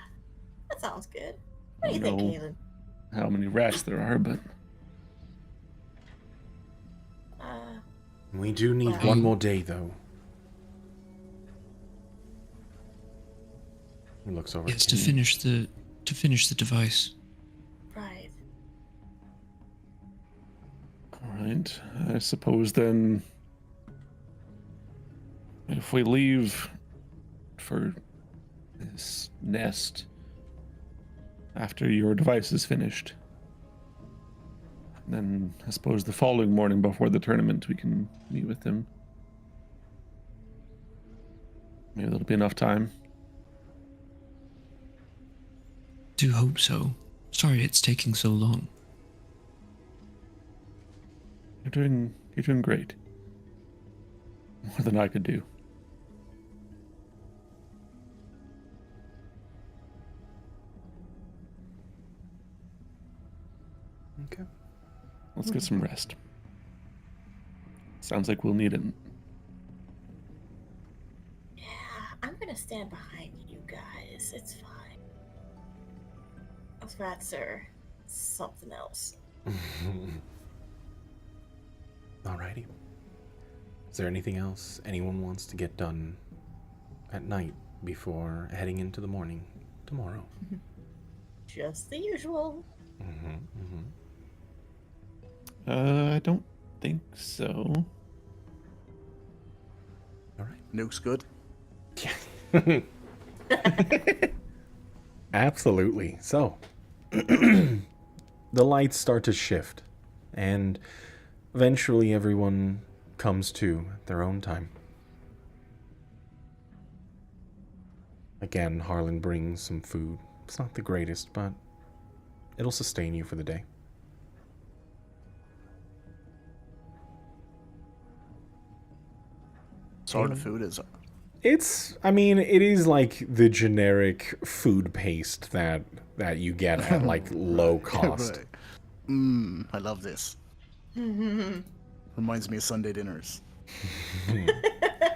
That sounds good. What do you think, No. Kaylin? How many rats there are, but We do need Wow. one more day, though. He looks over. Yes, to finish the device. right. alright. I suppose then if we leave for this nest after your device is finished, then I suppose the following morning before the tournament we can meet with him. Maybe that'll be enough time. Do hope so. Sorry it's taking so long. You're doing great. More than I could do. Okay. Let's get some rest. Sounds like we'll need it. Yeah, I'm gonna stand behind you guys. It's fine. Those rats are something else. Alrighty. Is there anything else anyone wants to get done at night before heading into the morning tomorrow? Just the usual. I don't think so. Alright. Nuke's good. Absolutely. So, the lights start to shift, and eventually everyone comes to at their own time. Again, Harlan brings some food. It's not the greatest, but it'll sustain you for the day. Sort of food is it? It is like the generic food paste that you get at like low cost. Right. I love this. Reminds me of Sunday dinners.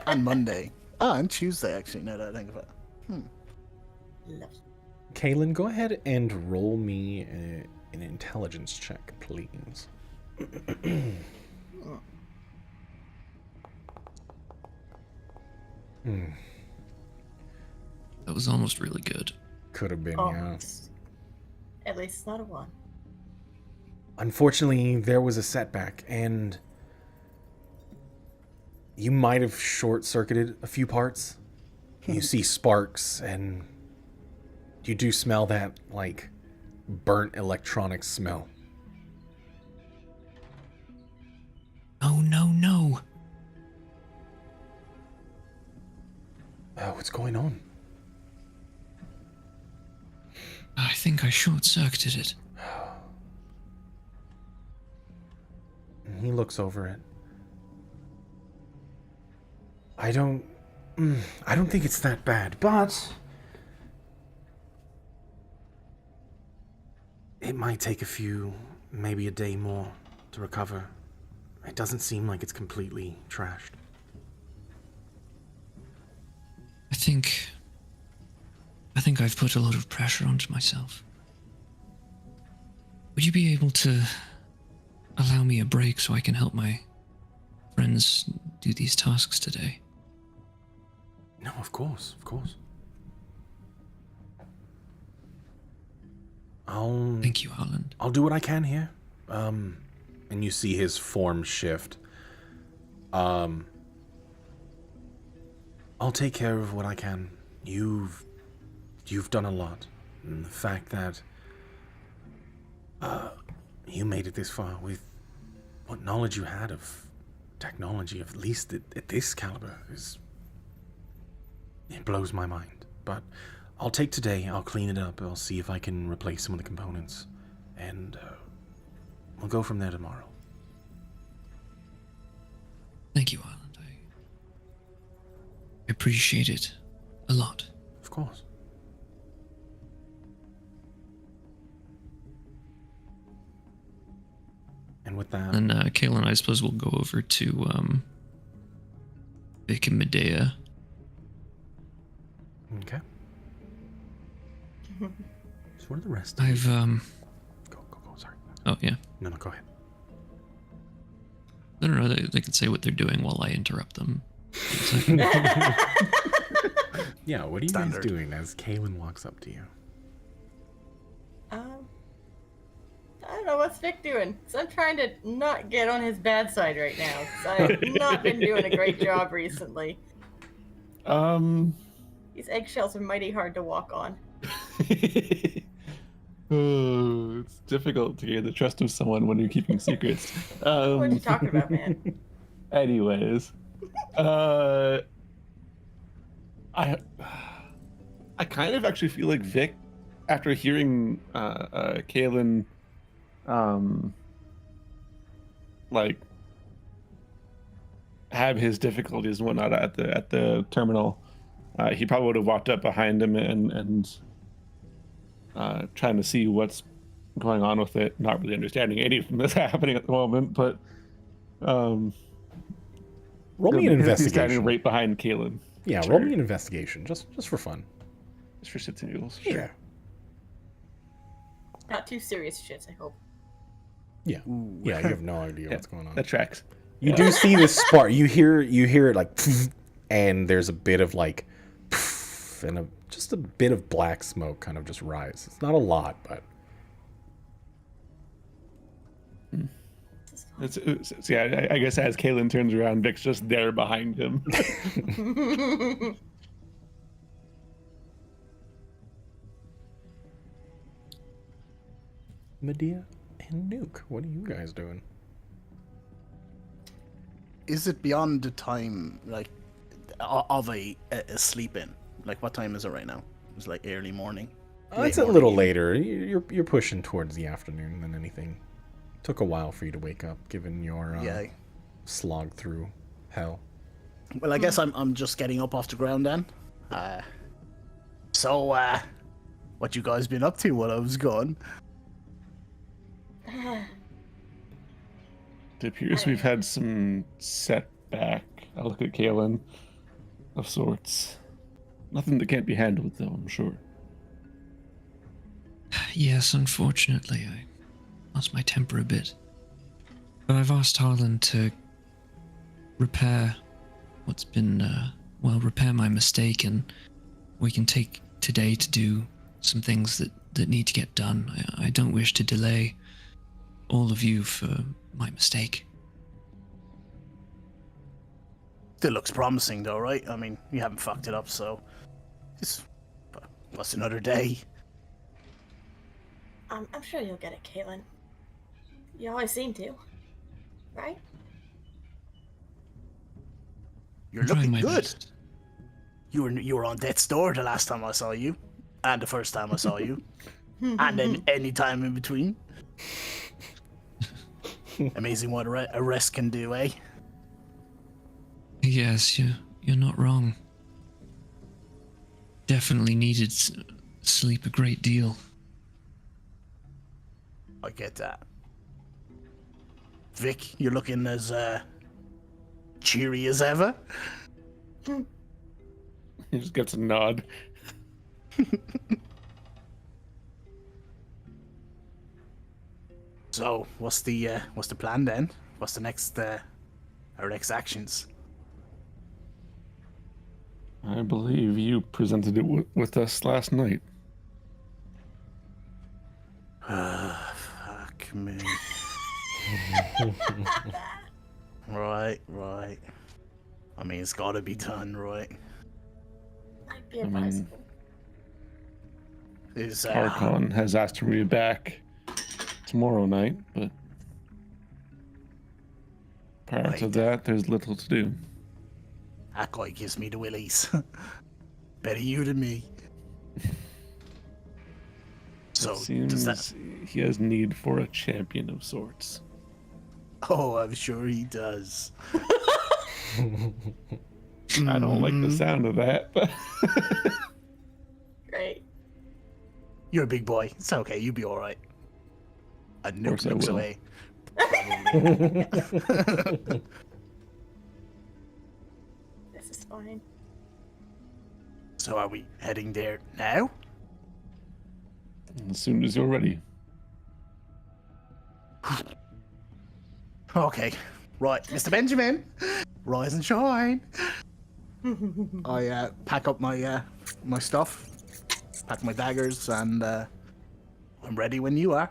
And Monday. And Tuesday, actually, now that I think of it. Love. Kaylin, go ahead and roll me an intelligence check, please. That was almost really good. Could have been, Oh, yeah. at least it's not a 1. Unfortunately, there was a setback, and you might have short-circuited a few parts. You see sparks and You do smell that, like, burnt electronic smell. Oh, no, no. What's going on? I think I short-circuited it. And he looks over it. I don't think it's that bad, but it might take maybe a day more to recover. It doesn't seem like it's completely trashed. I think I've put a lot of pressure onto myself. Would you be able to allow me a break so I can help my friends do these tasks today? No, of course. Thank you, Harland. I'll do what I can here. And you see his form shift. I'll take care of what I can. You've done a lot. And the fact that you made it this far with what knowledge you had of technology, at least at this caliber, it blows my mind. But I'll take today, I'll clean it up, I'll see if I can replace some of the components, and we'll go from there tomorrow. Thank you, Harland. I appreciate it a lot. Of course. And with that... And Kayla, I suppose we'll go over to Vic and Medea. Okay. So what are the rest? I've Go, sorry. Oh yeah. No, go ahead. I don't know. They can say what they're doing while I interrupt them. Yeah, what are you Standard. guys doing as Kaylin walks up to you? I don't know what's Vic doing. So I'm trying to not get on his bad side right now. 'Cause I've not been doing a great job recently. These eggshells are mighty hard to walk on. Oh, it's difficult to gain the trust of someone when you're keeping secrets. What are you talking about, man? Anyways, I kind of actually feel like Vic, after hearing Kaylin, like have his difficulties and whatnot at the terminal, he probably would have walked up behind him and trying to see what's going on with it, not really understanding anything that's happening at the moment, but Roll me an he's investigation. standing right behind Kaylin. Yeah, Sure. roll me an investigation, just for fun. Just for shits and giggles. Yeah. Not too serious shit, I hope. Yeah. Yeah, you have no idea what's going on. That tracks. You do see this spark. You hear it like, and there's a bit of like, and just a bit of black smoke kind of just rise. It's not a lot, but It's yeah. I guess as Kaylin turns around, Vic's just there behind him. Medea and Nuke, what are you guys doing? Is it beyond the time, like, of a sleep in? Like, what time is it right now? It's like early morning. It's Late a little morning. later. You're pushing towards the afternoon than anything. Took a while for you to wake up, given your Yeah. slog through hell. Well, I guess I'm just getting up off the ground then. So, what you guys been up to while I was gone? It appears we've had some setback. I look at Kaylin, of sorts. Nothing that can't be handled, though, I'm sure. Yes, unfortunately, I lost my temper a bit. But I've asked Harlan to repair what's been, repair my mistake, and we can take today to do some things that need to get done. I don't wish to delay all of you for my mistake. Still looks promising, though, right? I mean, you haven't fucked it up, so it's what's another day? I'm sure you'll get it, Caitlin. You always seem to, right? You're I'm trying looking my good. best. You were on death's door the last time I saw you, and the first time I saw you, and then any time in between. Amazing what a rest can do, eh? Yes, you're not wrong. Definitely needed sleep a great deal. I get that. Vic, you're looking as cheery as ever. He just gets a nod. So, what's the plan then? What's the next our next actions? I believe you presented it with us last night. Fuck me. Right. I mean, it's gotta be done, right? Might be I mean, advisable. Is Archon has asked to be back tomorrow night, but prior to Right. that, there's little to do. that guy gives me the willies. Better you than me. So, It seems does that... he has need for a champion of sorts. Oh, I'm sure he does. I don't like the sound of that, but Great. You're a big boy. It's okay. You'll be all right. A Nuke course I looks will. away. This is fine. So, are we heading there now? as soon as you're ready. Okay. Right, Mr. Benjamin. Rise and shine. I pack up my my stuff, pack my daggers, and I'm ready when you are.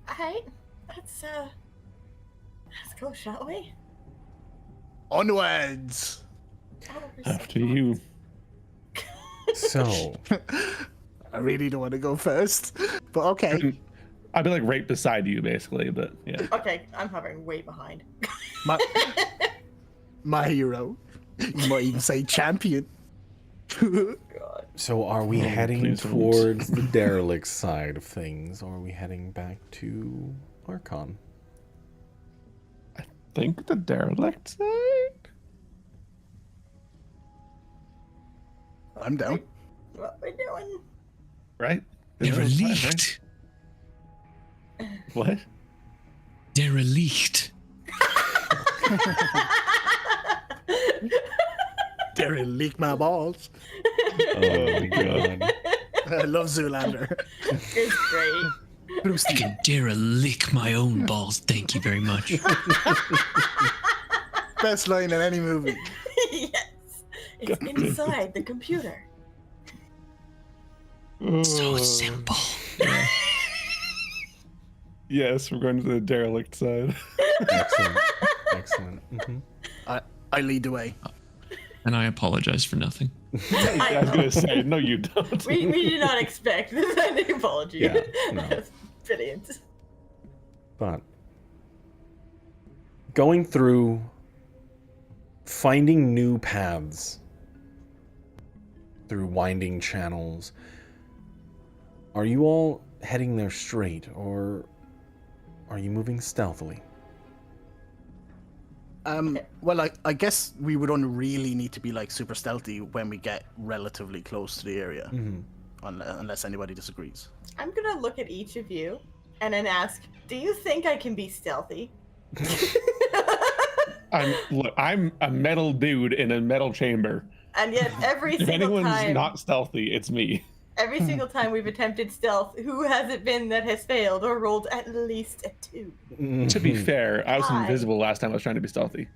Alright, let's go, shall we? Onwards. Oh, we're so After fast. you. So, I really don't want to go first, but okay. I'd be like right beside you, basically, but yeah. Okay, I'm hovering way behind. My my hero. You might even say champion. God. so are we heading please don't. towards the Derelict side of things, or are we heading back to Archon? Think the Derelict side? I'm down. What we're doing? Right? Right? Derelict. What? Derelict. Derelict my balls. Oh my god. I love Zoolander. It's great. Bruce I can derelict my own balls. Thank you very much. Best line in any movie. Yes. It's inside the computer. So simple. Yes, we're going to the Derelict side. Excellent. Excellent. Mhm. I lead the way. And I apologize for nothing. I was going to say, no, you don't. We did not expect this apology. Yeah, no. That's brilliant. But going through, finding new paths through winding channels, are you all heading there straight, or are you moving stealthily? Well, I guess we would only really need to be like super stealthy when we get relatively close to the area, unless anybody disagrees. I'm gonna look at each of you and then ask, do you think I can be stealthy? I'm a metal dude in a metal chamber. And yet every If single anyone's time, not stealthy, it's me. every single time we've attempted stealth, who has it been that has failed or rolled at least a 2? To be fair, I was Why? invisible last time I was trying to be stealthy.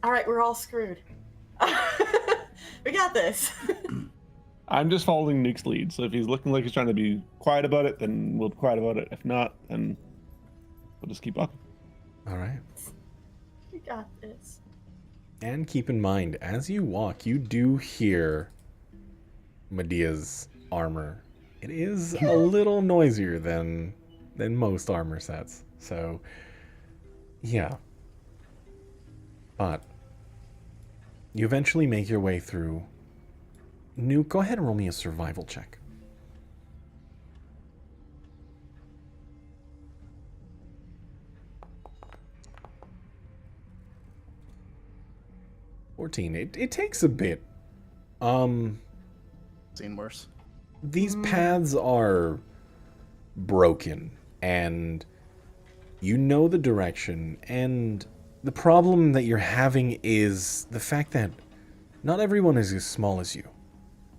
Alright, we're all screwed. We got this. I'm just following Nuke's lead, so if he's looking like he's trying to be quiet about it, then we'll be quiet about it. If not, then we'll just keep walking. All right. We got this. And keep in mind, as you walk, you do hear Medea's armor. It is a little noisier than most armor sets. So, yeah. But you eventually make your way through. Nuke, go ahead and roll me a survival check. It takes a bit. Seen worse. These paths are broken, and you know the direction, and the problem that you're having is the fact that not everyone is as small as you,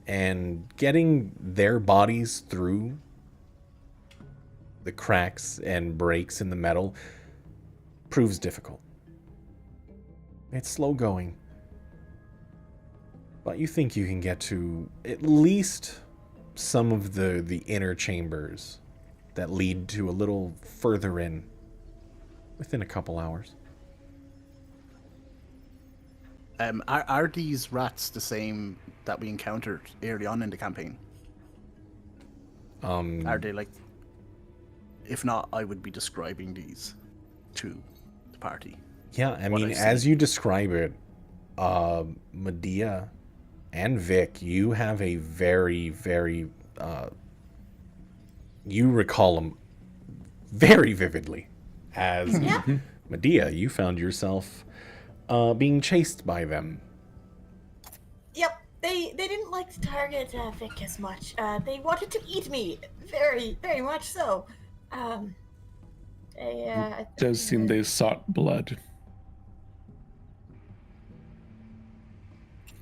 and getting their bodies through the cracks and breaks in the metal proves difficult. It's slow going, but you think you can get to at least some of the inner chambers that lead to a little further in within a couple hours. Are these rats the same that we encountered early on in the campaign? Are they like... If not, I would be describing these to the party. Yeah, I mean, as you describe it, Medea and Vic, you have a very, very... you recall them very vividly. As Medea, you found yourself being chased by them. Yep, they didn't like to target Vic as much. They wanted to eat me, very, very much so. It does seem they sought blood.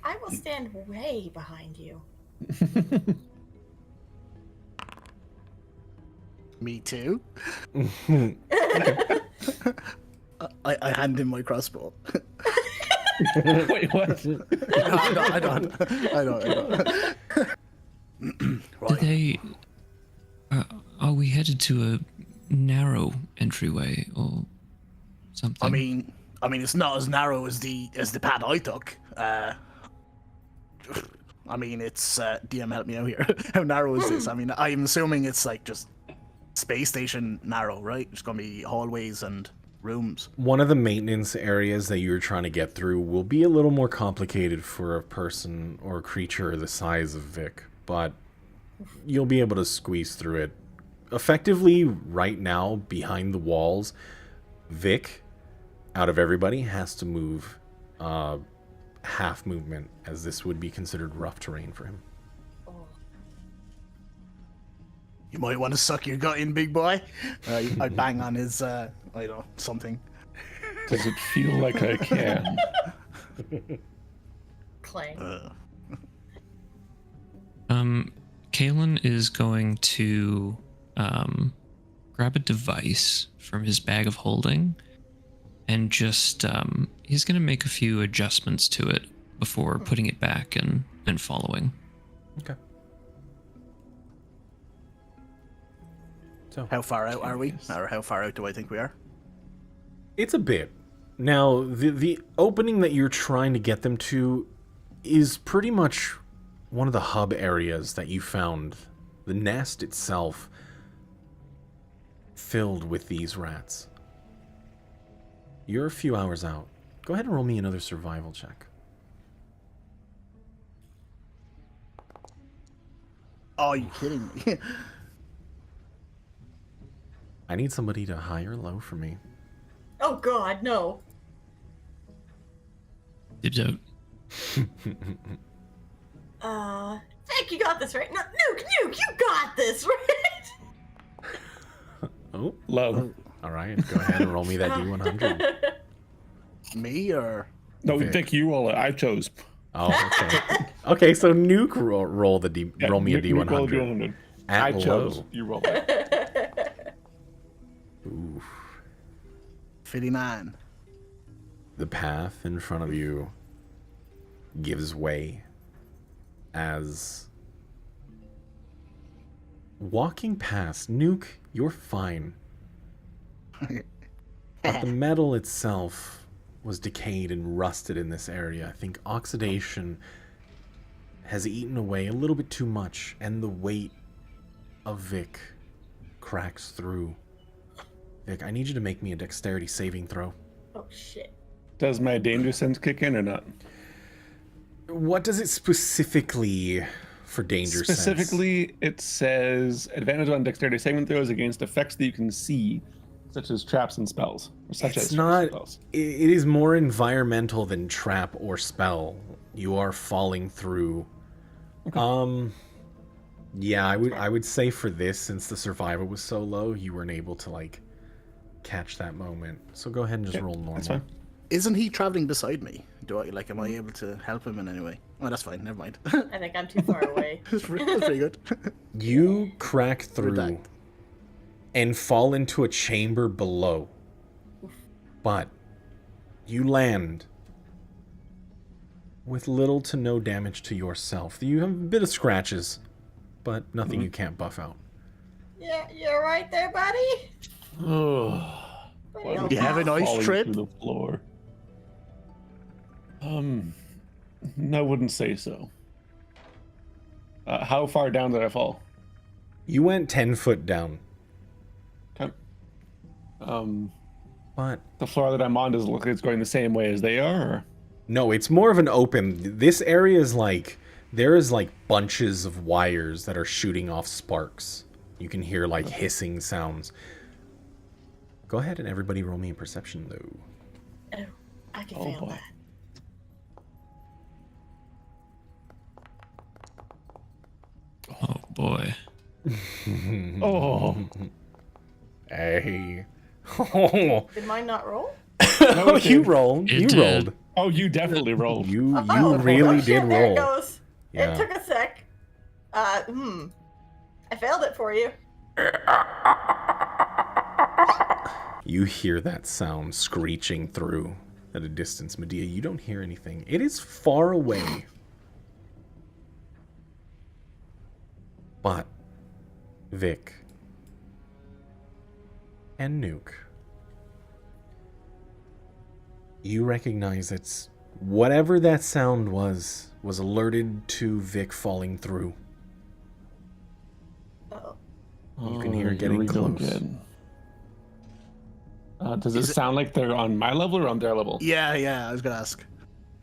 I will stand way behind you. Me too. I hand him my crossbow. Wait, what? I don't. Right. Did they... are we headed to a narrow entryway or something? I mean, it's not as narrow as the path I took. I mean, it's DM, help me out here. How narrow is this? I mean, I'm assuming it's like just space station narrow, right? There's gonna be hallways and rooms. One of the maintenance areas that you're trying to get through will be a little more complicated for a person or a creature the size of Vic, but you'll be able to squeeze through it. Effectively, right now, behind the walls, Vic, out of everybody, has to move half movement, as this would be considered rough terrain for him. You might want to suck your gut in, big boy. I bang on his, I don't know, something. Does it feel like I can? Clang. Kalen is going to grab a device from his bag of holding and just he's going to make a few adjustments to it before putting it back and following. Okay. So How far out are we? Or how far out do I think we are? it's a bit. Now, the opening that you're trying to get them to is pretty much one of the hub areas that you found. The nest itself filled with these rats. You're a few hours out. Go ahead and roll me another survival check. Oh, are you kidding me? I need somebody to high or low for me. Oh God, no. Dibs out. Vic, you got this, right? No, Nuke, you got this, right? Oh, Love. all right. Go ahead and roll me that D100. Me or? No, Vic. Vic, you roll it. I chose. Oh, okay. Okay, so Nuke roll the D. Yeah, roll me a Nuke rolled D100. D100. At I chose. low. You roll it. Oof. 59. The path in front of you gives way as walking past. Nuke, you're fine. But the metal itself was decayed and rusted in this area. I think oxidation has eaten away a little bit too much, and the weight of Vic cracks through. Vic, I need you to make me a dexterity saving throw. Oh shit. Does my danger sense kick in or not? What does it specifically for danger sense? Specifically, it says advantage on dexterity saving throws against effects that you can see, such as traps and spells. Or such It's as not. spells. It is more environmental than trap or spell. You are falling through. Okay. Yeah, I would say for this, since the survival was so low, you weren't able to like catch that moment. So go ahead and just roll normal. That's fine. Isn't he traveling beside me? Am I able to help him in any way? Oh, that's fine. Never mind. I think I'm too far away. That's pretty good. You crack through Redact. and fall into a chamber below. But you land with little to no damage to yourself. You have a bit of scratches, but nothing you can't buff out. Yeah, you're right there, buddy. Oh, Buddy, why old would You have a pal. nice falling trip? through the floor? I wouldn't say so. How far down did I fall? You went 10 foot down, Okay. but The floor that I'm on does it look like it's going the same way as they are? Or? no, it's more of an open. This area is like, there is like bunches of wires that are shooting off sparks. You can hear like hissing sounds. Go ahead and everybody roll me a perception though. Oh, I can Oh, feel boy. that. Oh boy. Oh, Hey. Oh, Did mine not roll? oh you rolled. It You did. rolled. oh, you definitely rolled. You Oh, really oh, did shit, there roll. it goes. Yeah. It took a sec. I failed it for you. You hear that sound screeching through at a distance, Medea. You don't hear anything. It is far away. But Vic and Nuke, you recognize it's whatever that sound was alerted to Vic falling through. Oh, You can hear it here getting we go close. again. Does it Is it- sound like they're on my level or on their level? Yeah, I was gonna ask.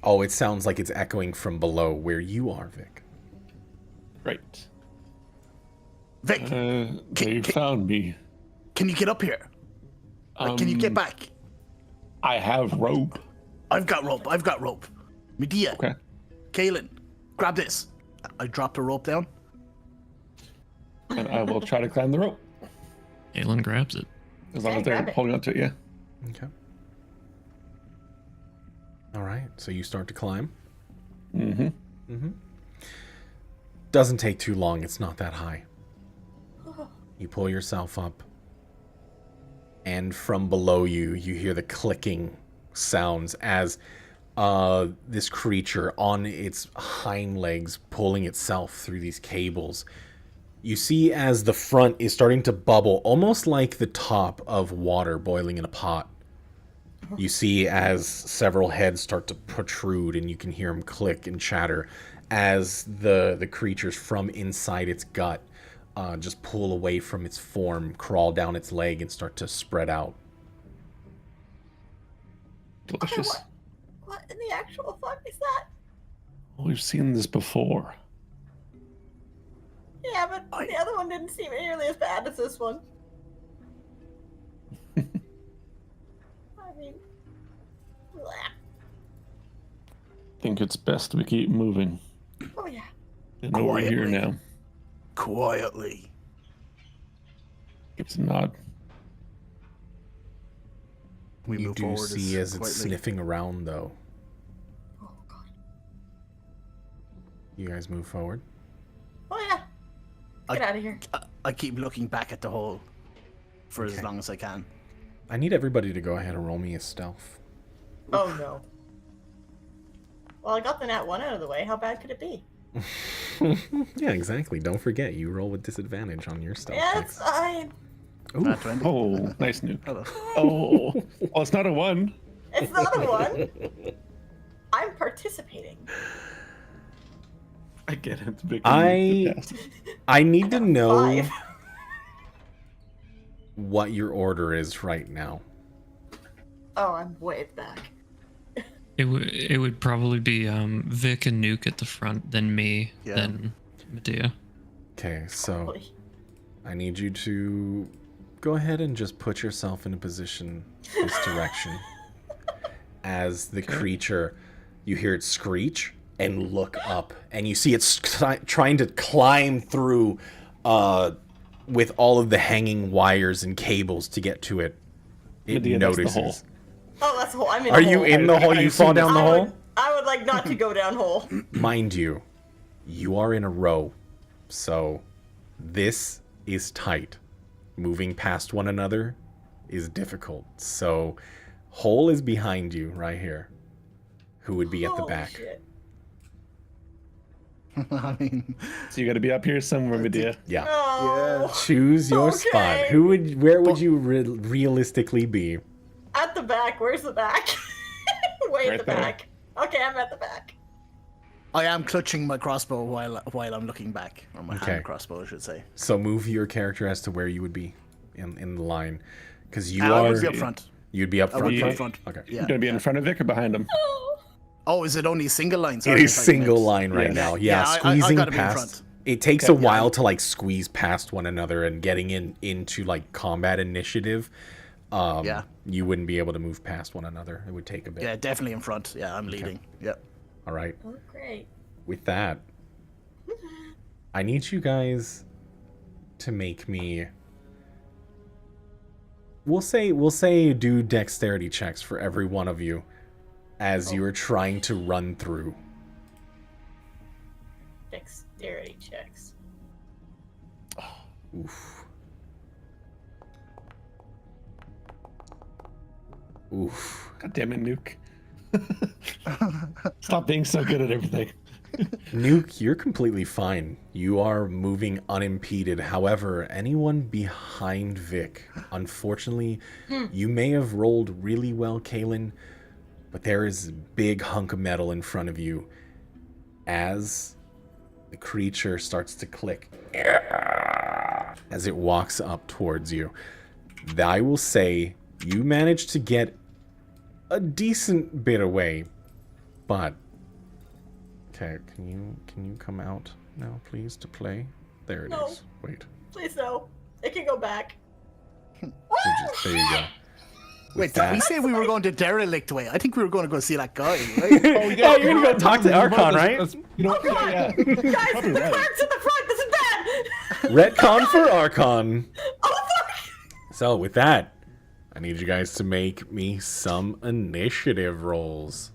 Oh, it sounds like it's echoing from below where you are, Vic. Great. Vic, They found me. can you get up here? Can you get back? I have rope. I've got rope. Medea, Okay. Kaelin, grab this. I dropped the rope down. And I will try to climb the rope. Aelin grabs it. As long Okay, as they're grab it. holding onto it, yeah. Okay. All right, so you start to climb. Mm-hmm. Doesn't take too long. It's not that high. You pull yourself up, and from below you, you hear the clicking sounds as this creature on its hind legs pulling itself through these cables. You see as the front is starting to bubble, almost like the top of water boiling in a pot. You see as several heads start to protrude, and you can hear them click and chatter as the creatures from inside its gut just pull away from its form, crawl down its leg, and start to spread out. Delicious. what in the actual fuck is that? We've seen this before. Yeah, but the other one didn't seem nearly as bad as this one. I mean, blah. Think it's best we keep moving. Oh yeah. They know we're here Quietly. now. Quietly. Gives a nod. We You move do forward see as it's quietly. sniffing around, though. Oh god. You guys move forward. Oh yeah. Get out of here. I keep looking back at the hole for as Okay. long as I can. I need everybody to go ahead and roll me a stealth. Oh no. Well, I got the nat 1 out of the way. How bad could it be? Yeah, exactly. Don't forget, you roll with disadvantage on your stealth. Yeah, checks. it's fine. Ooh. Nat 20. Oh, nice Nuke. Hello. Oh, well, it's not a 1. It's not a 1. I'm participating. I get it. It's big. I need to know 5. what your order is right now. Oh, I'm way back. It would probably be Vic and Nuke at the front, then me, Yeah. then Medea. Okay, so Probably. I need you to go ahead and just put yourself in a position this direction. As the creature, you hear it screech and look up, and you see it's trying to climb through with all of the hanging wires and cables to get to it. It Medea, that's the notices. hole. Oh, that's the hole. I'm in Are the you hole. in the hole? I You fall assume down the hole? I would like not to go down hole. Mind you, you are in a row, so this is tight. Moving past one another is difficult. So, hole is behind you right here. Who would be at the Holy back? shit. I mean, So you got to be up here somewhere, Medea. Yeah. Oh, Choose your Okay. spot. Where would you realistically be? at the back. Where's the back? Way Right at the there. back. Okay, I'm at the back. I am clutching my crossbow while I'm looking back, or my Okay. hand crossbow, I should say. So move your character as to where you would be in the line, because you I are. would be up front. You'd be up I front. would be up right? front. Okay. Yeah. You're gonna be in front of Vic or behind him. Oh, is it only single line? It Sorry, is I thought you single meant- line right Yeah. now. Yeah, Yeah, I squeezing gotta be in past. front. It takes a Okay, yeah. while to like squeeze past one another and getting into like combat initiative. Yeah. You wouldn't be able to move past one another. It would take a bit. Yeah, definitely in front. Yeah, I'm leading. Yeah. All right. Oh, great. With that, I need you guys to make me. We'll say do dexterity checks for every one of you as you are trying to run through. Dexterity checks. Oof. Oof. God damn it, Nuke. Stop being so good at everything. Nuke, you're completely fine. You are moving unimpeded. However, anyone behind Vic, unfortunately, you may have rolled really well, Kaylin, but there is a big hunk of metal in front of you as the creature starts to click as it walks up towards you. I will say you managed to get a decent bit away, but okay, can you come out now, please, to play? There it is. No. Wait, Please no. It can go back. there you go. Wait, did that- we say we were going to Derelict way? I think we were going to go see that guy, right? Oh, Oh, you're gonna go talk to Archon, right? You know, yeah. Guys, the Probably right. clerk's in the front. This is bad. Retcon for Archon. Oh, fuck. So with that, I need you guys to make me some initiative rolls.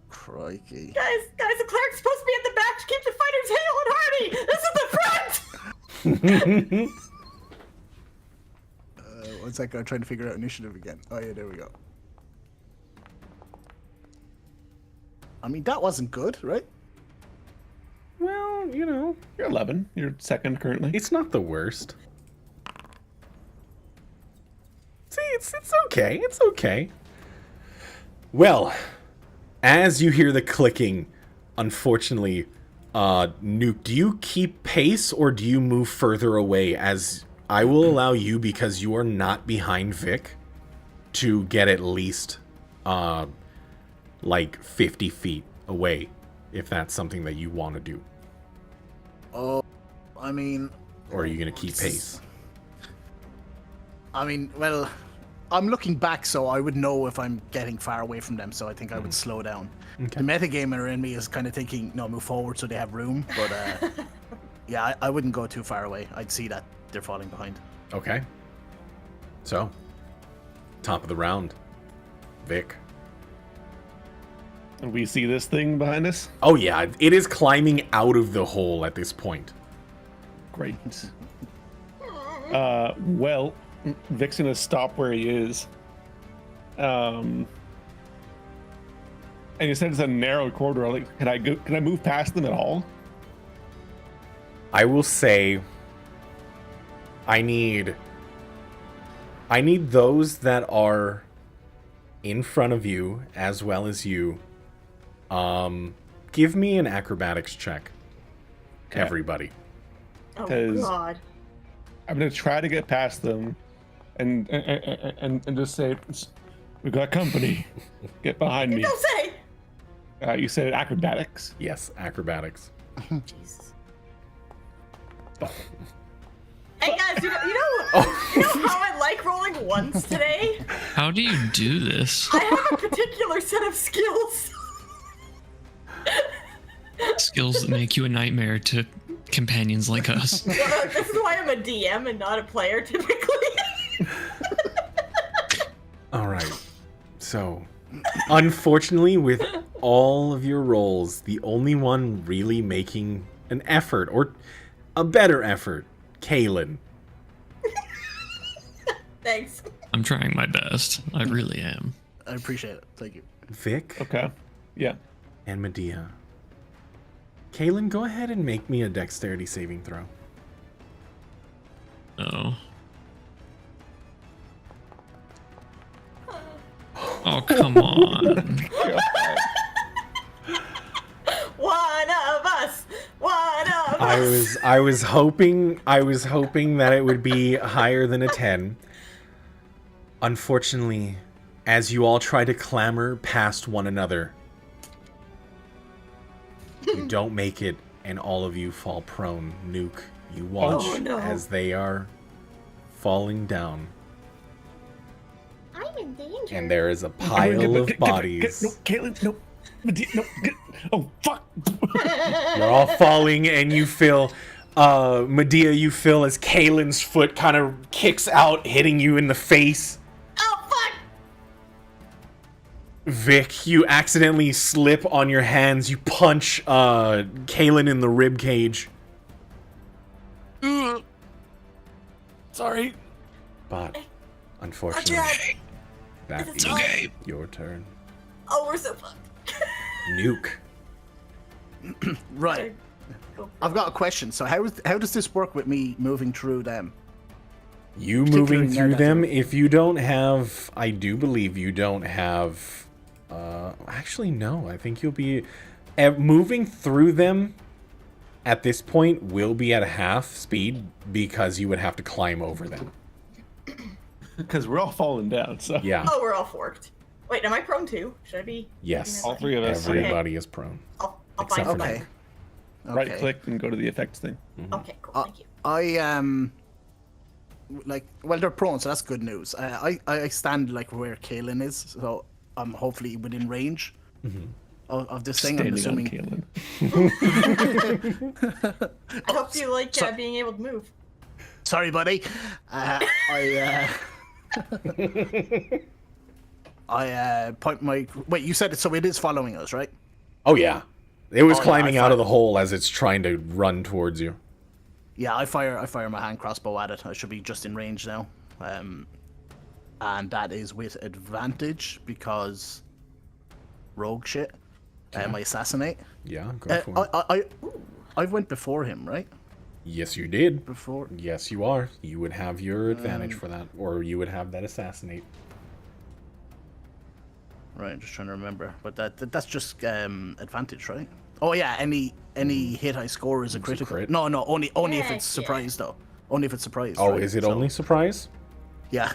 Crikey. Guys, the clerk's supposed to be at the back to keep the fighters hale and hearty. This is the front. One second, I'm trying to figure out initiative again. Oh yeah, there we go. I mean, that wasn't good, right? Well, you know, You're 11. You're second currently. it's not the worst. See, it's okay. It's okay. Well, as you hear the clicking, unfortunately, Nuke, do you keep pace or do you move further away? As I will allow you, because you are not behind Vic, to get at least like 50 feet away, if that's something that you want to do. Oh, I mean, Or are you going to keep pace? well, I'm looking back, so I would know if I'm getting far away from them, so I think I would slow down. Okay. The metagamer in me is kind of thinking, no, move forward so they have room, but yeah, I wouldn't go too far away. I'd see that they're falling behind. Okay. So, top of the round, Vic. And we see this thing behind us. Oh yeah, it is climbing out of the hole at this point. Great. Well, Vic's gonna stop where he is. And you said it's a narrow corridor. Like, can I move past them at all? I will say I need those that are in front of you as well as you. Give me an acrobatics check. everybody. Oh 'Cause- God. I'm gonna try to get past them, and just say, "We got company. Get behind me." Don't say. You said acrobatics. Yes, acrobatics. Jesus. Hey guys, you know how I like rolling ones today? How do you do this? I have a particular set of skills. Skills that make you a nightmare to companions like us. Well, this is why I'm a DM and not a player typically. All right. So, unfortunately, with all of your rolls, the only one really making an effort, or a better effort, Kaylin. Thanks. I'm trying my best. I really am. I appreciate it. Thank you. Vic Okay. Yeah. and Medea. Kaylin, go ahead and make me a dexterity saving throw. Oh. Oh, come on. One of us. One of us. I was hoping that it would be higher than a 10. Unfortunately, as you all try to clamber past one another, you don't make it, and all of you fall prone. Nuke, you watch Oh, no. as they are falling down, I'm in danger. and there is a pile of bodies. No, Caitlin, no. No. Oh, fuck. You're all falling, and you feel, Medea, you feel as Kaylin's foot kind of kicks out, hitting you in the face. Oh fuck! Vic, you accidentally slip on your hands. You punch Kaylin in the rib cage. Sorry. But unfortunately, that It's is okay. your turn. Oh, we're so fucked. Nuke. Right. I've got a question. So how does this work with me moving through them? You Particularly moving through now them, that- if you don't have, I do believe you don't have, actually no, I think you'll be, moving through them at this point will be at a half speed because you would have to climb over them. Because we're all falling down, so. Yeah, Oh, we're all forked. Wait, am I prone too? Should I be? yes, All three of us. everybody is prone. I'll Except find for something. Nuke. Right click and go to the effects thing. Okay, cool. Thank you. Well, they're prone, so that's good news. I stand like where Kaylin is, so I'm hopefully within range of this thing. I'm Standing on assuming. Caitlin. I hope you like being able to move. Sorry, buddy. I point my. Wait, you said it, so it is following us, right? Oh yeah, it was Oh, yeah, climbing I out of thought- the hole as it's trying to run towards you. Yeah, I fire my hand crossbow at it. I should be just in range now, and that is with advantage because rogue shit. I assassinate. Yeah, go for it. I went before him, right? Yes, you did. Before. Yes, you are. You would have your advantage for that, or you would have that assassinate. Right, I'm just trying to remember, but that's just advantage, right? Oh yeah, any hit I score is a critical. crit. No, only if Heck it's surprise though. Only if it's surprise. Oh, right? is it So- only surprise? Yeah.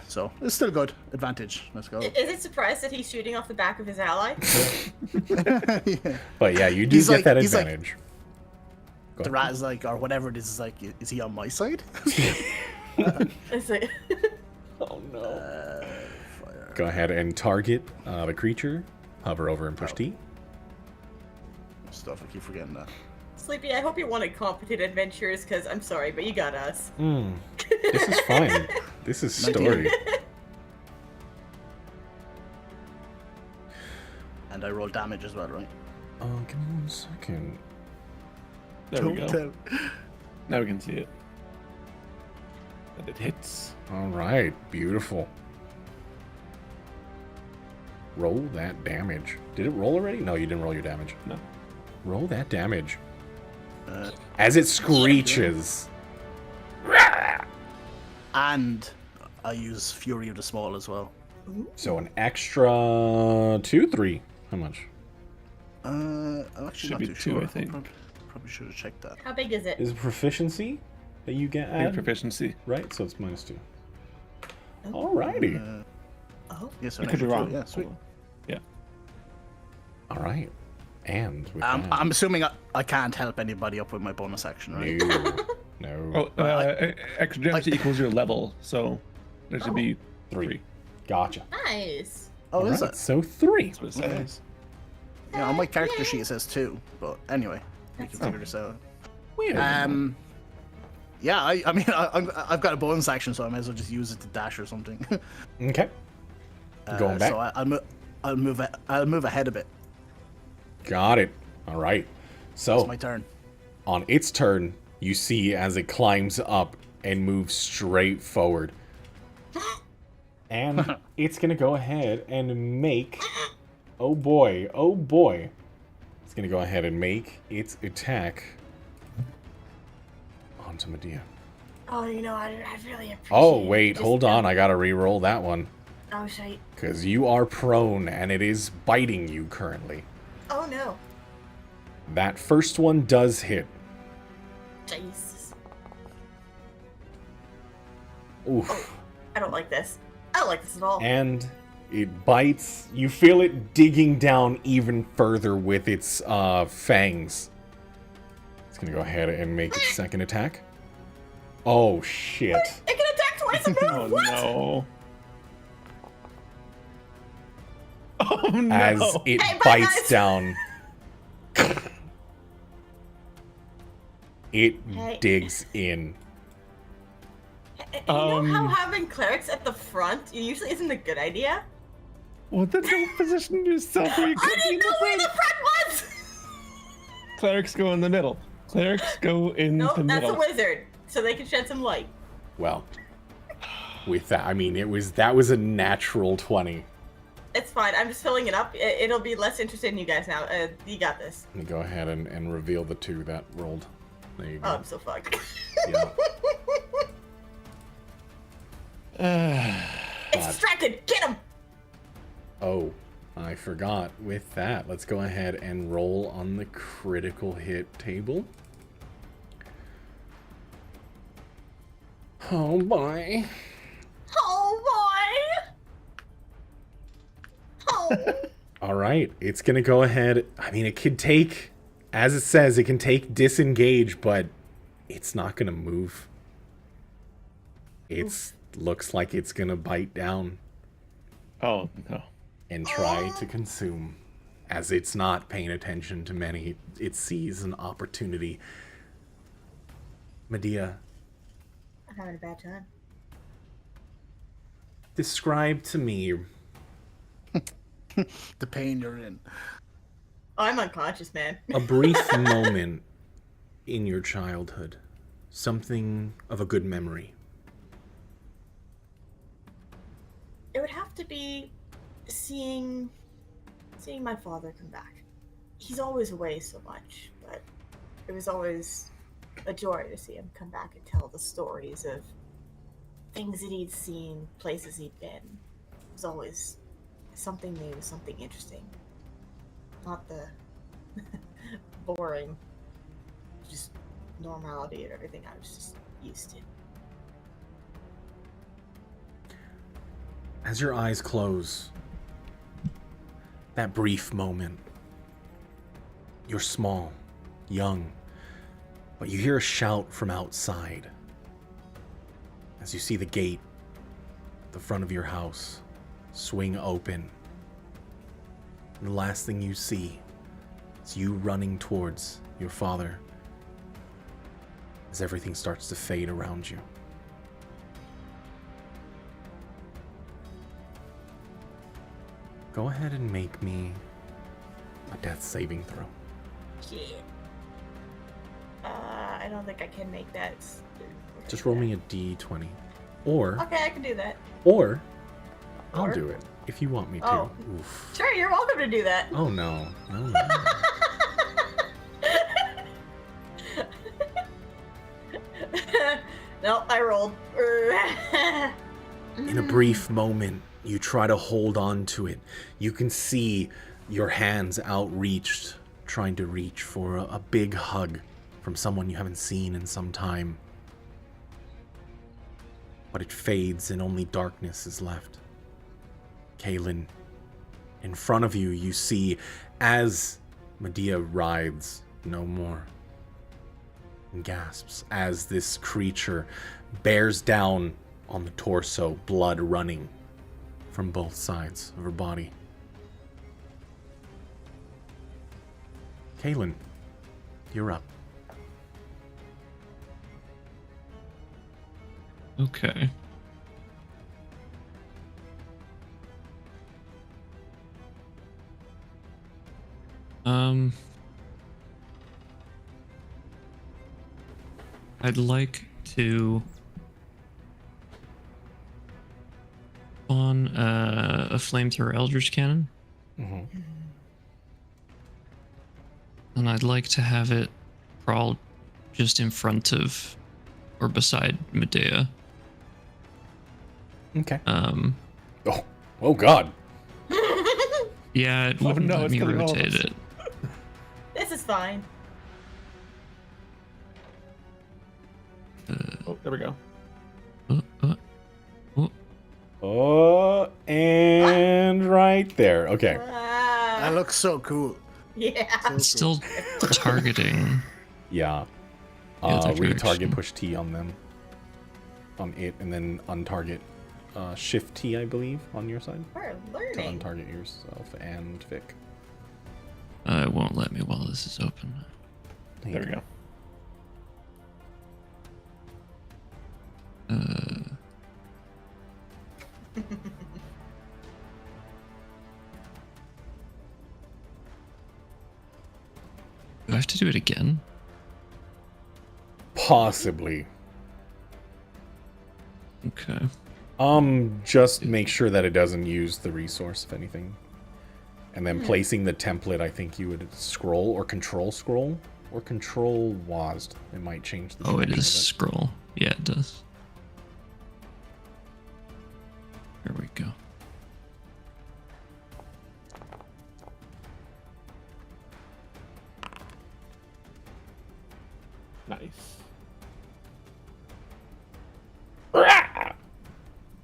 So it's still good. Advantage. Let's go. Is it surprised that he's shooting off the back of his ally? But yeah, you do He's get like- that he's like- advantage. Go The ahead. rat is like, or whatever it is like, is he on my side? Is it? Oh no. Go ahead and target the creature. Hover over and push T. Stuff, I keep forgetting that. Sleepy, I hope you wanted competent adventures, because I'm sorry, but you got us. This is fine. This is story. And I roll damage as well, right? Oh, give me 1 second. There we go. Don't Now we can see it. And it hits. All right, beautiful. Roll that damage. Did it roll already? No, you didn't roll your damage. No. Roll that damage. Uh, As it screeches. and I use Fury of the Small as well. So an extra 2, 3. How much? I'm actually Should not be too two, sure. I think. probably should have checked that. How big is it? Is it proficiency that you get Any add? proficiency. Right, so it's -2. Oh. Alrighty. Oh. Yes, I could be wrong. Yeah, sweet. Yeah. Alright. And with I'm assuming I can't help anybody up with my bonus action, right? that... No. Oh, extra damage equals your level, so there should be 3. Gotcha. Nice. Oh, is Alright, it? so 3. That's what it says. Yeah, on my character sheet it says 2, but anyway, we can figure this out. Weird. Yeah, I mean, I've got a bonus action, so I might as well just use it to dash or something. Okay. Going back. So I'll move ahead a bit. Got it. Alright. So, It's my turn. on its turn, you see as it climbs up and moves straight forward. And it's going to go ahead and make... Oh boy, oh boy. It's going to go ahead and make its attack onto Medea. Oh, you know, I really appreciate Oh, it. wait, Just hold on. I got to re-roll that one. Oh, shite. Because you are prone and it is biting you currently. Oh, no. That first one does hit. Jesus. Oof. I don't like this. I don't like this at all. And it bites. You feel it digging down even further with its fangs. It's going to go ahead and make its second attack. Oh, shit. It can attack twice a Oh move. What? no. Oh no. As it Hey, bye, bites guys. down. It Hey. digs in. You know how Um, having clerics at the front usually isn't a good idea? Well, then don't position yourself where you I could be in didn't know the where the front. front was! Clerics go in the middle. Clerics go in No, the that's middle. a wizard, so they can shed some light. Well, with that, I mean, that was a natural 20. It's fine. I'm just filling it up. It'll be less interested in you guys now. You got this. Let me go ahead and reveal the 2 that rolled. There you go. Oh, I'm so fucked. Yeah. It's distracted. Get him. Oh, I forgot. With that, let's go ahead and roll on the critical hit table. Oh boy. Oh boy. Oh. All right, it's gonna go ahead. I mean, it can take, as it says, it can take disengage, but it's not gonna move. It's looks like it's gonna bite down Oh no. and try to consume. As it's not paying attention to many, it sees an opportunity. Medea, I'm having a bad time. describe to me The pain you're in. Oh, I'm unconscious, man. a brief moment in your childhood. Something of a good memory. It would have to be seeing my father come back. He's always away so much, but it was always a joy to see him come back and tell the stories of things that he'd seen, places he'd been. It was always something new, something interesting. Not the boring, just normality of everything I was just used to. As your eyes close, that brief moment, you're small, young, but you hear a shout from outside. As you see the gate, at the front of your house, swing open. And the last thing you see is you running towards your father as everything starts to fade around you. Go ahead and make me a death saving throw. Shit. I don't think I can make that. Just roll me a d20. Or, Okay, I can do that. I'll Or? do it if you want me to. Oh. Oof. Sure, you're welcome to do that. Oh no. No, no. Nope, I rolled. In a brief moment, you try to hold on to it. You can see your hands outreached, trying to reach for a big hug from someone you haven't seen in some time. But it fades and only darkness is left. Kaylin, in front of you, you see as Medea writhes no more and gasps as this creature bears down on the torso, blood running from both sides of her body. Kaylin, you're up. Okay. I'd like to spawn a flamethrower Eldritch Cannon. Mm-hmm. And I'd like to have it crawl just in front of or beside Medea. Okay. Oh God. Yeah, it wouldn't no, let it's me killing all of rotate us. it. This is fine. Oh, there we go. And right there. Okay. That looks so cool. Yeah. It's still targeting. Yeah. The other Retarget, direction. push T on them. On it, and then untarget. Shift T, I believe, on your side. We're To learning. untarget yourself and Vic. It won't let me while this is open. There we go. Do I have to do it again? Possibly. Okay. Just make sure that it doesn't use the resource, if anything. And then placing the template, I think you would scroll or control scroll or control WASD. It might change the Oh, it direction is of scroll. Yeah, it does. Here we go. Nice.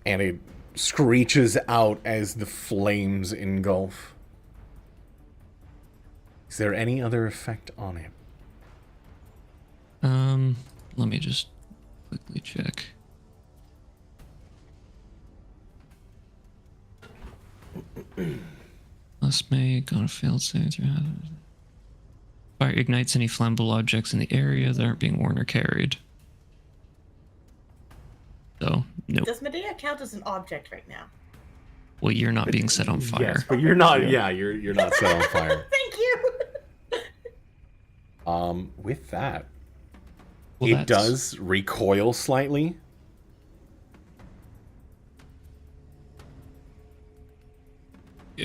And it screeches out as the flames engulf. Is there any other effect on it? Let me just quickly check. Must make on a failed save. Fire ignites any flammable objects in the area that aren't being worn or carried. So, nope. Does Medea count as an object right now? Well, you're not being set on fire. Yes, but you're not. Yeah, you're not set on fire. Thank you. With that, Well, it that's- does recoil slightly.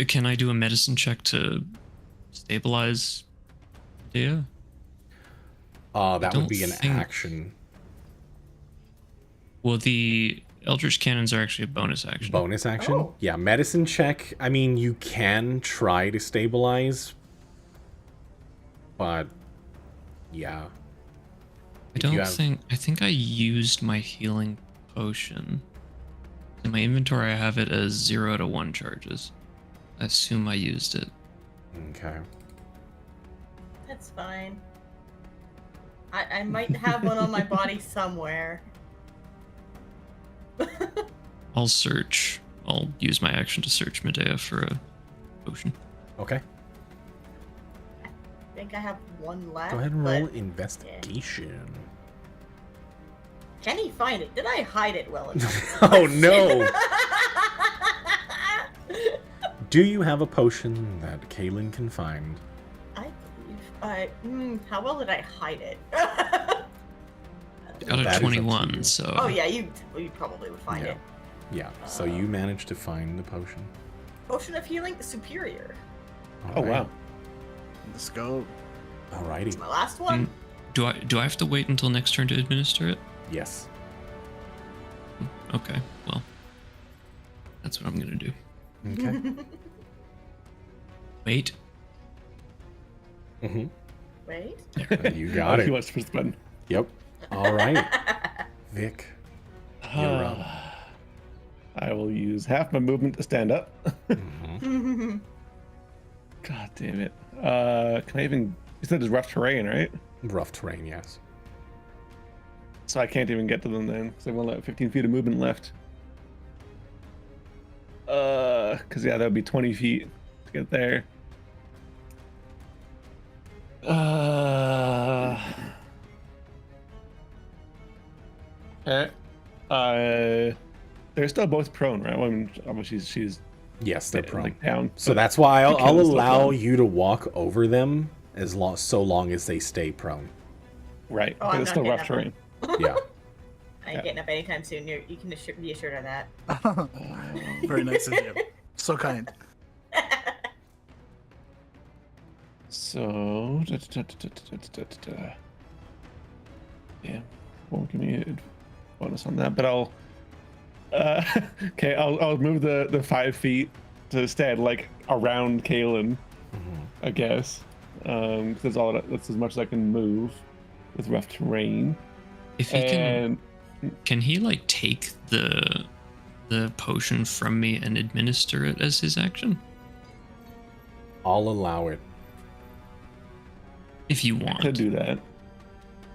Can I do a medicine check to stabilize Dea? That would don't be an think- action. Well, the Eldritch Cannons are actually a bonus action. Bonus action? Oh. Yeah, medicine check. I mean, you can try to stabilize, but yeah. I don't you have- think... I think I used my healing potion. In my inventory, I have it as 0 to 1 charges. I assume I used it. Okay. That's fine. I might have one on my body somewhere. I'll search. I'll use my action to search Medea for a potion. Okay. I think I have one left. Go ahead and roll but investigation. Can he find it? Did I hide it well enough? Oh no! Do you have a potion that Kaylin can find? I believe. How well did I hide it? Got That a is up to 21, you. so... Oh yeah, you probably would find Yeah. it. Yeah. So you managed to find the potion. Potion of Healing Superior. Oh, Alright. wow. Let's go. Alrighty. It's my last one. Do I have to wait until next turn to administer it? Yes. Okay, well, that's what I'm gonna do. Okay. Wait. Mm-hmm. Right? You got He it. wants to push the button. Yep. All right. Vic, you're up. I will use half my movement to stand up. Mhm. God damn it. Can I even... You said it's rough terrain, right? Rough terrain, yes. So I can't even get to them then, because I've only got 15 feet of movement left. Because yeah, that would be 20 feet to get there. Okay. They're still both prone, right? Well, I mean, obviously she's Yes, they're prone. like down. So that's why I'll Kellen's still allow prone. you to walk over them so long as they stay prone. Right, Oh, but I'm it's not still getting rough up. terrain. Yeah. I ain't getting up anytime soon. You can be assured of that. Very nice of you. So kind. So, yeah, won't give me a bonus on that, but I'll. Okay, I'll move the 5 feet to stand like around Kalen, I guess. That's as much as I can move with rough terrain. If he can he like take the potion from me and administer it as his action? I'll allow it. If you I want. could do that.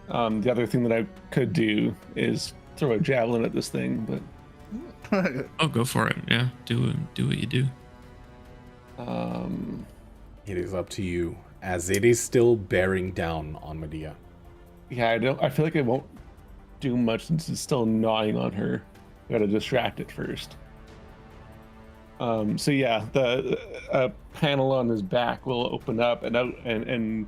The other thing that I could do is throw a javelin at this thing, but Oh, go for it. Yeah, do what you do. It is up to you, as it is still bearing down on Medea. yeah, I feel like it won't do much since it's still gnawing on her. Gotta distract it first. So yeah, the panel on his back will open up and out, and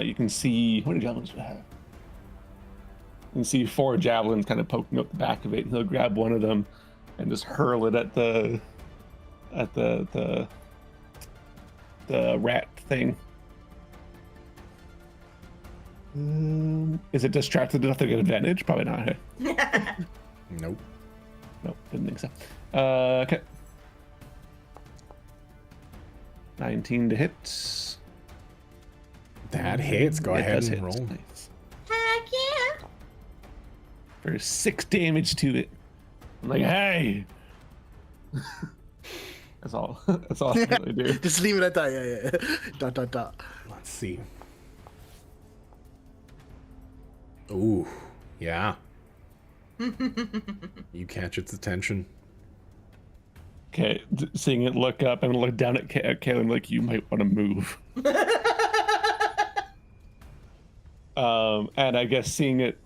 you can see, how many javelins do I have? You can see 4 javelins kind of poking out the back of it, and he'll grab one of them and just hurl it at the rat thing. Is it distracted enough to get advantage? Probably not. Hey? Nope. Nope, didn't think so. Okay. 19 to hit. That hits. Go It ahead does and hit. roll. Nice. Heck yeah! For 6 damage to it. I'm like, hey! That's all. That's all I can really do. Just leave it at that. Yeah. Dot, dot, dot. Let's see. Ooh, yeah. You catch its attention. Okay, seeing it look up and look down at Kaylin like, you might want to move. And I guess seeing that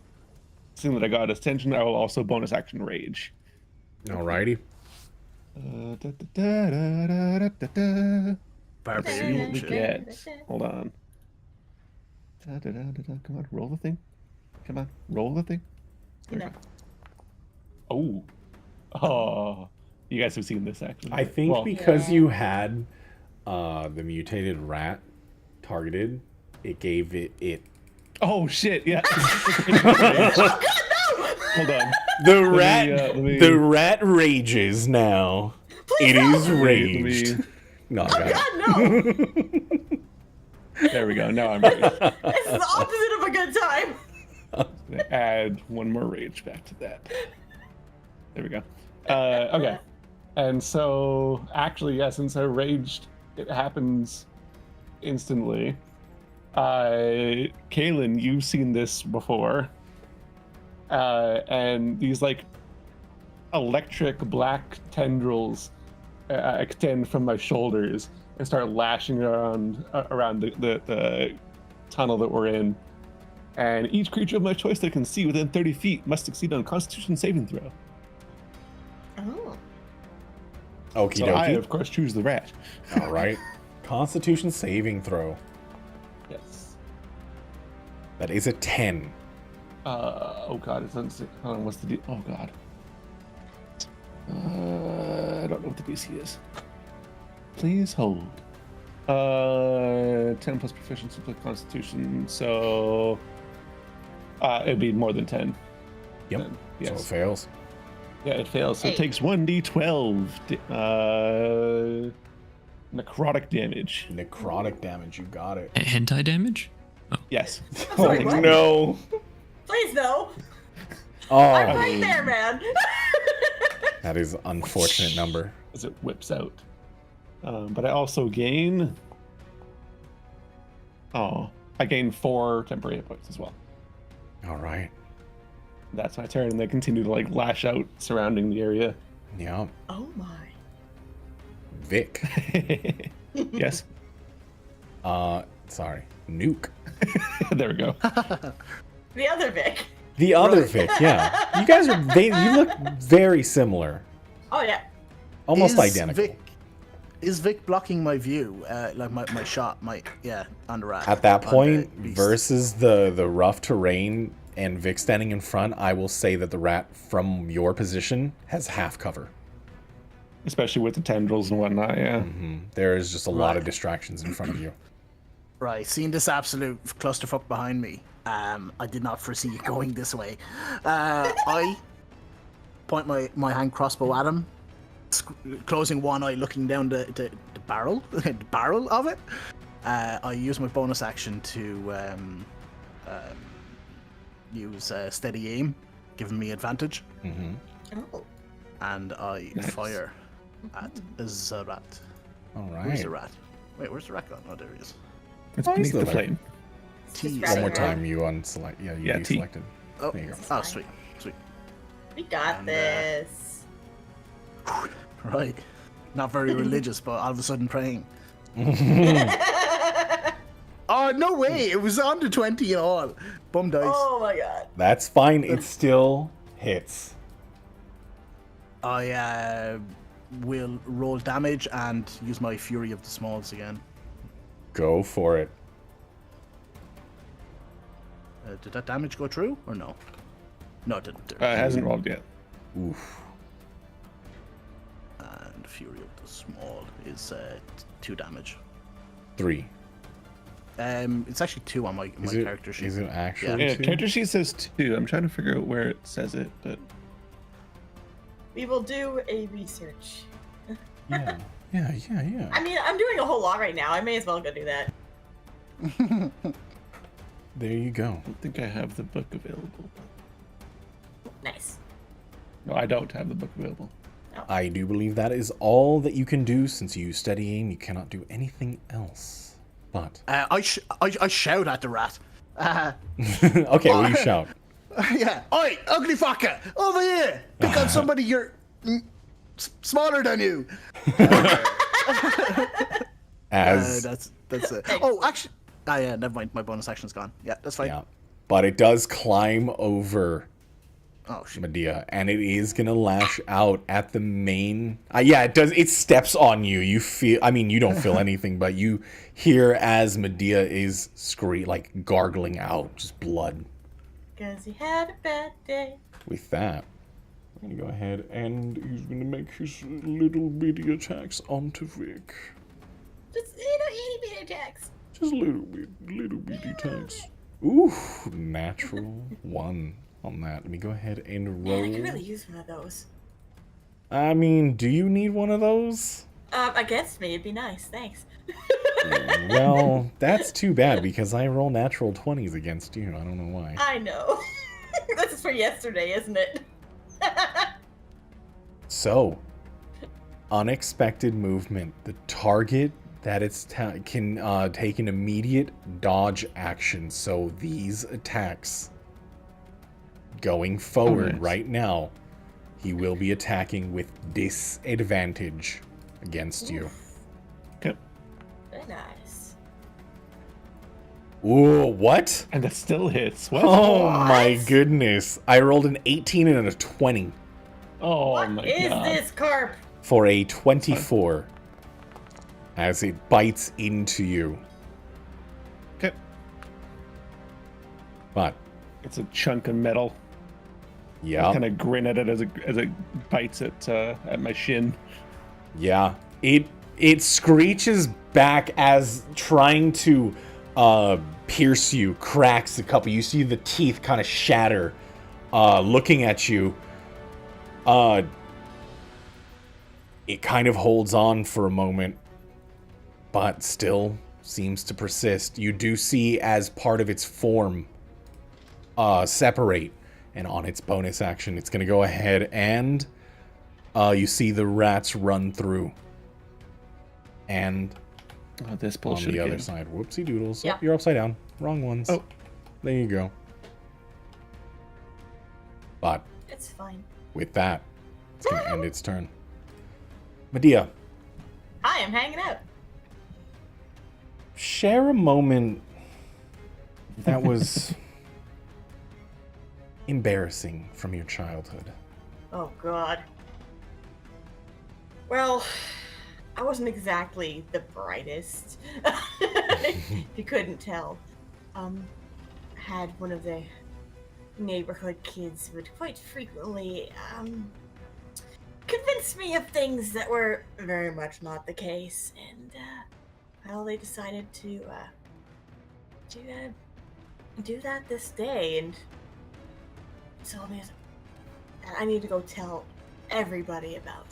I got its attention, I will also bonus action rage. Alrighty. See Barbarian what we shit. get. Hold on. Come on, roll the thing. Come on, roll the thing. There we No. go. Oh, you guys have seen this actually. I think Well, because you had the mutated rat targeted, it gave it. Oh shit! Yeah. Hold on. The rat- rat rages now. It is raged. No, Oh God. God, no! There we go. Now I'm ready. This is the opposite of a good time. Add one more rage back to that. There we go. Okay. And so, actually, yeah, since I raged, it happens instantly. Kaylin, you've seen this before. And these, like, electric black tendrils extend from my shoulders and start lashing around the tunnel that we're in. And each creature of my choice that can see within 30 feet must succeed on a Constitution saving throw. Oh. Okie So I, dokie. of course, choose the rat. All right. Constitution saving throw. Yes. That is a 10. Oh god, it's hold on, what's the deal? Oh god. I don't know what the DC is. Please hold. 10 plus proficiency plus Constitution, so it'd be more than 10. Yep. Then, So it yes. fails. Yeah, it fails. So it Hey. takes 1d12 Necrotic damage. Necrotic damage, you got it. Hentai damage? Yes. Sorry, what? No. Please no. I'm Oh, right there, man. that is an unfortunate number. As it whips out. But I also gain... I gain 4 temporary hit points as well. All right. That's my turn, and they continue to like lash out surrounding the area. Yeah. Oh my. Vic. Yes. Sorry. Nuke. There we go. The other Vic. The other Vic, yeah. You guys are, you look very similar. Oh yeah. Almost Is identical. Is Vic blocking my view? Like my shot, on the rat. At that on the point, beast. versus the rough terrain and Vic standing in front, I will say that the rat from your position has half cover. Especially with the tendrils and whatnot, yeah. There is just a lot of Right. distractions in front of you. Right, seeing this absolute clusterfuck behind me, I did not foresee it going this way. I point my hand crossbow at him, closing one eye, looking down the barrel, the barrel of it. I use my bonus action to use steady aim, giving me advantage, Oh. and I Nice. fire at the rat. All Where's right. the rat? Wait, where's the rat gone? Oh, there he is. It's Oh, he's beneath the still there. flame. T. Just One more Right. time, you unselect. Yeah, you Yeah, T. deselected. Oh, There you go. oh, sweet, sweet. We got And, this. Right. Not very religious, but all of a sudden praying. Oh, no way! It was under 20 and all. Bum dice. Oh my god. That's fine. It still hits. I will roll damage and use my Fury of the Smalls again. Go for it. Did that damage go through or no? No, it didn't. It hasn't rolled yet. Oof. And Fury of the Small is 2 damage. 3. It's actually 2 on my character sheet. Is it actually Yeah, 2? character sheet says 2. I'm trying to figure out where it says it, but We will do a research. Yeah. Yeah. I mean, I'm doing a whole lot right now. I may as well go do that. There you go. I don't think I have the book available. Nice. No, I don't have the book available. I do believe that is all that you can do since you use steady aim. You cannot do anything else. But I shout at the rat. okay, well you shout. Yeah. Oi, ugly fucker! Over here! Pick on somebody you're smaller than you. As That's it. Oh, actually, yeah. Never mind. My bonus action's gone. Yeah, that's fine. yeah, but it does climb over Oh shit. Medea, and it is gonna lash out at the main. Yeah, it does. It steps on you. You feel. I mean, you don't feel anything, but you hear as Medea is like gargling out just blood. Because he had a bad day. With that, I'm gonna go ahead and he's gonna make his little bitty attacks onto Vic. Just itty bitty attacks. Just little bitty attacks. Ooh, natural 1 on that. Let me go ahead and roll. Man, I could really use one of those. I mean, do you need one of those? Against me, it'd be nice. Thanks. Well, that's too bad because I roll natural 20s against you. I don't know why. I know. This is for yesterday, isn't it? So, unexpected movement. The target that it's can take an immediate dodge action. So these attacks going forward nice. right now, he will be attacking with disadvantage against you. Okay. Very nice. Ooh, what? And that still hits. What? Oh my What? goodness. I rolled an 18 and a 20 Oh What my is god. this carp? for a 24 as it bites into you. Okay. But, It's a chunk of metal. yeah. Kind of grin at it as it bites at my shin. Yeah, it screeches back as trying to pierce you, cracks a couple. You see the teeth kind of shatter, looking at you. It kind of holds on for a moment, but still seems to persist. You do see as part of its form separate, and on its bonus action, it's going to go ahead and you see the rats run through. And This on bullshit the other again. side, whoopsie doodles. Yeah. Oh, you're upside down. Wrong ones. Oh. There you go. But It's fine. with that, it's going to end its turn. Medea, I am hanging out. share a moment that was embarrassing from your childhood. Oh, God. Well, I wasn't exactly the brightest, if you couldn't tell. Had one of the neighborhood kids would quite frequently, convince me of things that were very much not the case, and, well, they decided to, do that this day, and told me that I need to go tell everybody about.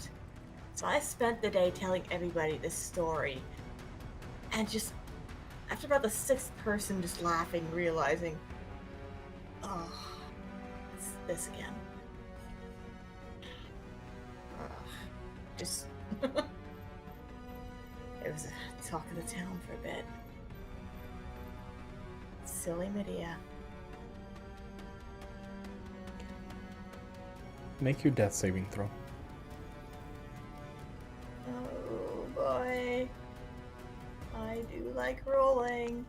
So I spent the day telling everybody this story, and just after about the sixth person just laughing, realizing, oh, it's this again. Just it was a talk of the town for a bit. Silly Medea. Make your death saving throw. Oh boy. I do like rolling.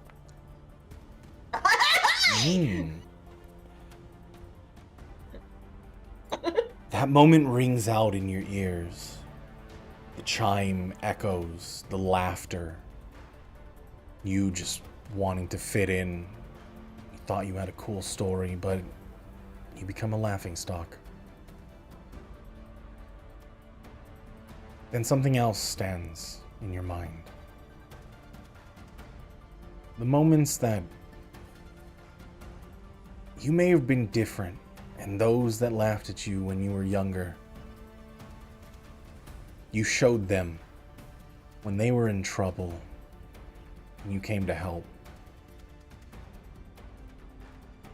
That moment rings out in your ears. The chime echoes, the laughter. You just wanting to fit in. You thought you had a cool story, but you become a laughingstock. Then something else stands in your mind. The moments that you may have been different, and those that laughed at you when you were younger, you showed them when they were in trouble and you came to help.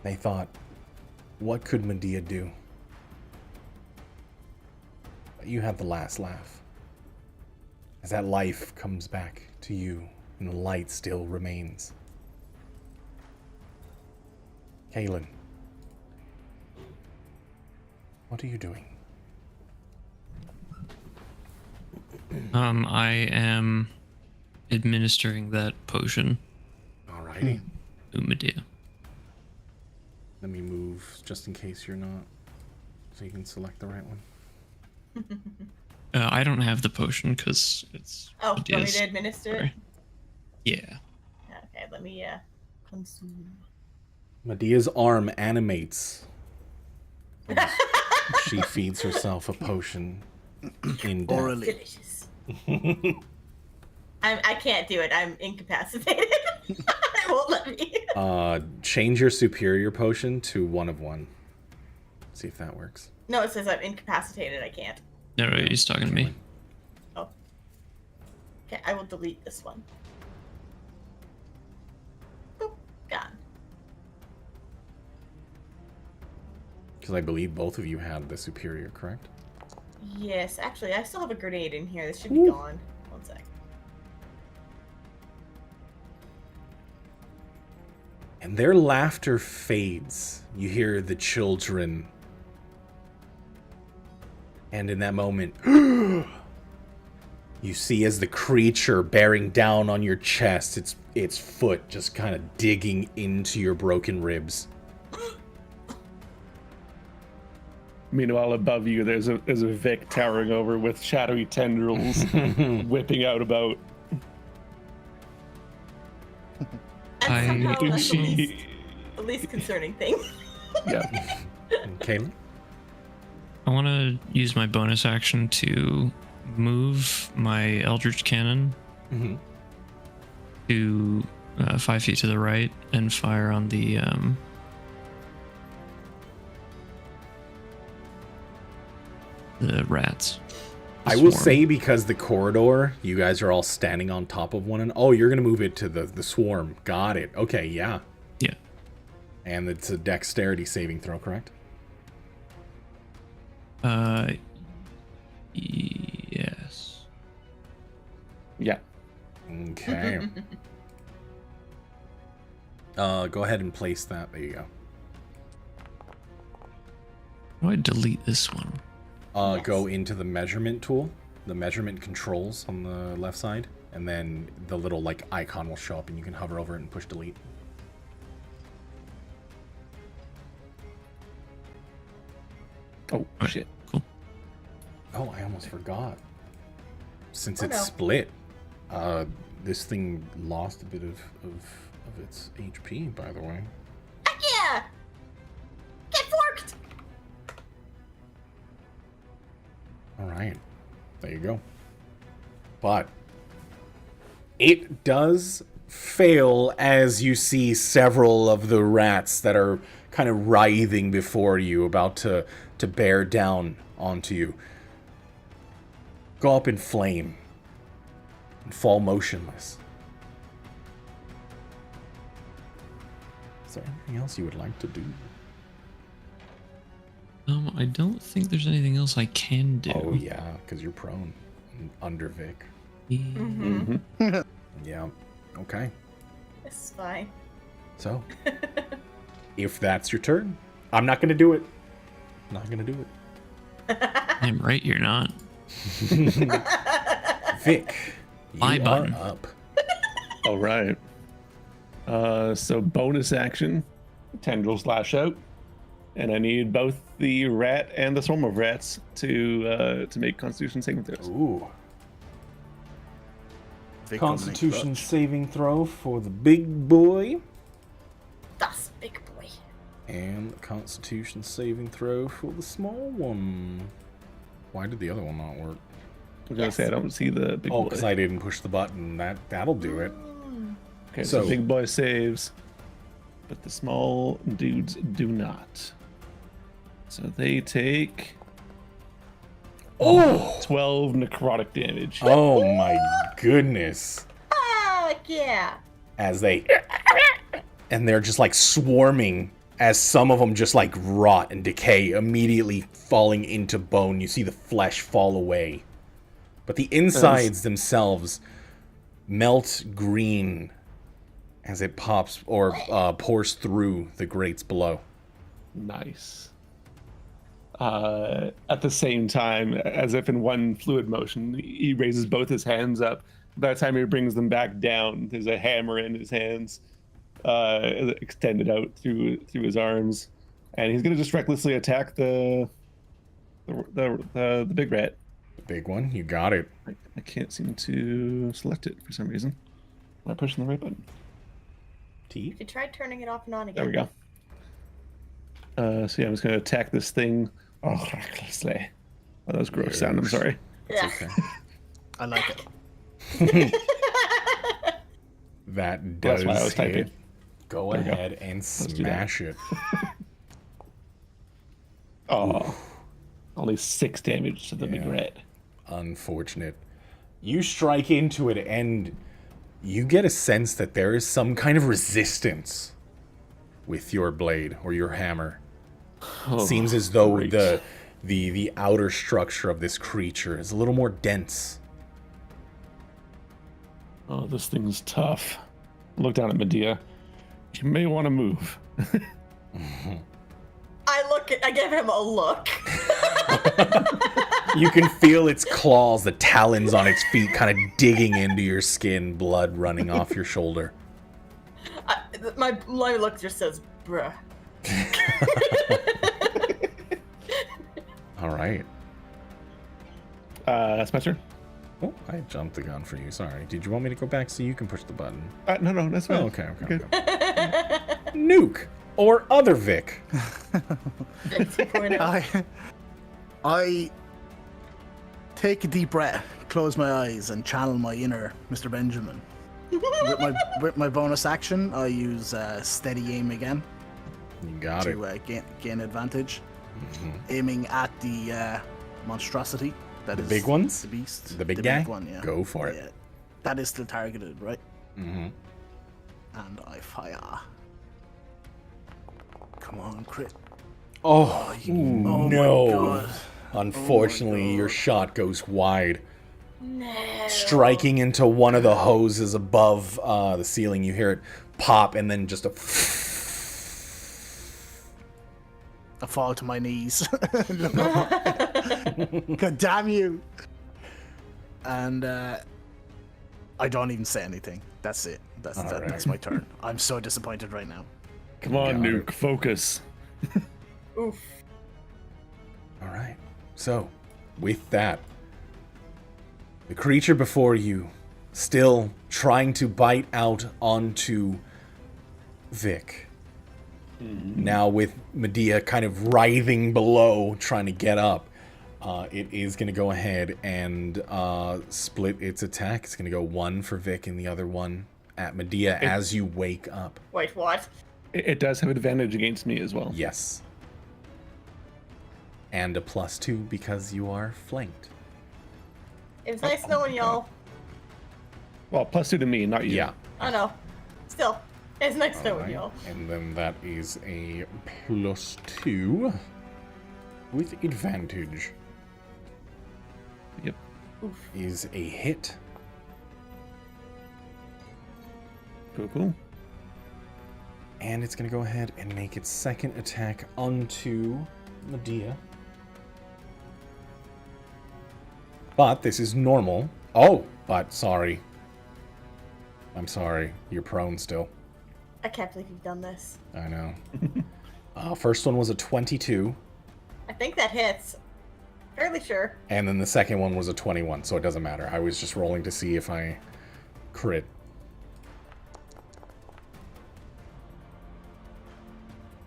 They thought, what could Medea do? But you had the last laugh. As that life comes back to you and the light still remains. Kaylin, what are you doing? I am administering that potion Alrighty. to Medea. Let me move just in case you're not, so you can select the right one. I don't have the potion because it's Oh, do you want me Medea's. to administer it? Sorry. Yeah. Okay, let me consume. Medea's arm animates. She feeds herself a potion in death. Orally. Delicious. I can't do it. I'm incapacitated. It won't let me. Change your superior potion to one of one. See if that works. No, it says I'm incapacitated. I can't. No, he's talking to me. Oh. Okay, I will delete this one. Boop, gone. Because I believe both of you had the superior, correct? Yes, actually, I still have a grenade in here. This should be Ooh. gone. One sec. And their laughter fades. You hear the children. And in that moment, you see as the creature bearing down on your chest, its foot just kind of digging into your broken ribs. Meanwhile, above you, there's a Vic towering over with shadowy tendrils whipping out about. And somehow do that's see- the least concerning thing. Yeah. Kaylin? I want to use my bonus action to move my Eldritch Cannon Mm-hmm. to 5 feet to the right and fire on the rats. I will say, because the corridor, you guys are all standing on top of one, and oh, you're gonna move it to the swarm. Got it. Okay, yeah. Yeah. And it's a dexterity saving throw, correct? Yes. Yeah. Okay. Go ahead and place that. There you go. How do I delete this one? Go into the measurement tool, the measurement controls on the left side, and then the little like icon will show up, and you can hover over it and push delete. Oh, Right, shit. Cool. Oh, I almost forgot. Since Oh, it's no. split, this thing lost a bit of its HP, by the way. Heck yeah! Get forked! All right, there you go. But it does fail as you see several of the rats that are kind of writhing before you, about to bear down onto you, go up in flame and fall motionless. Is there anything else you would like to do? I don't think there's anything else I can do. Oh yeah, because you're prone and under Vic. Mm-hmm. Yeah. Okay. It's fine. So, if that's your turn, I'm not gonna do it. Not gonna do it. I'm right, you're not. Vic, you My are button. up. All right. So bonus action, tendrils lash out, and I need both the rat and the swarm of rats to make Constitution saving throws. Ooh. Vic Constitution Constitution. saving throw for the big boy, That's big boy. and Constitution saving throw for the small one. Why did the other one not work? I was gonna say I don't see the big Oh, boy. because I didn't push the button. That'll do it. Okay, so So- big boy saves, but the small dudes do not. So they take 12 necrotic damage. Oh my goodness. Heck yeah! As they, and they're just like swarming, as some of them just like rot and decay, immediately falling into bone. You see the flesh fall away, but the insides themselves melt green as it pops or pours through the grates below. Nice. At the same time, as if in one fluid motion, he raises both his hands up. By the time he brings them back down, there's a hammer in his hands, extended out through his arms, and he's gonna just recklessly attack the big rat. The big one, you got it. I can't seem to select it for some reason. Am I pushing the right button? T. You tried turning it off and on again. There we go. So yeah, I'm just gonna attack this thing. Oh, recklessly. Oh, that was gross sound. I'm sorry. Yeah. Okay. I like it. That That's does why I was hit. typing. Go There we go. ahead and do that. smash it. Oh, only 6 damage to the big Yeah. rat. Unfortunate. You strike into it, and you get a sense that there is some kind of resistance with your blade or your hammer. Oh, Seems as though great. the outer structure of this creature is a little more dense. Oh, this thing's tough. Look down at Medea. You may want to move. I give him a look. You can feel its claws, the talons on its feet, kind of digging into your skin, blood running off your shoulder. My look just says, bruh. All right. That's my turn. Oh, I jumped the gun for you. Sorry. Did you want me to go back so you can push the button? No, that's fine. Oh, okay. Good. Nuke or other Vic. 2.0. I take a deep breath, close my eyes, and channel my inner Mr. Benjamin. with my bonus action, I use steady aim again You got it. to gain advantage, aiming at the monstrosity. That The is big ones? The beast. The big guy? one, yeah. Go for it. Yeah. That is still targeted, right? Mm-hmm. And I fire. Come on, crit. Oh, Oh my no. God. Unfortunately, your God. shot goes wide, No. striking into one of the hoses above the ceiling. You hear it pop, and then just a... I fall to my knees. God damn you. And I don't even say anything. That's it. That's my turn. I'm so disappointed right now. Come on, Got Nuke, it. focus. Oof. All right. So, with that, the creature before you, still trying to bite out onto Vic. Now with Medea kind of writhing below, trying to get up, it is going to go ahead and split its attack. It's going to go one for Vic and the other one at Medea as you wake up. Wait, what? It does have advantage against me as well. Yes. And a +2 because you are flanked. It's nice knowing y'all. Well, +2 to me, not you. Yeah. I know. Still, it's nice knowing Alright, y'all. and then that is a +2 with advantage. Yep. Is a hit. Cool. And it's going to go ahead and make its second attack onto Medea. But this is normal. Oh, but sorry. I'm sorry. You're prone still. I can't believe you've done this. I know. First one was a 22. I think that hits. Fairly sure. And then the second one was a 21, so it doesn't matter. I was just rolling to see if I crit.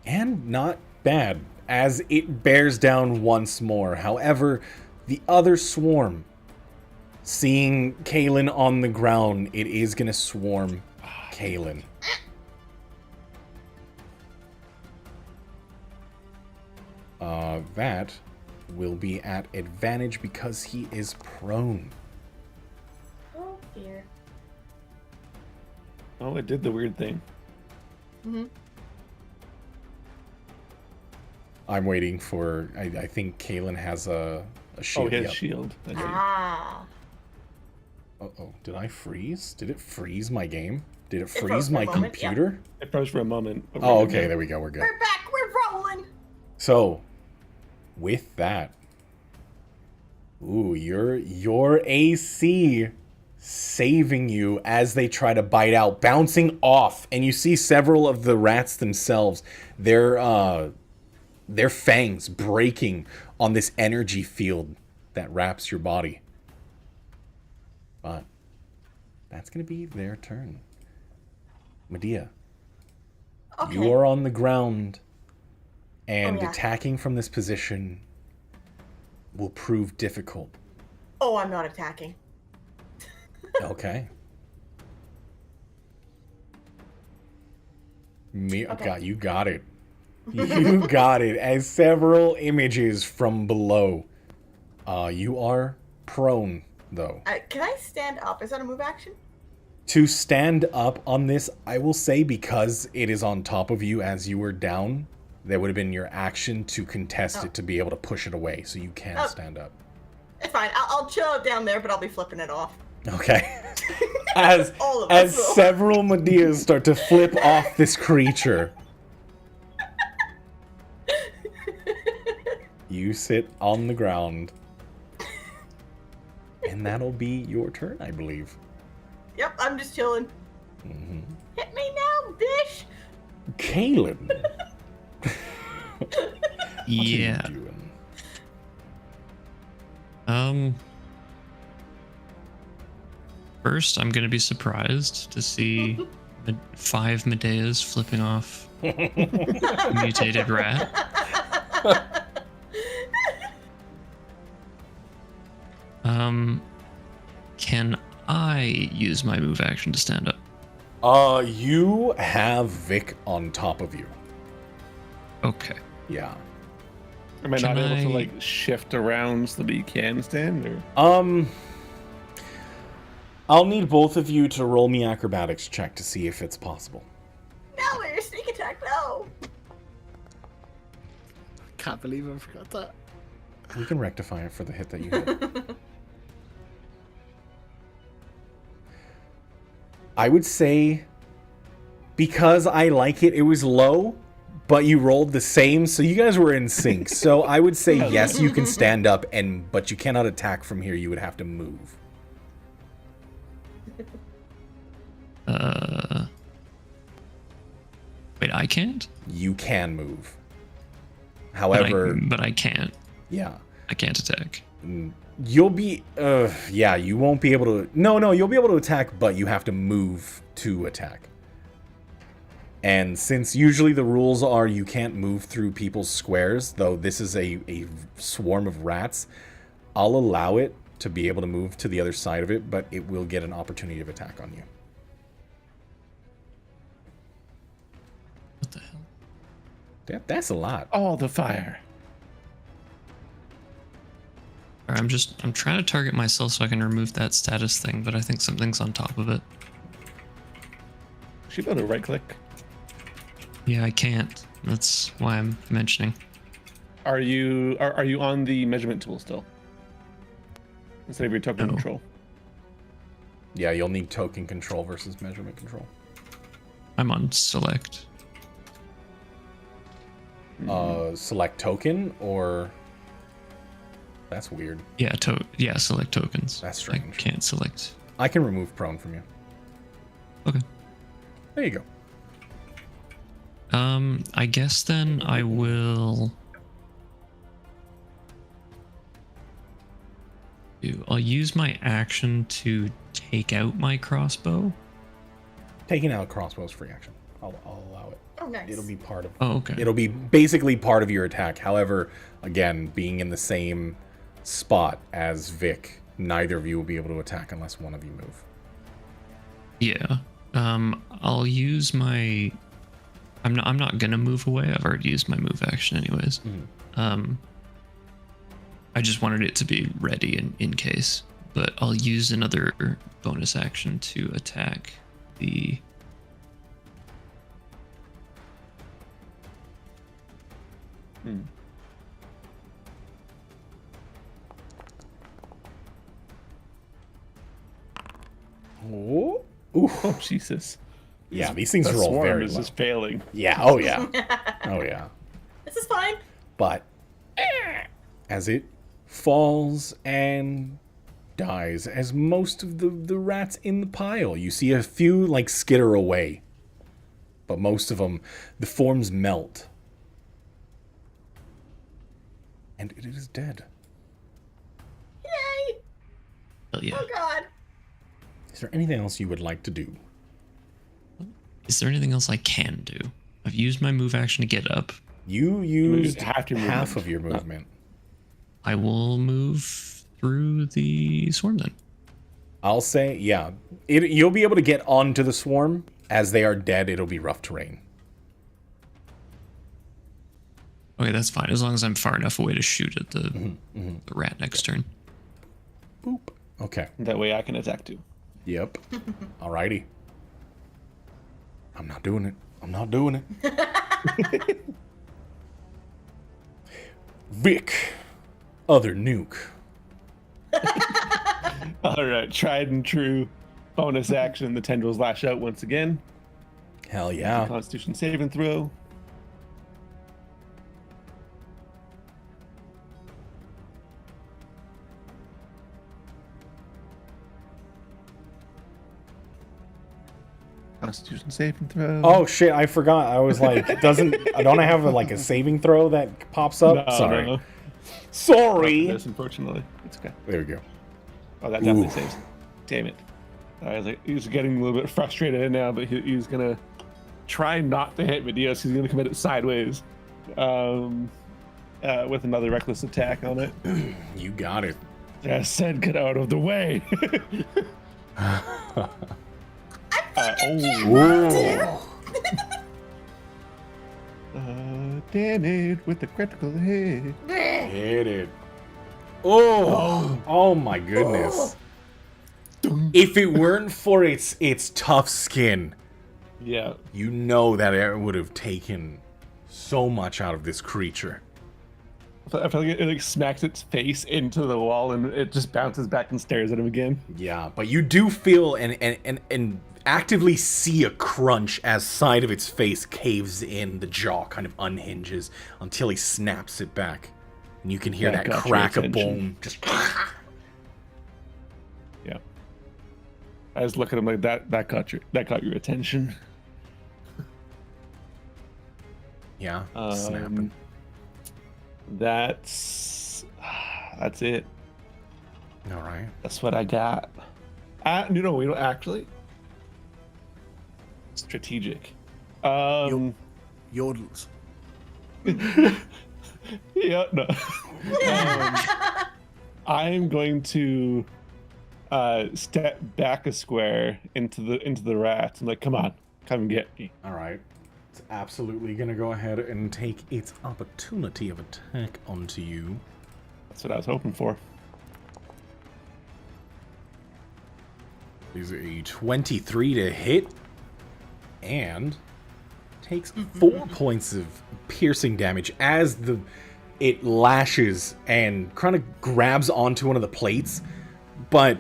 And not bad, as it bears down once more. However, the other swarm, seeing Kaelin on the ground, it is going to swarm Kaelin. That will be at advantage because he is prone. Oh dear. Oh, it did the weird thing. Mm-hmm. I'm waiting for... I think Kaelin has a shield. Oh, he has Yep. shield. That's right. Ah. Uh-oh. Did I freeze? Did it freeze my game? Did it froze freeze for my a moment, yeah. computer? It froze for a moment. but Oh, we're okay. good. There we go. We're good. We're back. We're rolling. So, with that... Ooh, your AC saving you as they try to bite out, bouncing off. And you see several of the rats themselves. Their fangs breaking on this energy field that wraps your body. But that's going to be their turn. Medea, Okay. you are on the ground, and Oh, yeah. attacking from this position will prove difficult. Oh, I'm not attacking. Okay. Okay. God, you got it. You got it. As several images from below. You are prone, though. Can I stand up? Is that a move action? To stand up on this, I will say, because it is on top of you as you were down, that would have been your action to contest it to be able to push it away, so you can stand up. It's fine. I'll chill out down there, but I'll be flipping it off. Okay. As All of as us will. several Medeas start to flip off this creature, you sit on the ground, and that'll be your turn, I believe. Yep, I'm just chilling. Mm-hmm. Hit me now, bish! Kaelin. Yeah. What are you doing? First, I'm gonna be surprised to see 5 Medeas flipping off a mutated rat. Can I use my move action to stand up? You have Vic on top of you. Okay. Yeah. Am I not Can able to I- like shift around so that you can stand? Or I'll need both of you to roll me acrobatics check to see if it's possible. No, your sneak attack, no! Can't believe I forgot that. We can rectify it for the hit that you hit. I would say, because I like it, it was low, but you rolled the same, so you guys were in sync. So I would say yes, you can stand up, but you cannot attack from here. You would have to move. Wait, I can't? You can move. However, But I can't. yeah. I can't attack. You'll be, yeah, you won't be able to, no, you'll be able to attack, but you have to move to attack. And since usually the rules are you can't move through people's squares, though this is a swarm of rats, I'll allow it to be able to move to the other side of it, but it will get an opportunity of attack on you. What the hell? That's a lot. oh, the fire. I'm trying to target myself so I can remove that status thing, but I think something's on top of it. Should be able to right click. Yeah, I can't. That's why I'm mentioning. Are you on the measurement tool still? Instead of your token No. control. Yeah, you'll need token control versus measurement control. I'm on select. Select token or... That's weird. Yeah, select tokens. That's I strange. can't select. I can remove prone from you. Okay. There you go. I guess then I will I'll use my action to take out my crossbow. Taking out crossbow's free action. I'll allow it. Oh, nice. It'll be part of. Oh, okay. It'll be basically part of your attack. However, again, being in the same spot as Vic, neither of you will be able to attack unless one of you move. Yeah. I'll use my. I'm not gonna move away. I've already used my move action anyways. I just wanted it to be ready in case. But I'll use another bonus action to attack the. Oh, ooh. Oh, Jesus. Yeah, these things The roll swarm very is low. just failing. Yeah. Oh yeah. Oh yeah. This is fine. But as it falls and dies, as most of the rats in the pile, you see a few like skitter away, but most of them, the forms melt, and it is dead. Yay! Hell yeah. Oh god. Is there anything else you would like to do? Is there anything else I can do? I've used my move action to get up. You used half your half movement. of your movement. I will move through the swarm then. I'll say, yeah. You'll be able to get onto the swarm. As they are dead, it'll be rough terrain. Okay, that's fine. As long as I'm far enough away to shoot at the rat next turn. Boop. Okay. That way I can attack too. Yep. Alrighty. I'm not doing it. I'm not doing it. Vic. Other Nuke. All right, tried and true bonus action. The tendrils lash out once again. Hell yeah. Constitution saving throw. Constitution saving throw. Oh shit, I forgot. I was like, don't I have a saving throw that pops up? No, Sorry. no. Sorry. Yes, unfortunately. It's okay. There we go. Oh, that definitely Ooh. saves. Damn it. I was like, he's getting a little bit frustrated now, but he's gonna try not to hit me. Yes, he's gonna commit it sideways, with another reckless attack on it. You got it. I said, get out of the way. Ooh. Damn it, with the critical hit. Hit it. Oh my goodness. If it weren't for its tough skin, Yeah. you know that it would have taken so much out of this creature. I feel like it like smacks its face into the wall and it just bounces back and stares at him again. Yeah, but you do feel and actively see a crunch as side of its face caves in, the jaw kind of unhinges until he snaps it back. And you can hear That that got your crack of attention. bone. Just Yeah. I just look at him like that got your attention. yeah, snapping. That's it. All right. That's what I got. We don't actually. Strategic. Yodels. Yeah, no. I'm going to step back a square into the rat and like, come on, come and get me. All right. It's absolutely gonna go ahead and take its opportunity of attack onto you. That's what I was hoping for. Is a 23 to hit, and takes 4 points of piercing damage as it lashes and kind of grabs onto one of the plates. But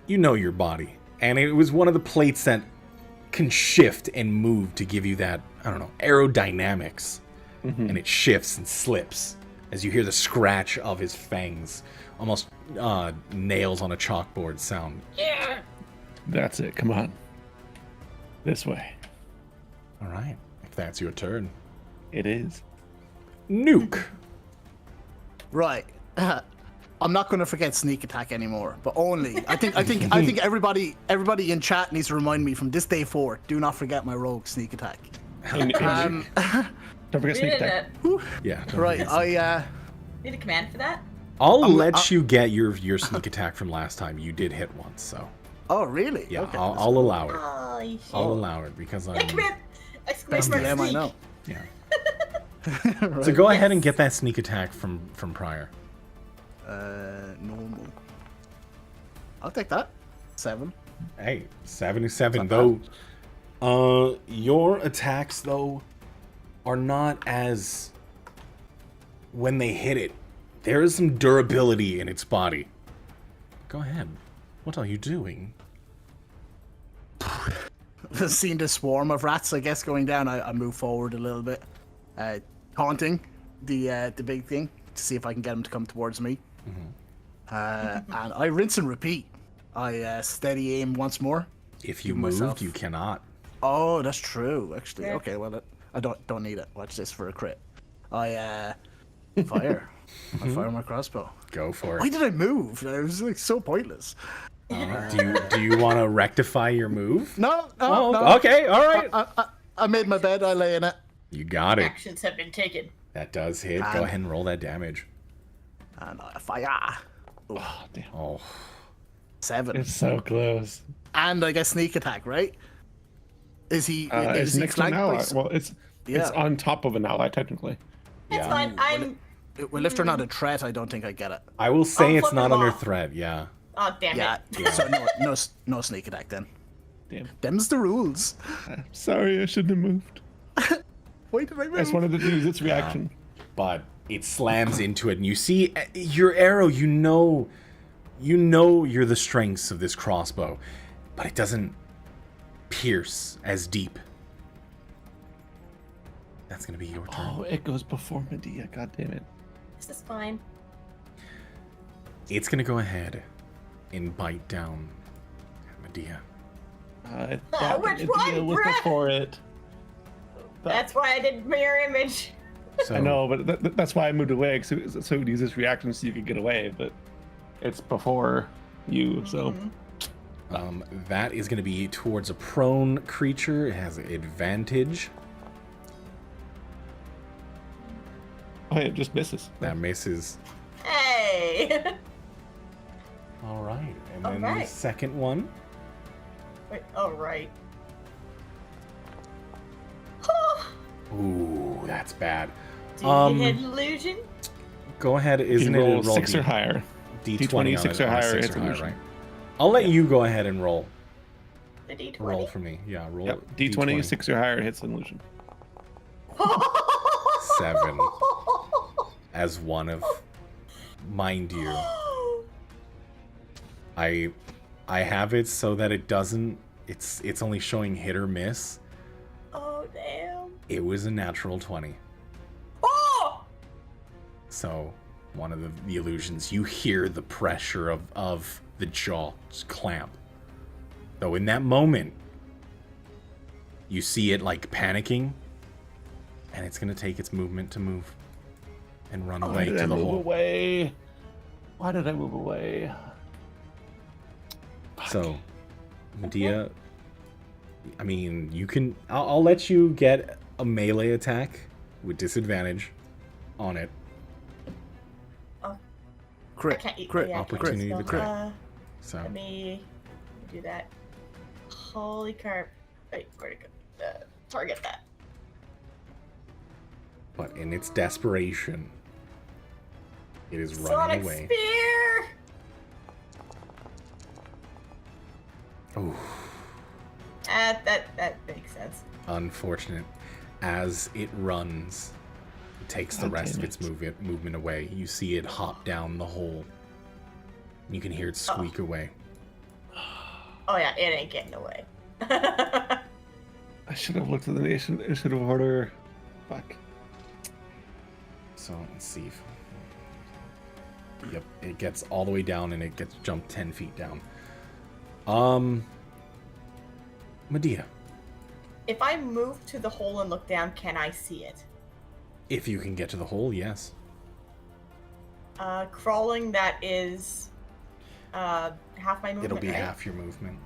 you know your body, and it was one of the plates that can shift and move to give you that, I don't know, aerodynamics. And it shifts and slips as you hear the scratch of his fangs, almost nails on a chalkboard sound. That's it. Come on. This way. All right, if that's your turn. It is. Nuke. Right. I'm not going to forget sneak attack anymore, but only I think everybody in chat needs to remind me from this day forward. Do not forget my rogue sneak attack. Don't forget sneak attack. Yeah. don't Right. forget Need a command for that? I'll let you get your sneak attack from last time. You did hit once, so Oh, really? yeah, Okay. I'll allow it. Oh, you shit. I'll allow it because Yeah, I'm. command! That's Exclamation the mark name I sneak. know. Yeah. Right. So go ahead and get that sneak attack from prior. Normal. I'll take that. 7. Hey, 77 Not though. Your attacks though are not as when they hit it. There is some durability in its body. Go ahead. What are you doing? Seeing the swarm of rats, I guess, going down, I move forward a little bit, taunting the big thing to see if I can get him to come towards me. And I rinse and repeat. I steady aim once more. If you Give moved, myself- you cannot. Oh, that's true, actually. Yeah. Okay, well, I don't need it. Watch this for a crit. I fire. I fire my crossbow. Go for Why it. did I move? It was like so pointless. Do you want to rectify your move? No, Oh, no. okay, all right. I made my bed. I lay in it. You got it. Actions have been taken. That does hit. Go And- ahead and roll that damage. And I fire. Oh, damn. Oh, 7. It's so close. And I get sneak attack, right? Is he? It's is he next to an flanked by ally. s- Well, it's Yeah. on top of an ally technically. That's Yeah. fine. I'm. Well, if they're not a threat, I don't think I get it. I will say I'll it's flip not them under off. threat. Yeah. Oh, damn Yeah. it. So no sneak attack then. Damn. Them's the rules. Sorry, I shouldn't have moved. Why did I I move? just wanted to use its reaction. But it slams into it, and you see your arrow. You know you're the strengths of this crossbow, but it doesn't pierce as deep. That's gonna be your turn. Oh, it goes before Medea. God damn it. This is fine. It's gonna go ahead and bite down at Medea. I thought which Medea one, was Brett? before it. That's why I did mirror image. So, I know, but that's why I moved away, so it would use this reaction so you could get away, but it's before you, so... That is gonna be towards a prone creature. It has advantage. Oh, it just misses. That misses. Hey. All right, and All then the right. second one. Wait. All right. Ooh, that that's bad. Do you hit illusion? Go ahead. Isn't You it roll a roll 6 or higher. D20 on 6 it, or on a higher 6 hits or higher, illusion. right? I'll let you go ahead and roll. The D20. Roll for me. Yeah, roll. Yep. D20, 6 or higher hits illusion. 7. As one of, mind you, I have it so that it doesn't. It's only showing hit or miss. Oh damn! It was a natural 20. Oh! So one of the illusions, you hear the pressure of the jaw just clamp. Though in that moment, you see it like panicking, and it's gonna take its movement to move and run away to the hole. Away? Why did I move away? So, Medea, I mean, you can. I'll let you get a melee attack with disadvantage on it. Crit. I can't eat Crit. yeah, I can't Opportunity spell. to crit. Let So, me do that. Holy carp! Wait, where'd it go? Target that. but in its desperation, it is running Sonic away. Spear! Oh, That makes sense. unfortunate. As it runs, it takes the God rest damn of its movement away. You see it hop down the hole. You can hear it squeak away. Oh yeah, it ain't getting away. I should have looked at the initiative order. Fuck. So let's see. Yep, it gets all the way down and it gets jumped 10 feet down. Medea, If I move to the hole and look down, can I see it? if you can get to the hole, yes. Crawling, that is half my movement. It'll be right? half your movement.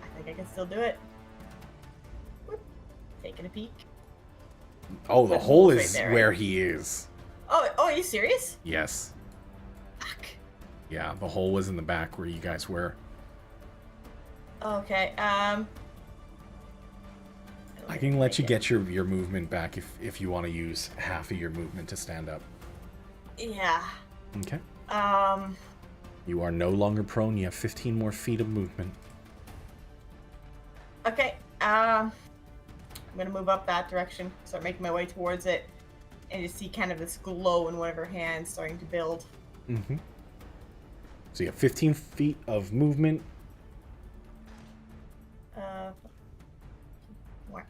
I think I can still do it. Whoop. Taking a peek. Oh, the That hole hole's right is there, where right? he is. Oh, are you serious? Yes. Fuck. Yeah, the hole was in the back where you guys were. Okay. I can let you get your movement back if you want to use half of your movement to stand up. Yeah. Okay. Um. You are no longer prone. You have 15 more feet of movement. Okay. I'm gonna move up that direction. Start making my way towards it, and just see kind of this glow in one of her hands starting to build. Mm-hmm. So you have 15 feet of movement. What?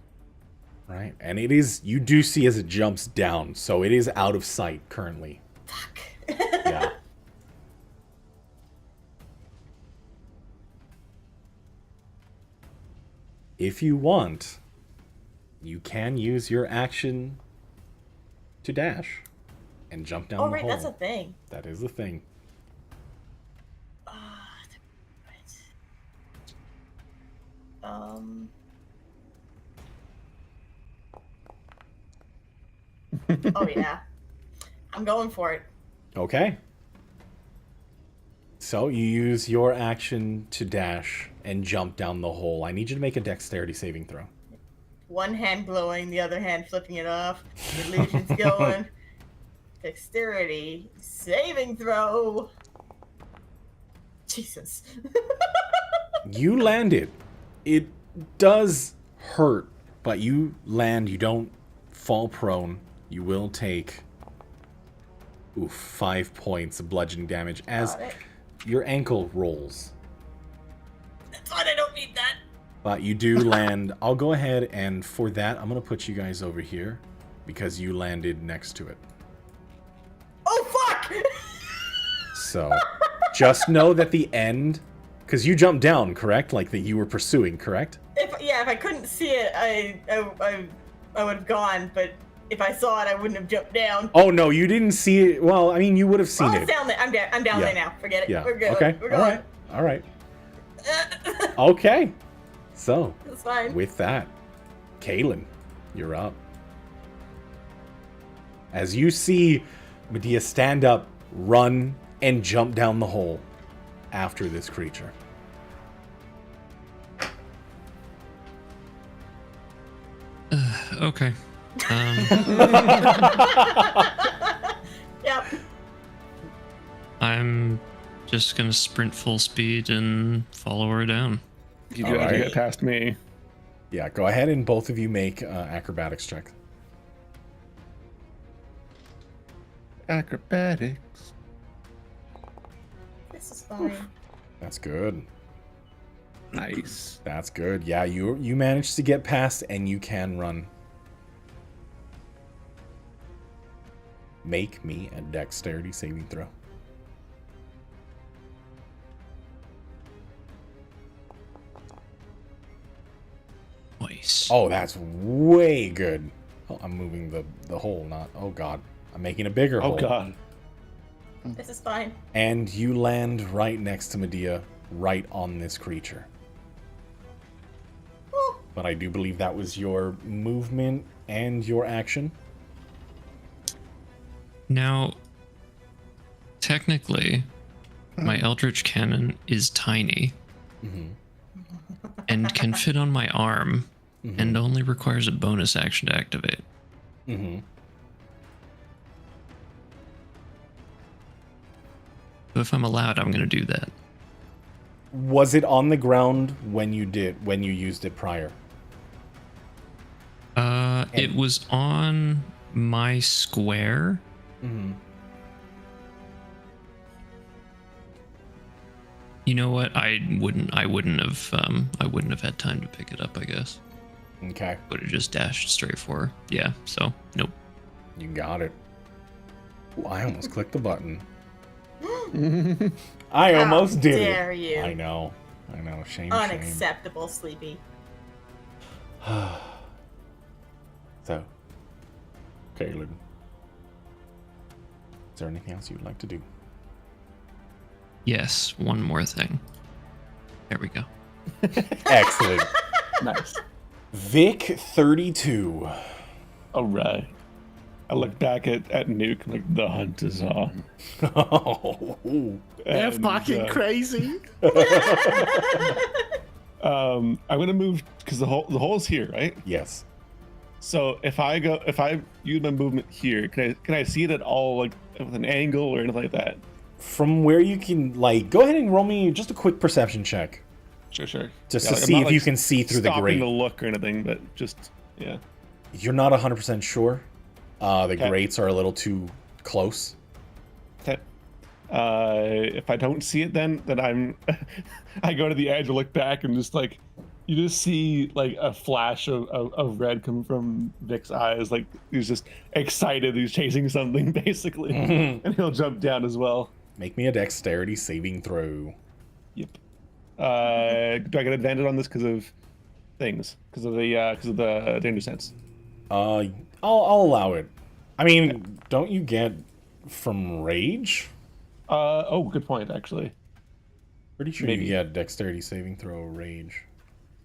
Right, and it is, you do see as it jumps down, so it is out of sight currently. Fuck. Yeah. If you want, you can use your action to dash and jump down Oh the right, hole. that's a thing. That is the thing. Um. Oh yeah, I'm going for it. Okay. So you use your action to dash and jump down the hole. I need you to make a dexterity saving throw. One hand glowing, the other hand flipping it off. The illusion's going. Dexterity saving throw. Jesus. You landed. It does hurt, but you land. You don't fall prone. You will take 5 points of bludgeoning damage as Got it. your ankle rolls. That's fine, I don't need that. But you do land. I'll go ahead and for that, I'm going to put you guys over here because you landed next to it. Oh fuck! So just know that the end, because you jumped down, correct? Like that you were pursuing, correct? If I couldn't see it, I would have gone. But if I saw it, I wouldn't have jumped down. Oh no, you didn't see it. Well, I mean, you would have seen Oh, it. it's down there. I'm down Yeah. there now. Forget it. Yeah. We're good. Okay. We're All going. right. All right. Okay. So That's fine. with that, Kaylin, you're up. As you see Medea stand up, run, and jump down the hole after this creature. Okay. Yep. I'm just gonna sprint full speed and follow her down. You do have to Alright. get past me. Yeah, go ahead and both of you make acrobatics check. Acrobatics. This is fine. That's good. Nice. That's good. Yeah, you managed to get past and you can run. Make me a dexterity saving throw. Nice. Oh, that's way good. Oh, I'm moving the hole, not... Oh, God. I'm making a bigger Oh hole. god. This is fine. And you land right next to Medea, right on this creature. Oh, But I do believe that was your movement and your action. Now, technically, my Eldritch Cannon is tiny and can fit on my arm and only requires a bonus action to activate. Mm-hmm. So if I'm allowed, I'm going to do that. Was it on the ground when you used it prior? It was on my square. Mm-hmm. You know what? I wouldn't have had time to pick it up, I guess. Okay, Would have just dashed straight for her. Yeah, so nope. you got it. Ooh, I almost clicked the button. I almost did it. dare you. I know. Shame, Unacceptable, Sleepy. shame. So, Caleb, is there anything else you'd like to do? Yes, one more thing. There we go. Excellent. Nice. Vic 32. Alright. I look back at Nuke like the hunt is on. Oh, They're And, fucking crazy. I'm gonna move because the hole's here, right? yes. So if I use my movement here, can I see it at all, like with an angle or anything like that? From where you can, like, go ahead and roll me just a quick perception check. Sure. Just Yeah, to like, I'm see not, if you like, can see through the stopping grate. to look or anything, but just yeah. You're not 100% sure. The Okay. grates are a little too close. Okay. If I don't see it, then I'm I go to the edge and look back and just like you just see like a flash of red come from Vic's eyes, like he's just excited, he's chasing something basically, and he'll jump down as well. Make me a dexterity saving throw. Yep. Do I get advantage on this because of things? Because of the danger sense? I'll allow it. I mean, don't you get from rage? Oh, good point actually. Pretty sure Maybe. you get dexterity saving throw rage.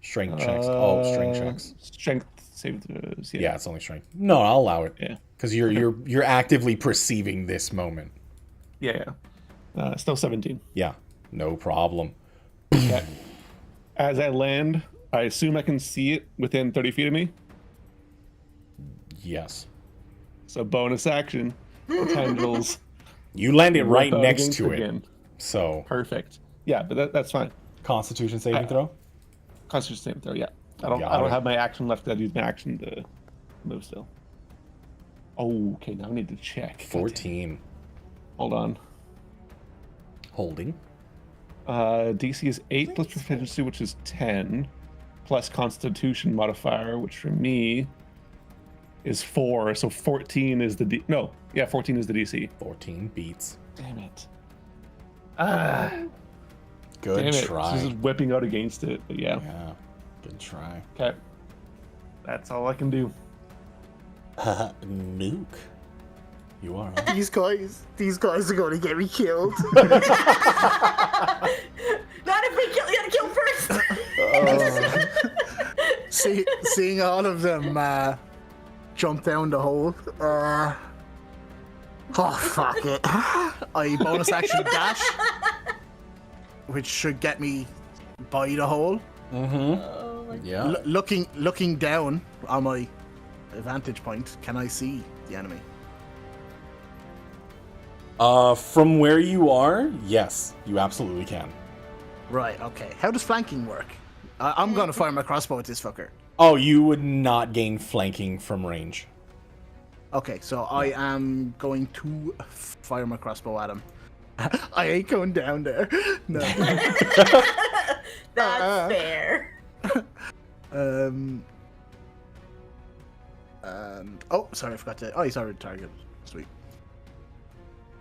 Strength checks. Oh, strength checks. Strength save throws. Yeah, it's only strength. No, I'll allow it. Yeah. Because you're actively perceiving this moment. Yeah. Still 17. Yeah, no problem. Okay. As I land, I assume I can see it within 30 feet of me. Yes. So bonus action. Tendrils. You landed right Rip out next against to it. again. So, Perfect. Yeah, but that's fine. Constitution saving throw? Constitution saving throw. Yeah. I Got don't it. have my action left. I'd use my action to move still. Oh, okay. Now I need to check. God damn. 14. Hold on. Holding. DC is 8 plus proficiency, which is 10, plus Constitution modifier, which for me is 4. So 14 is the 14 is the DC. 14 beats. Damn it. Good Damn it. try. This is whipping out against it. But yeah. Yeah, good try. Okay. That's all I can do. Nuke. You are. Huh? These guys are gonna get me killed. Not if we kill. You gotta kill first. Seeing all of them jump down the hole. Oh fuck it! I bonus action dash, which should get me by the hole. Mm-hmm. Oh my Yeah. Looking down on my vantage point, can I see the enemy? From where you are, yes, you absolutely can. Right, okay. How does flanking work? I'm gonna fire my crossbow at this fucker. Oh, you would not gain flanking from range. Okay, so I am going to fire my crossbow at him. I ain't going down there. No. That's fair. And oh, sorry, I forgot to. Oh, he's already targeted. Sweet.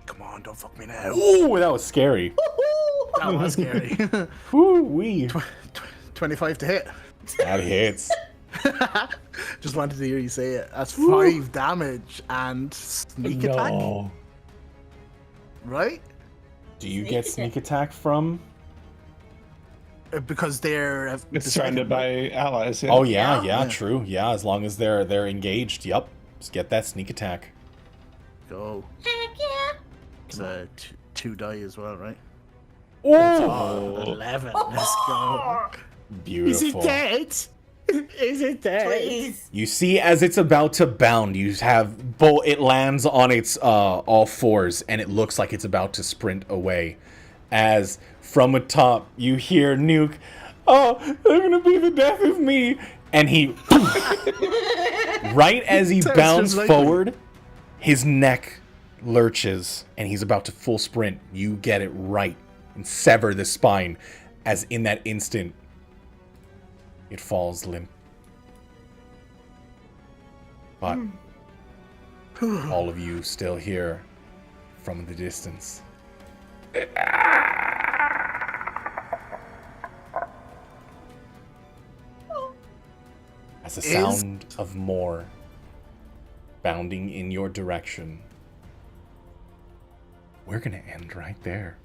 Come on, don't fuck me now. Ooh, that was scary. That was scary. Woo wee. 25 to hit. That hits. Just wanted to hear you say it. That's 5 damage and sneak attack, No. right? Do you get sneak attack from? Because they're It's surrounded by allies. Yeah. Oh yeah, Yeah. true. Yeah, as long as they're engaged. Yep. Just get that sneak attack. Go. Heck yeah. It's a 2 die as well, right? Oh, Oh, 11. Let's go. beautiful. dead? Is it dead? Please. You see, as it's about to bound, you have it lands on its all fours, and it looks like it's about to sprint away. As from atop, you hear Nuke, "Oh, they're gonna be the death of me!" And he, right as he Sounds bounds just like forward, his neck lurches, and he's about to full sprint. You get it right and sever the spine. As in that instant, it falls limp. But all of you still hear from the distance. As the sound of more bounding in your direction. We're gonna end right there.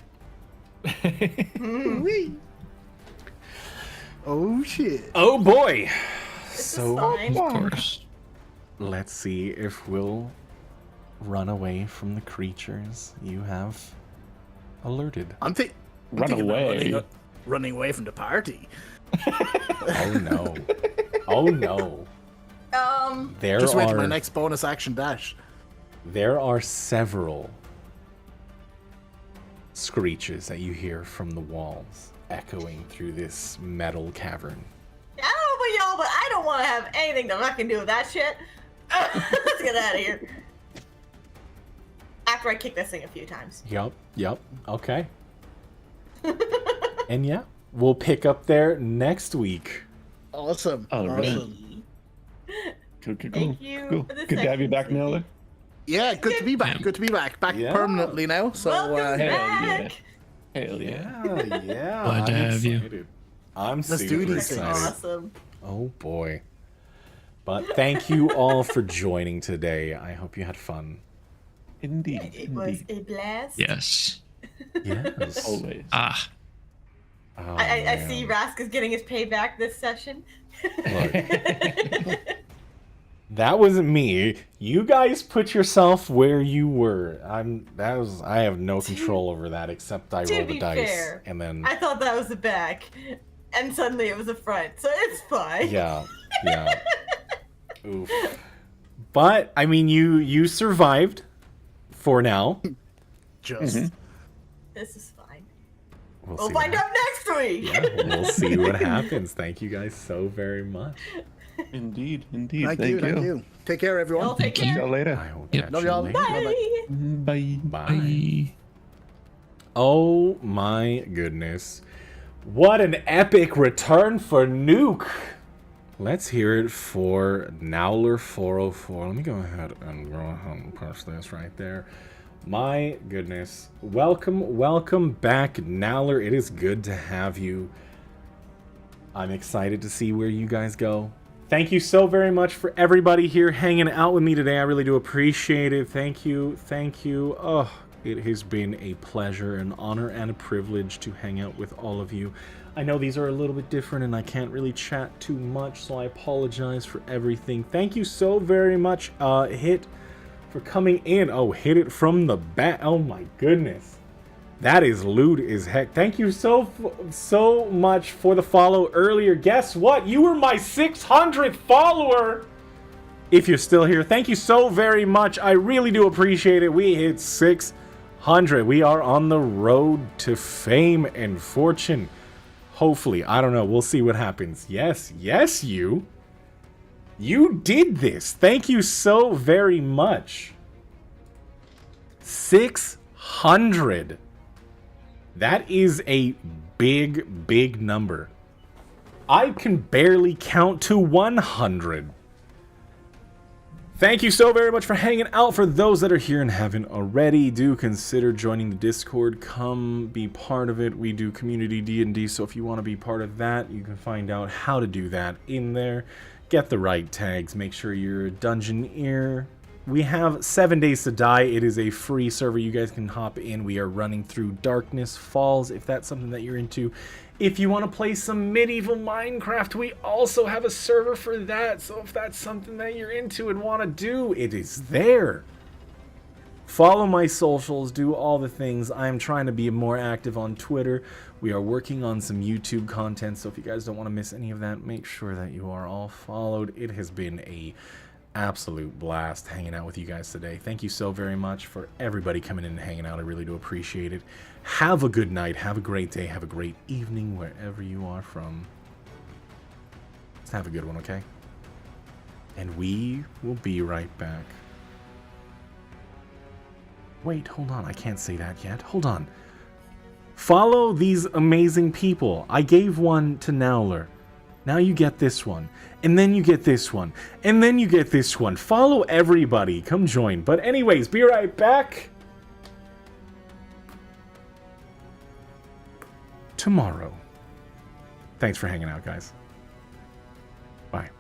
Oh shit. Oh boy! This So is fine. Of course. let's see if we'll run away from the creatures you have alerted. I'm Run thinking about away. running away from the party. Oh no. Oh no. There Just wait till my are next bonus action dash. there are several screeches that you hear from the walls echoing through this metal cavern. I don't know about y'all, but I don't want to have anything to fucking do with that shit. Let's get out of here. After I kick this thing a few times. Yep. Okay. And yeah, we'll pick up there next week. Awesome. Oh, really? Awesome. Cool. Thank you Cool. for the Good to have you back, second Naylor. Yeah, good to be back. Good to be back. Back Yeah. permanently now. So Welcome Hell back. yeah. Hell yeah. Yeah. Glad to I'm have you. excited. I'm Let's super do these excited. things. Awesome. Oh boy. But thank you all for joining today. I hope you had fun. Indeed. It was Indeed. a blast. Yes. Yes. Always. Ah. Oh, I man. see Rask is getting his payback this session. Look, that wasn't me. You guys put yourself where you were. I have no control over that except I To roll the be dice fair, and then I thought that was the back, and suddenly it was the front, so it's fine. yeah. Oof. But I mean you survived for now. Just This is fine. We'll We'll see find what out next week. Yeah, we'll see what happens. Thank you guys so very much. Indeed. thank Thank you. Take care, everyone. Y'all take See y'all care. later. I will Yep. catch Love you y'all. later. Bye. Bye. Bye. Oh my goodness. What an epic return for Nuke. Let's hear it for Nowler 404. Let me go ahead and push this right there. My goodness. Welcome back, Nowler. It is good to have you. I'm excited to see where you guys go. Thank you so very much for everybody here hanging out with me today. I really do appreciate it. Thank you. Oh, it has been a pleasure, an honor, and a privilege to hang out with all of you. I know these are a little bit different and I can't really chat too much, so I apologize for everything. Thank you so very much, Hit, for coming in. Oh, hit it from the back. Oh my goodness. That is lewd as heck. Thank you so much for the follow earlier. Guess what? You were my 600th follower If you're still here, thank you so very much. I really do appreciate it. We hit 600. We are on the road to fame and fortune. Hopefully. I don't know. We'll see what happens. Yes, you. You did this. Thank you so very much. 600. That is a big number. I can barely count to 100. Thank you so very much for hanging out. For those that are here and haven't already, do consider joining the Discord. Come be part of it. We do community D&D, so if you want to be part of that, you can find out how to do that in there. Get the right tags. Make sure you're a Dungeoneer. We have 7 Days to Die. It is a free server. You guys can hop in. We are running through Darkness Falls, if that's something that you're into. If you want to play some medieval Minecraft, we also have a server for that. So if that's something that you're into and want to do, it is there. Follow my socials, do all the things. I'm trying to be more active on Twitter. We are working on some YouTube content, so if you guys don't want to miss any of that, make sure that you are all followed. It has been a absolute blast hanging out with you guys today. Thank you so very much for everybody coming in and hanging out. I really do appreciate it. Have a good night. Have a great day. Have a great evening wherever you are from. Let's have a good one, okay? And we will be right back. Wait, hold on. I can't say that yet. Hold on. Follow these amazing people. I gave one to Nowler. Now you get this one. And then you get this one. And then you get this one. Follow everybody. Come join. But anyways, be right back. Tomorrow. Thanks for hanging out, guys. Bye.